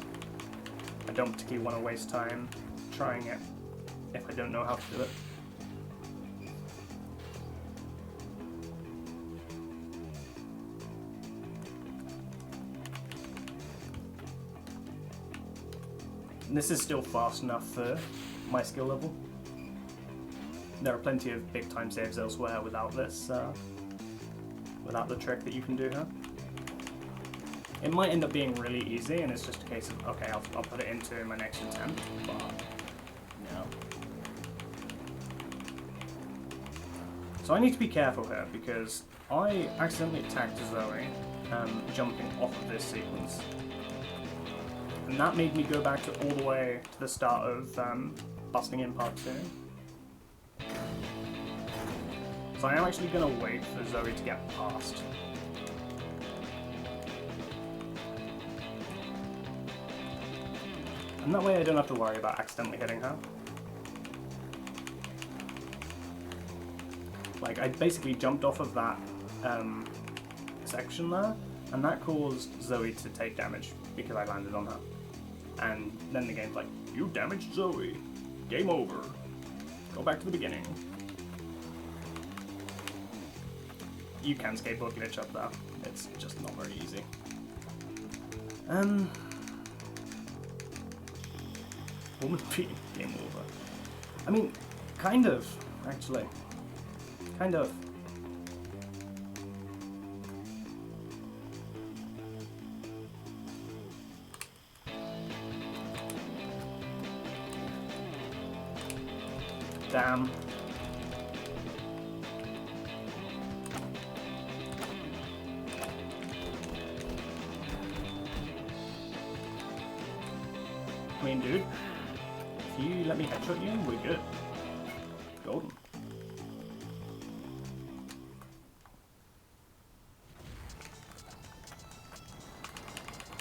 Speaker 1: I don't particularly want to waste time trying it if I don't know how to do it. And this is still fast enough for my skill level. There are plenty of big time saves elsewhere without this, without the trick that you can do here. It might end up being really easy, and it's just a case of, okay, I'll put it into my next attempt, but, you know. So I need to be careful here, because I accidentally attacked Zoe, jumping off of this sequence. And that made me go back to all the way to the start of Busting in Part 2. So I am actually going to wait for Zoe to get past. And that way I don't have to worry about accidentally hitting her. Like, I basically jumped off of that section there, and that caused Zoe to take damage because I landed on her. And then the game's like, you damaged Zoe. Game over. Go back to the beginning. You can skateboard glitch up there. It's just not very easy. Woman beat game over. I mean, kind of, actually. Kind of. Damn. I mean, dude, if you let me headshot you, we're good. Golden.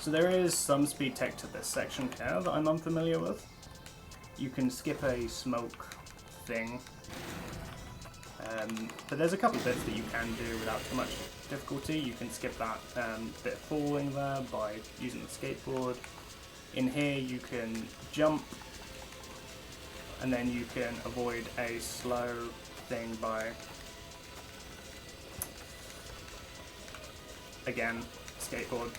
Speaker 1: So there is some speed tech to this section here that I'm unfamiliar with. You can skip a smoke thing, but there's a couple of bits that you can do without too much difficulty. You can skip that bit of falling there by using the skateboard. In here you can jump, and then you can avoid a slow thing by, again, skateboard.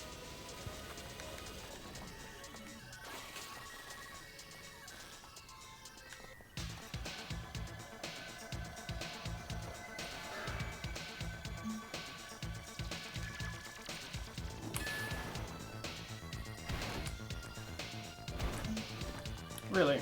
Speaker 1: Really?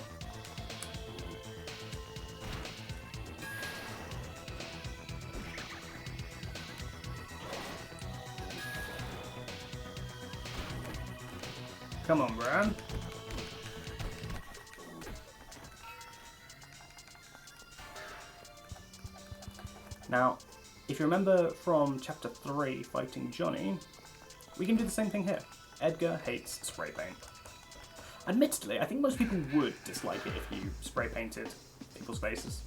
Speaker 1: Come on, Bran. Now, if you remember from Chapter 3, fighting Johnny, we can do the same thing here. Edgar hates spray paint. Admittedly, I think most people would dislike it if you spray painted people's faces.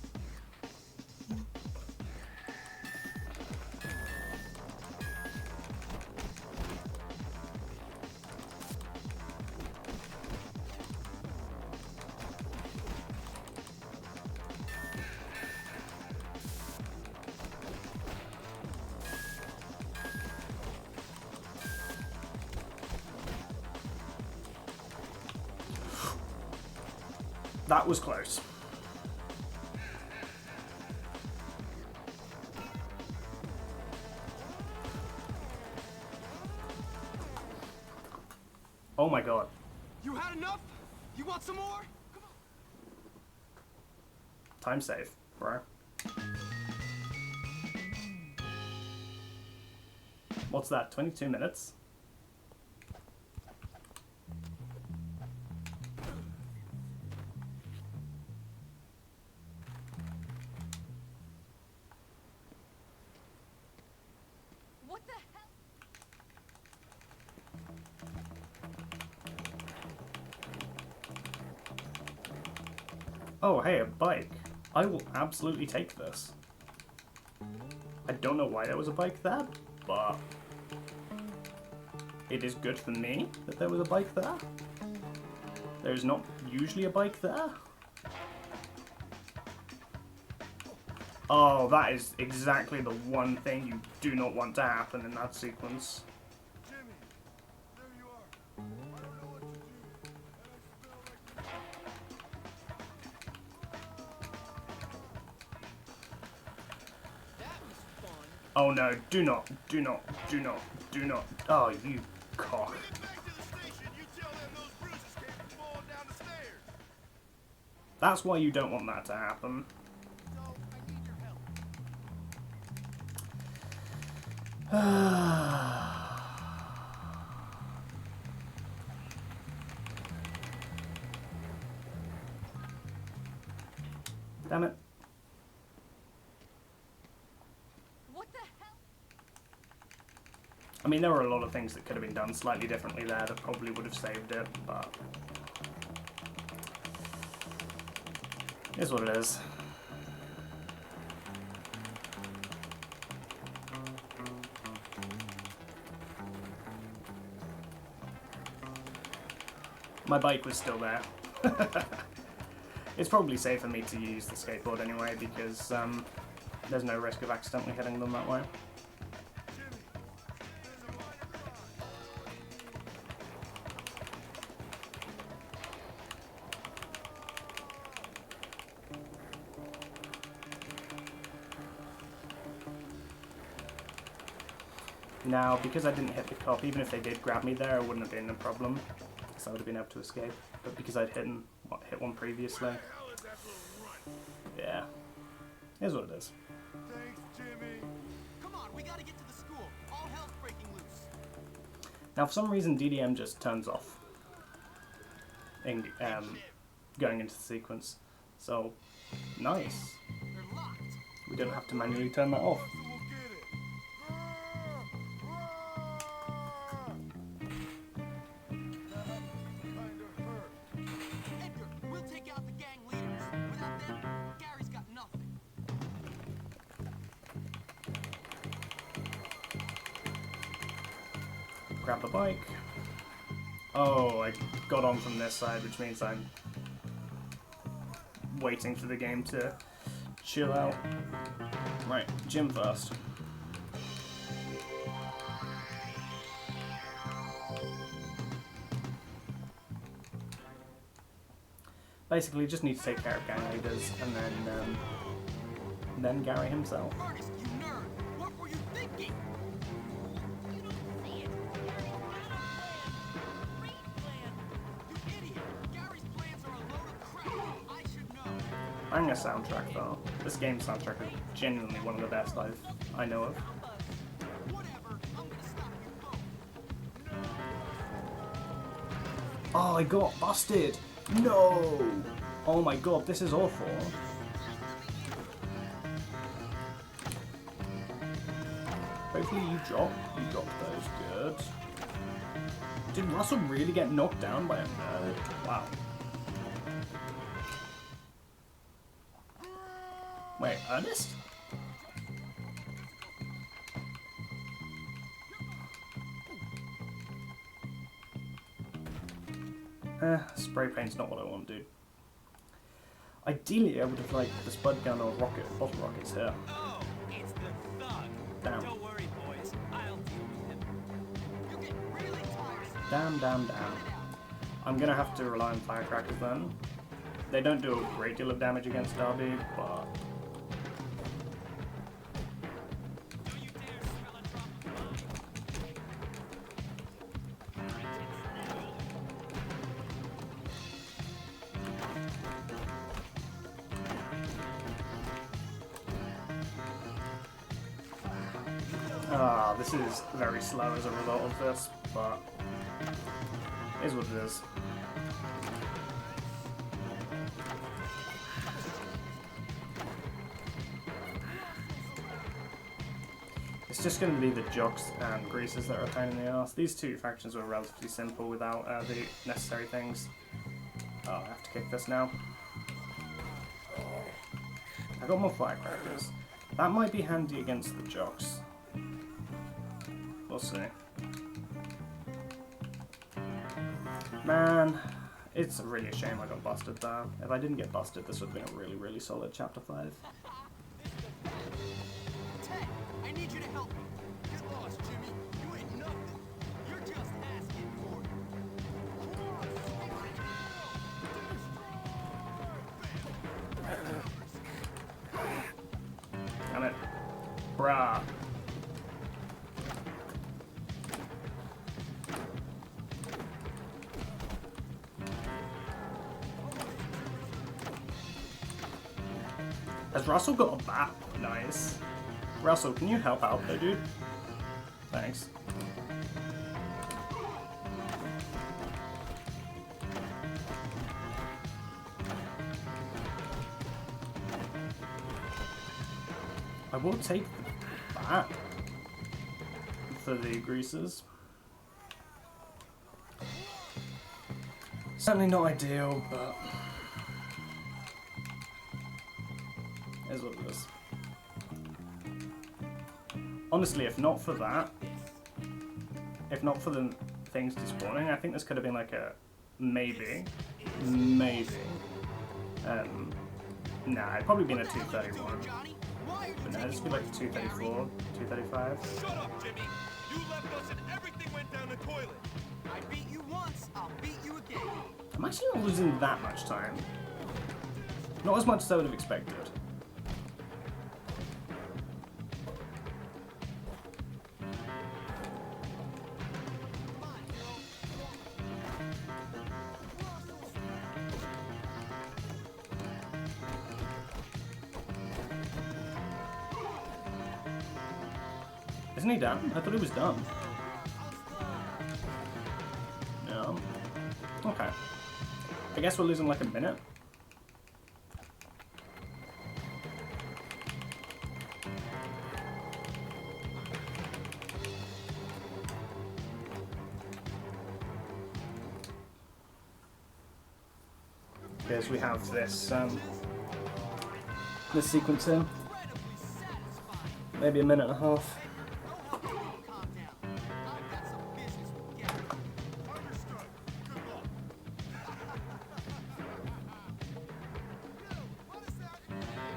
Speaker 1: That was close. Oh my god.
Speaker 9: You had enough? You want some more? Come on.
Speaker 1: Time save, bro. What's that? 22 minutes?
Speaker 3: What the hell?
Speaker 1: Oh, hey, a bike. I will absolutely take this. I don't know why there was a bike there, but it is good for me that there was a bike there. There's not usually a bike there. Oh, that is exactly the one thing you do not want to happen in that sequence.
Speaker 8: Jimmy, there you are. I don't know what to do, and I smell like
Speaker 2: That was fun.
Speaker 1: Oh no, do not. Oh, you cock.
Speaker 8: When you get back to the station, you tell them those bruises came from falling down the stairs.
Speaker 1: That's why you don't want that to happen.
Speaker 9: So, I need your help.
Speaker 1: Damn it.
Speaker 3: What the hell?
Speaker 1: I mean, there were a lot of things that could have been done slightly differently there that probably would have saved it, but it is what it is. My bike was still there. It's probably safe for me to use the skateboard anyway because there's no risk of accidentally hitting them that way. Now, because I didn't hit the cop, even if they did grab me there, it wouldn't have been a problem, because I would have been able to escape. But because I'd hit one previously, yeah, here's what it is.
Speaker 8: Thanks, Jimmy.
Speaker 9: Come on, we gotta get to the school. All hell's breaking loose.
Speaker 1: Now, for some reason, DDM just turns off in, going into the sequence. So, nice.
Speaker 9: They're locked.
Speaker 1: We don't have to manually turn that off.
Speaker 8: So we'll get it. That kinda hurt.
Speaker 9: Edgar, we'll take out the gang leaders. Without them, Gary's got nothing.
Speaker 1: Grab the bike. Oh, I got on from this side, which means I'm waiting for the game to chill out. Right, gym first. Basically, just need to take care of gang leaders, and then Gary himself.
Speaker 9: Ernest, you nerd! What were you thinking?
Speaker 3: You don't see it. Great plan.
Speaker 9: You idiot! Gary's plans are a load of crap. I should know.
Speaker 1: Banger soundtrack though. This game's soundtrack is genuinely one of the best I know of.
Speaker 9: Whatever. I'm gonna stop you both.
Speaker 1: Oh, I got busted. No. Oh my god, this is awful. Hopefully you drop those. Good. Did Russell really get knocked down by a nerd? Wow. Wait, Ernest? Spray paint's not what I want, dude. Ideally, I would have liked the spud gun or bottle rockets here.
Speaker 5: Oh, it's the thug.
Speaker 1: Damn.
Speaker 5: Don't worry, boys. I'll deal with him.
Speaker 9: You're getting really tiresome.
Speaker 1: Damn. I'm gonna have to rely on firecrackers then. They don't do a great deal of damage against Derby, but...
Speaker 5: Don't you dare smell a drop of blood.
Speaker 1: This is very slow as a result of this, but it is what it is. It's just going to be the jocks and greasers that are a pain in the ass. These two factions were relatively simple without the necessary things. Oh, I have to kick this now. I got more firecrackers. That might be handy against the jocks. We'll see. Man, it's really a shame I got busted there. If I didn't get busted, this would have been a really, really solid Chapter 5.
Speaker 9: Ted, I need you to help me. Get lost, Jimmy. You ain't nothing. You're just asking for it.
Speaker 1: Damn it. Brah. Has Russell got a bat? Nice. Russell, can you help out though, dude? Thanks. I will take the bat for the greasers. Certainly not ideal, but is what it is. Honestly, if not for that, if not for the things despawning, I think this could have been like a maybe. Nah, it'd probably been a 231. But no, this would be like 234, 235.
Speaker 5: Shut up, Jimmy. You left us and everything went down the toilet.
Speaker 9: I beat you once, I'll beat you again.
Speaker 1: I'm actually not losing that much time. Not as much as I would have expected. Isn't he done? I thought he was done. No. Okay. I guess we're losing like a minute. Because we have this sequence here. Maybe a minute and a half.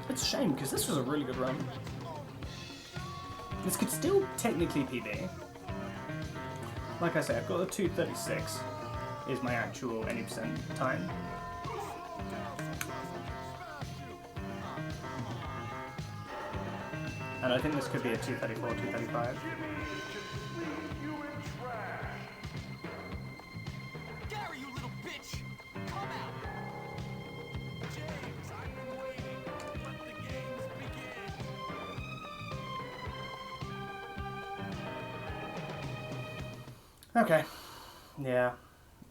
Speaker 1: It's a shame, because this was a really good run. This could still technically PB. Like I say, I've got a 236 is my actual any percent time. And I think this could be a 234, 235.
Speaker 9: Gary, you little bitch! Come out!
Speaker 5: James, I've been waiting. Let the games begin.
Speaker 1: Okay. Yeah.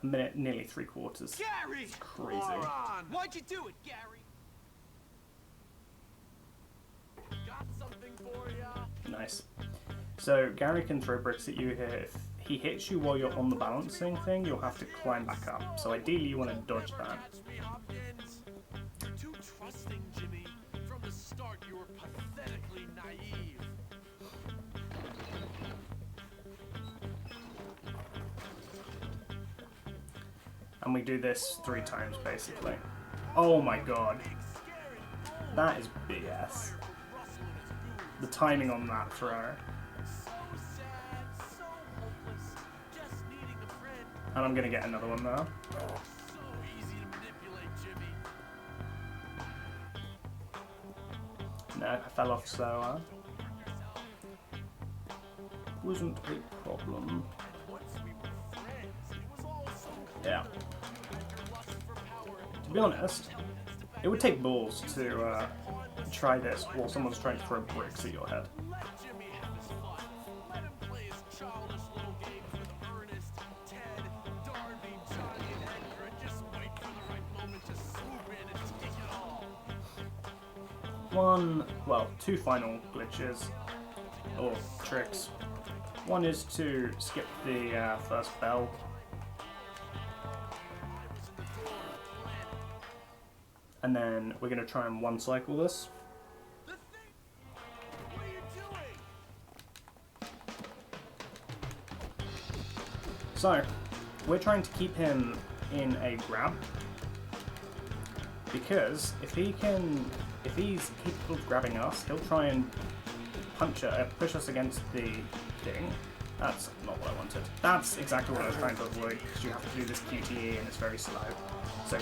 Speaker 1: A minute, nearly 3/4.
Speaker 9: Gary!
Speaker 1: It's crazy.
Speaker 9: Moron! Why'd you do it, Gary? Got something for ya?
Speaker 1: Nice. So Gary can throw bricks at you here. If he hits you while you're on the balancing thing, you'll have to climb back up. So ideally you want to dodge that.
Speaker 9: Catch me, Hopkins. You're too trusting, Jimmy. From the start, you were pathetically naive.
Speaker 1: And we do this 3 times basically. Oh my god. That is BS. The timing on that throw. And I'm gonna get another one now.
Speaker 9: So easy to manipulate, Jimmy.
Speaker 1: No, I fell off, so wasn't a problem.
Speaker 9: Once we were friends, it was all so
Speaker 1: Yeah.
Speaker 9: your lust for power.
Speaker 1: To be honest, it would take balls to try this while someone's trying to throw bricks at your head.
Speaker 9: Let Jimmy have his fun. Let him play his childish little games with Ernest, Ted, Darby, Johnny, and Edgar, and just wait for the right moment to swoop in and take it all.
Speaker 1: 2 final glitches, or tricks. One is to skip the first bell. And then we're going to try and one cycle this.
Speaker 9: The thing. What are you doing?
Speaker 1: So, we're trying to keep him in a grab. Because if he's capable of grabbing us, he'll try and push us against the thing. That's not what I wanted. That's exactly what I was trying to avoid, because you have to do this QTE and it's very slow. So,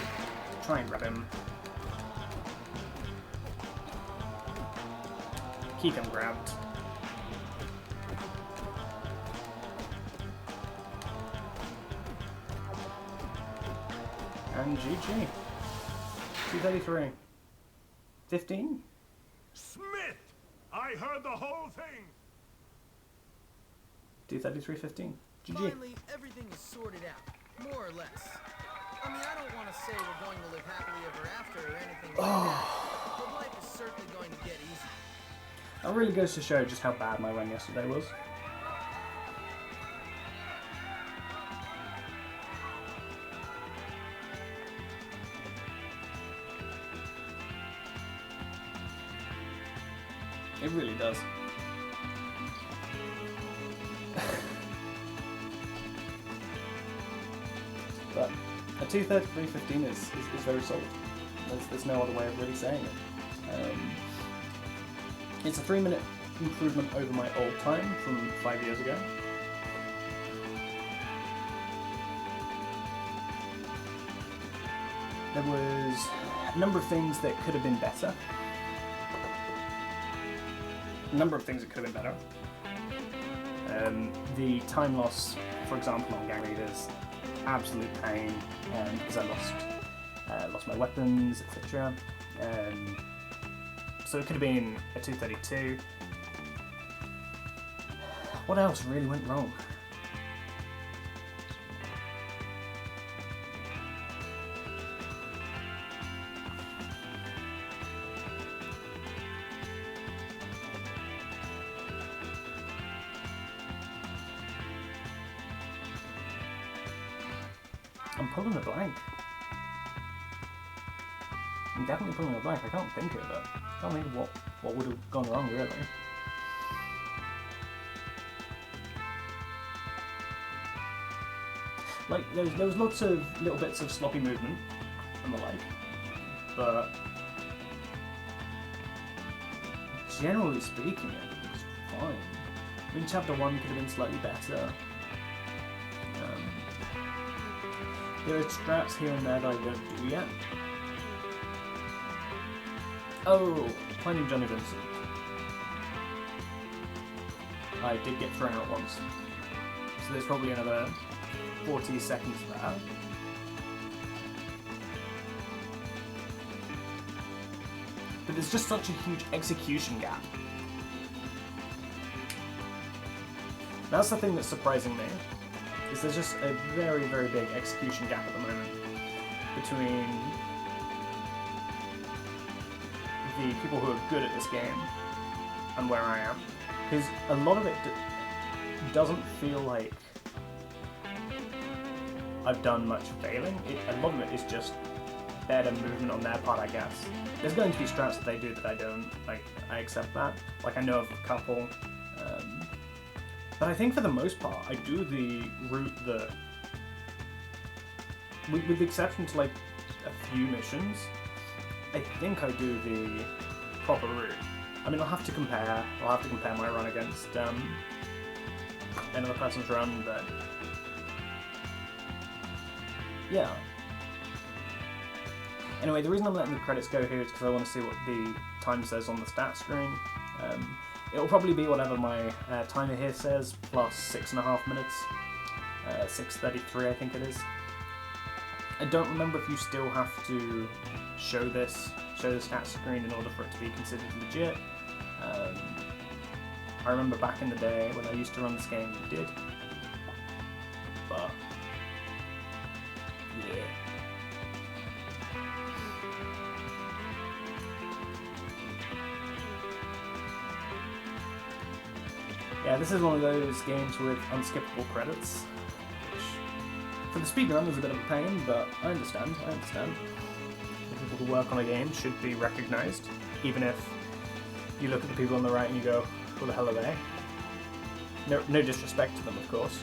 Speaker 1: try and grab him. Keep him grabbed. And GG. 233. 15?
Speaker 8: Smith! I heard the whole thing!
Speaker 1: 233.15. GG.
Speaker 2: Finally, everything is sorted out, more or less. I mean, I don't want to say we're going to live happily ever after or anything like that, but life is certainly going to get easier.
Speaker 1: That really goes to show just how bad my run yesterday was. It really does. But a 233.15 is very solid. There's no other way of really saying it. It's a 3-minute improvement over my old time from 5 years ago. There was a number of things that could have been better. The time loss, for example, on gang leaders, absolute pain, because I lost my weapons, etc. So it could have been a 232. What else really went wrong? I'm pulling a blank. I'm definitely pulling a blank. I can't think of it. I can't think of what would have gone wrong, really. Like, there was lots of little bits of sloppy movement and the like, but generally speaking, it was fine. I mean, Chapter 1 could have been slightly better. There are straps here and there that I don't do yet. Oh, finding Johnny Vincent. I did get thrown out once. So there's probably another 40 seconds for that. But there's just such a huge execution gap. That's the thing that's surprising me. is there's just a very, very big execution gap at the moment between the people who are good at this game and where I am. Because a lot of it doesn't feel like I've done much failing. A lot of it is just better movement on their part, I guess. There's going to be strats that they do that I don't. Like, I accept that. Like, I know of a couple. But I think for the most part, I do the route that, with the exception to like a few missions, I think I do the proper route. I mean, I'll have to compare my run against another person's run, but yeah. Anyway, the reason I'm letting the credits go here is because I want to see what the time says on the stat screen. It'll probably be whatever my timer here says, plus 6.5 minutes. 6:33, I think it is. I don't remember if you still have to show the stat screen in order for it to be considered legit. I remember back in the day when I used to run this game, you did. But yeah. Yeah, this is one of those games with unskippable credits, which for the speedrun is a bit of a pain, but I understand. The people who work on a game should be recognised, even if you look at the people on the right and you go, who the hell are they? No disrespect to them, of course.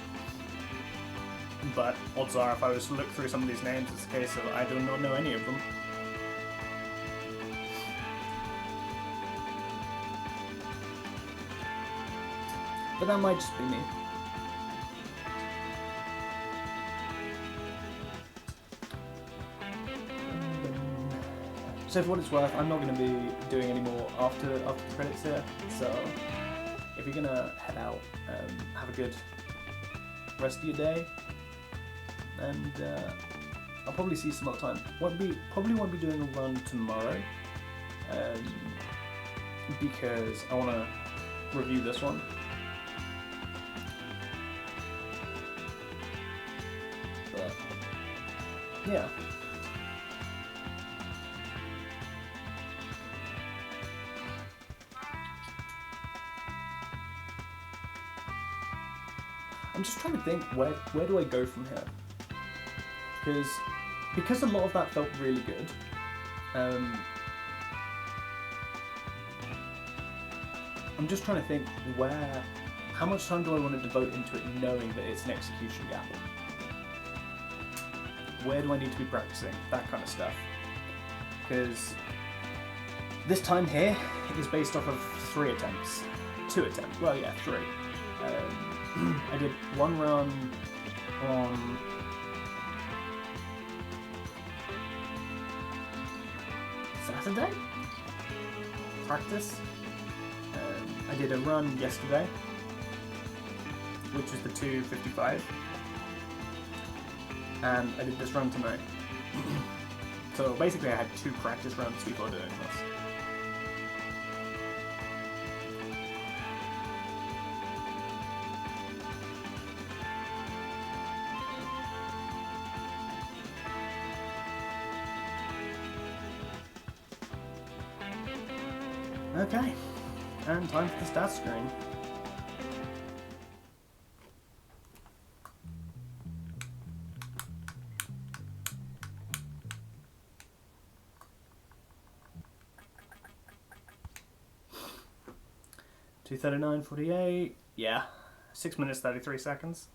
Speaker 1: But odds are, if I was to look through some of these names, it's a case of I do not know any of them. But that might just be me. So for what it's worth, I'm not going to be doing any more after the credits here. So if you're going to head out, have a good rest of your day, and I'll probably see you some other time. Probably won't be doing a run tomorrow, because I want to review this one. But yeah. I'm just trying to think, where do I go from here? Because a lot of that felt really good. I'm just trying to think how much time do I want to devote into it, knowing that it's an execution gap? Where do I need to be practicing? That kind of stuff. Because this time here is based off of 2 attempts. Well, yeah, 3. I did one run on Saturday? Practice. I did a run yesterday, which was the 2:55, and I did this run tonight. So basically I had 2 practice runs before doing this. Okay, and time for the stats screen. $2:39.48. Yeah, 6 minutes 33 seconds.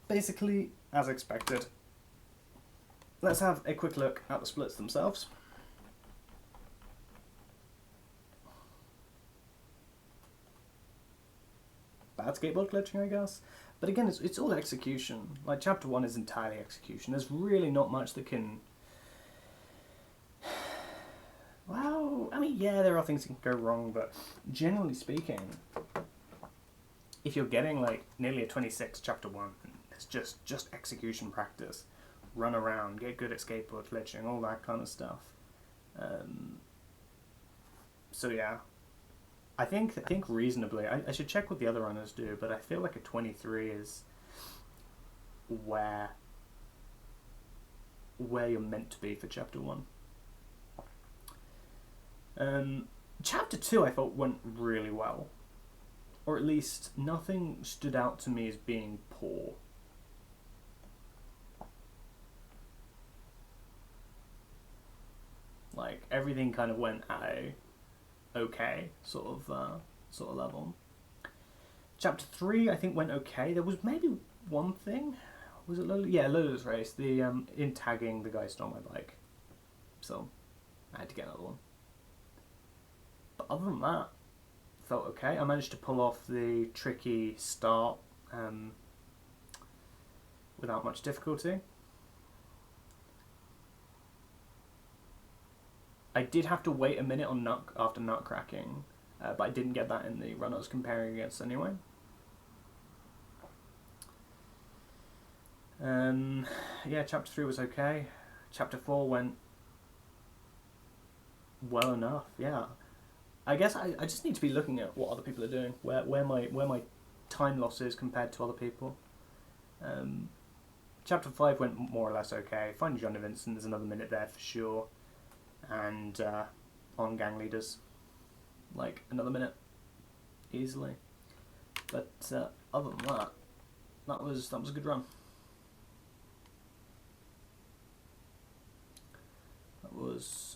Speaker 1: Basically, as expected. Let's have a quick look at the splits themselves. Bad skateboard glitching, I guess. But again, it's all execution. Like, Chapter 1 is entirely execution. There's really not much that can... Well, I mean, yeah, there are things that can go wrong, but generally speaking, if you're getting, like, nearly a 26 Chapter 1, it's just execution practice. Run around, get good at skateboard glitching, all that kind of stuff. So, yeah. I think reasonably, I should check what the other runners do, but I feel like a 23 is where you're meant to be for chapter 1. Chapter 2 I thought went really well, or at least nothing stood out to me as being poor. Like, everything kind of went at a okay sort of level. Chapter 3 I think went okay. There was maybe one thing. Was it Lola? Yeah, Lola's race. The in tagging, the guy stole my bike, so I had to get another one. But other than that, felt okay. I managed to pull off the tricky start without much difficulty. I did have to wait a minute on after nut cracking, but I didn't get that in the run I was comparing against anyway. Yeah, chapter 3 was okay. Chapter 4 went well enough. Yeah, I guess I just need to be looking at what other people are doing, where my time loss is compared to other people. Chapter 5 went more or less okay. Finding John Vincent, there's another minute there for sure, and on gang leaders, like another minute easily. But other than that, that was a good run. That was